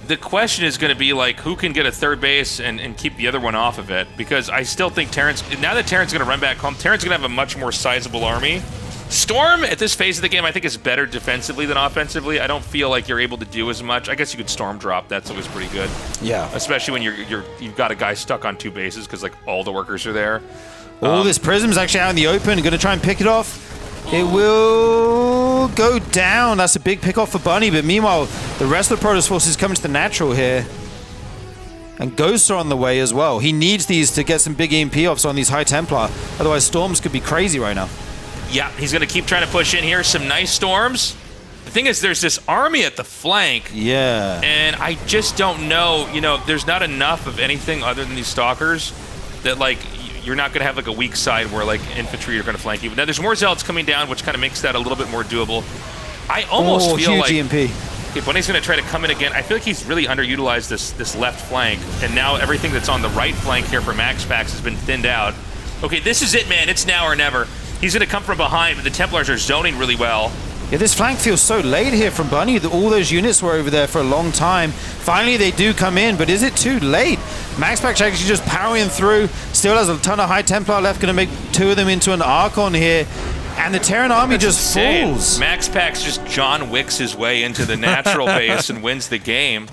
The question is going to be, like, who can get a 3rd base and keep the other one off of it? Because I still think Terran's... Now that Terran's going to run back home, Terran's going to have a much more sizable army. Storm, at this phase of the game, I think is better defensively than offensively. I don't feel like you're able to do as much. I guess you could Storm drop. That's always pretty good. Yeah. Especially when you've got a guy stuck on 2 bases because, like, all the workers are there. This Prism's actually out in the open. Going to try and pick it off. It will go down. That's a big pick off for Bunny. But meanwhile, the rest of the Protoss force is coming to the natural here. And Ghosts are on the way as well. He needs these to get some big EMP offs on these High Templar. Otherwise, Storms could be crazy right now. Yeah, he's going to keep trying to push in here. Some nice Storms. The thing is, there's this army at the flank. Yeah. And I just don't know, you know, there's not enough of anything other than these Stalkers that, like, you're not going to have, like, a weak side where, like, infantry are going to flank you. But now there's more Zealots coming down, which kind of makes that a little bit more doable. I almost feel huge like... EMP. Okay, Bunny's going to try to come in again. I feel like he's really underutilized this left flank. And now everything that's on the right flank here for MaxPax has been thinned out. Okay, this is it, man. It's now or never. He's going to come from behind, but the Templars are zoning really well. Yeah, this flank feels so late here from Bunny. All those units were over there for a long time. Finally, they do come in, but is it too late? MaxPax actually just powering through. Still has a ton of High Templar left. Going to make 2 of them into an Archon here. And the Terran army just falls. MaxPax just John Wicks his way into the natural base and wins the game.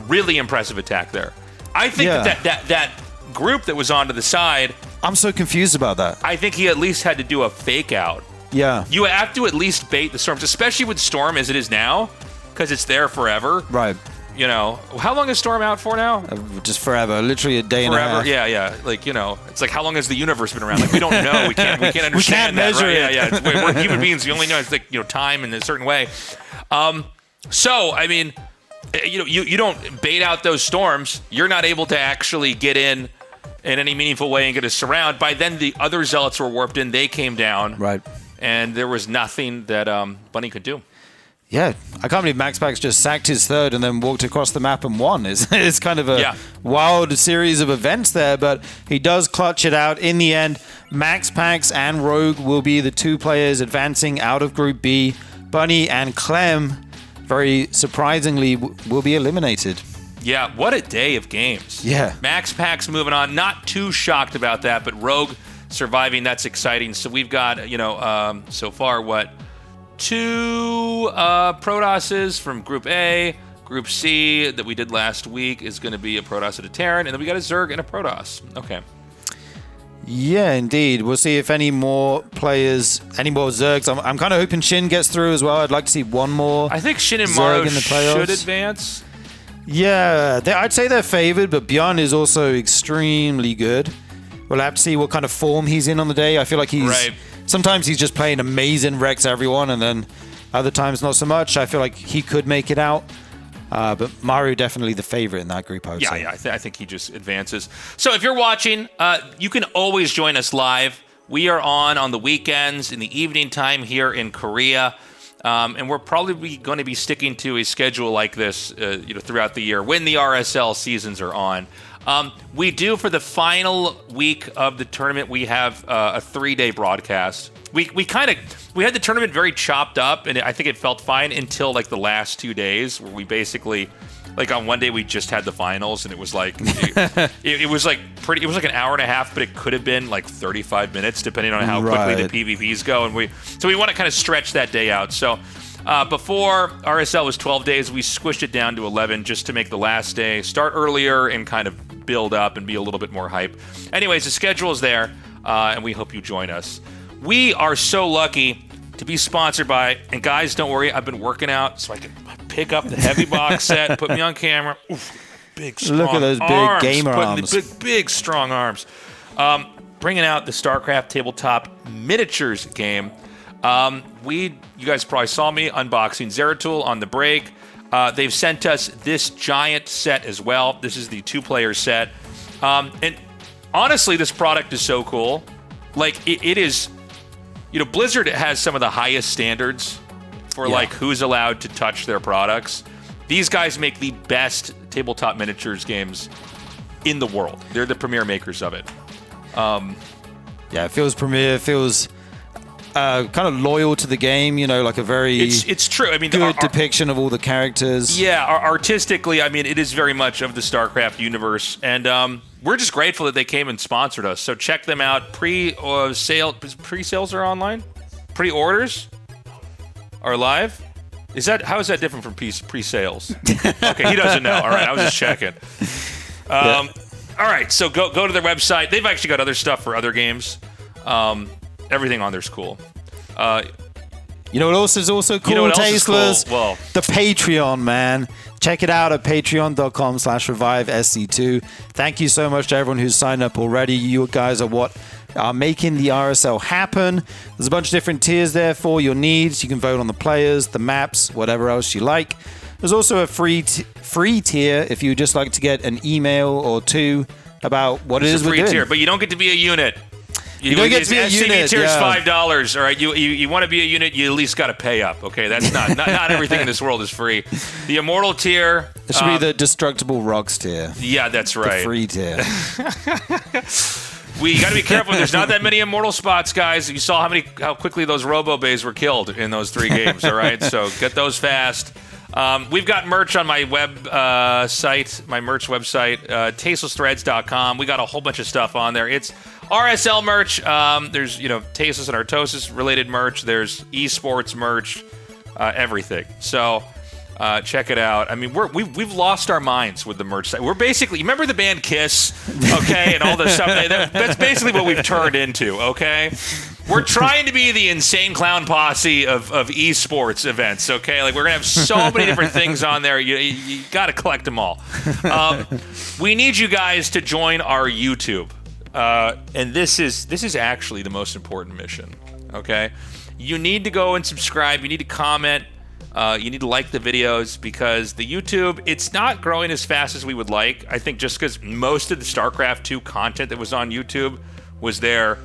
Really impressive attack there. I think that group that was onto the side... I'm so confused about that. I think he at least had to do a fake out. Yeah. You have to at least bait the storms, especially with Storm as it is now, because it's there forever. Right. You know, how long is Storm out for now? Just forever. Literally a day and a half. Yeah. Like, you know, it's like, how long has the universe been around? Like, we don't know. We can't understand we can't that, measure right? it. Yeah. We're human beings. We only know it's like, you know, time in a certain way. So, I mean, you know, you don't bait out those storms. You're not able to actually get in any meaningful way and get a surround. By then, the other Zealots were warped in. They came down. Right. And there was nothing that Bunny could do. Yeah, I can't believe MaxPax just sacked his third and then walked across the map and won. It's kind of a wild series of events there, but he does clutch it out. In the end, MaxPax and Rogue will be the 2 players advancing out of Group B. Bunny and Clem, very surprisingly, will be eliminated. Yeah, what a day of games. Yeah. MaxPax moving on. Not too shocked about that, but Rogue surviving, that's exciting. So we've got, you know, so far, 2 Protosses from Group A. Group C that we did last week is going to be a Protoss and a Terran, and then we got a Zerg and a Protoss. Okay. Yeah, indeed. We'll see if any more players, any more Zergs. I'm kind of hoping Shin gets through as well. I'd like to see one more. I think Shin and Zerg Maro in the playoffs should advance. Yeah, I'd say they're favored, but Bjorn is also extremely good. We'll have to see what kind of form he's in on the day. I feel like sometimes he's just playing amazing, wrecks everyone, and then other times not so much. I feel like he could make it out. But Mario definitely the favorite in that group, I would say. Yeah, I think he just advances. So if you're watching, you can always join us live. We are on the weekends in the evening time here in Korea. And we're probably going to be sticking to a schedule like this throughout the year when the RSL seasons are on. We do, for the final week of the tournament, we have a 3-day broadcast. We had the tournament very chopped up, and I think it felt fine until like the last 2 days, where we basically, like on one day we just had the finals, and it was like it was like an hour and a half, but it could have been like 35 minutes depending on how quickly the PvPs go, and we want to kind of stretch that day out. So before RSL was 12 days, we squished it down to 11 just to make the last day start earlier and kind of build up and be a little bit more hype. Anyways, the schedule is there, and we hope you join us. We are so lucky to be sponsored by, and guys, don't worry, I've been working out so I can pick up the heavy box set, put me on camera. Oof, big, strong arms. Look at those big gamer arms. Big, strong arms. Bringing out the StarCraft tabletop miniatures game. You guys probably saw me unboxing Zeratul on the break. They've sent us this giant set as well. This is the 2-player set. And honestly, this product is so cool. Like, it is... You know, Blizzard has some of the highest standards for like who's allowed to touch their products. These guys make the best tabletop miniatures games in the world. They're the premier makers of it. It feels premier. It feels kind of loyal to the game. You know, like a very it's true. I mean, good depiction of all the characters. Yeah, artistically, I mean, it is very much of the StarCraft universe, and we're just grateful that they came and sponsored us. So check them out. Pre-sales are online. Pre-orders are live. How is that different from pre-sales? Okay, he doesn't know. All right, I was just checking. All right, so go to their website. They've actually got other stuff for other games. Everything on there's cool. You know what else is also cool, Tasteless? Cool? Well, the Patreon, man. Check it out at patreon.com/revivesc2. Thank you so much to everyone who's signed up already. You guys are what are making the RSL happen. There's a bunch of different tiers there for your needs. You can vote on the players, the maps, whatever else you like. There's also a free tier if you just like to get an email or two about what it is we're doing. It's a free tier, but you don't get to be a unit. You don't get to be a unit. Tier is $5. All right, you want to be a unit, you at least got to pay up. Okay, that's not everything in this world is free. The Immortal tier. It should be the Destructible Rocks tier. Yeah, that's right. The free tier. We got to be careful. There's not that many immortal spots, guys. You saw how quickly those Robo Bays were killed in those 3 games. All right, so get those fast. We've got merch on my web site, my merch website, tastelessthreads.com. We got a whole bunch of stuff on there. It's RSL merch. There's Tasteless and Artosis related merch. There's esports merch, everything. So. Check it out. I mean, we've lost our minds with the merch site. We're basically, you remember the band Kiss, okay, and all this stuff. That's basically what we've turned into, okay. We're trying to be the insane clown posse of esports events, okay. Like we're gonna have so many different things on there. You got to collect them all. We need you guys to join our YouTube, and this is actually the most important mission, okay. You need to go and subscribe. You need to comment. You need to like the videos because the YouTube, it's not growing as fast as we would like. I think just because most of the StarCraft 2 content that was on YouTube was there,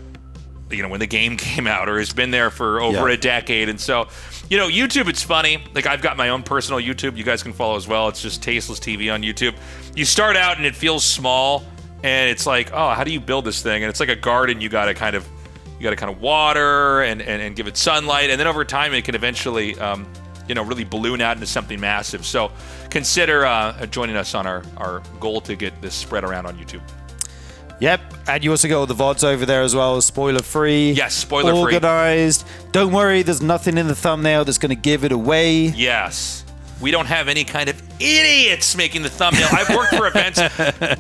when the game came out or has been there for over a decade. And so, YouTube, it's funny. Like I've got my own personal YouTube. You guys can follow as well. It's just TastelessTV on YouTube. You start out and it feels small and it's like, oh, how do you build this thing? And it's like a garden. You got to kind of water and give it sunlight. And then over time, it can eventually, really balloon out into something massive. So consider joining us on our goal to get this spread around on YouTube. Yep, and you also got all the VODs over there as well, spoiler-free. Yes, spoiler-free. Organized. Don't worry, there's nothing in the thumbnail that's going to give it away. Yes. We don't have any kind of idiots making the thumbnail. I've worked for events.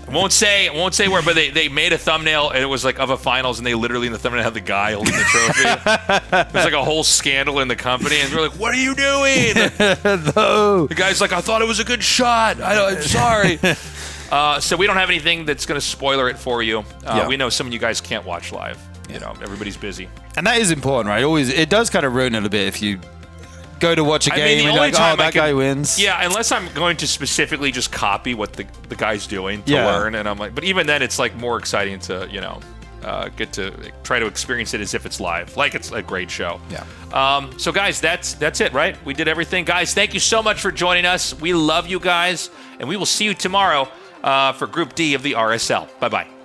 Won't say where, but they made a thumbnail and it was like of a finals, and they literally in the thumbnail had the guy holding the trophy. It was like a whole scandal in the company, and we're like, "What are you doing?" No. The guy's like, "I thought it was a good shot. I'm sorry." So we don't have anything that's going to spoiler it for you. We know some of you guys can't watch live. Everybody's busy, and that is important, right? Always, it does kind of ruin it a bit if you go to watch a game and you're like, oh, that guy wins. Yeah, unless I'm going to specifically just copy what the guy's doing to learn, and I'm like, but even then, it's like more exciting to get to try to experience it as if it's live, like it's a great show. Yeah. So guys, that's it, right? We did everything, guys. Thank you so much for joining us. We love you guys, and we will see you tomorrow for Group D of the RSL. Bye bye.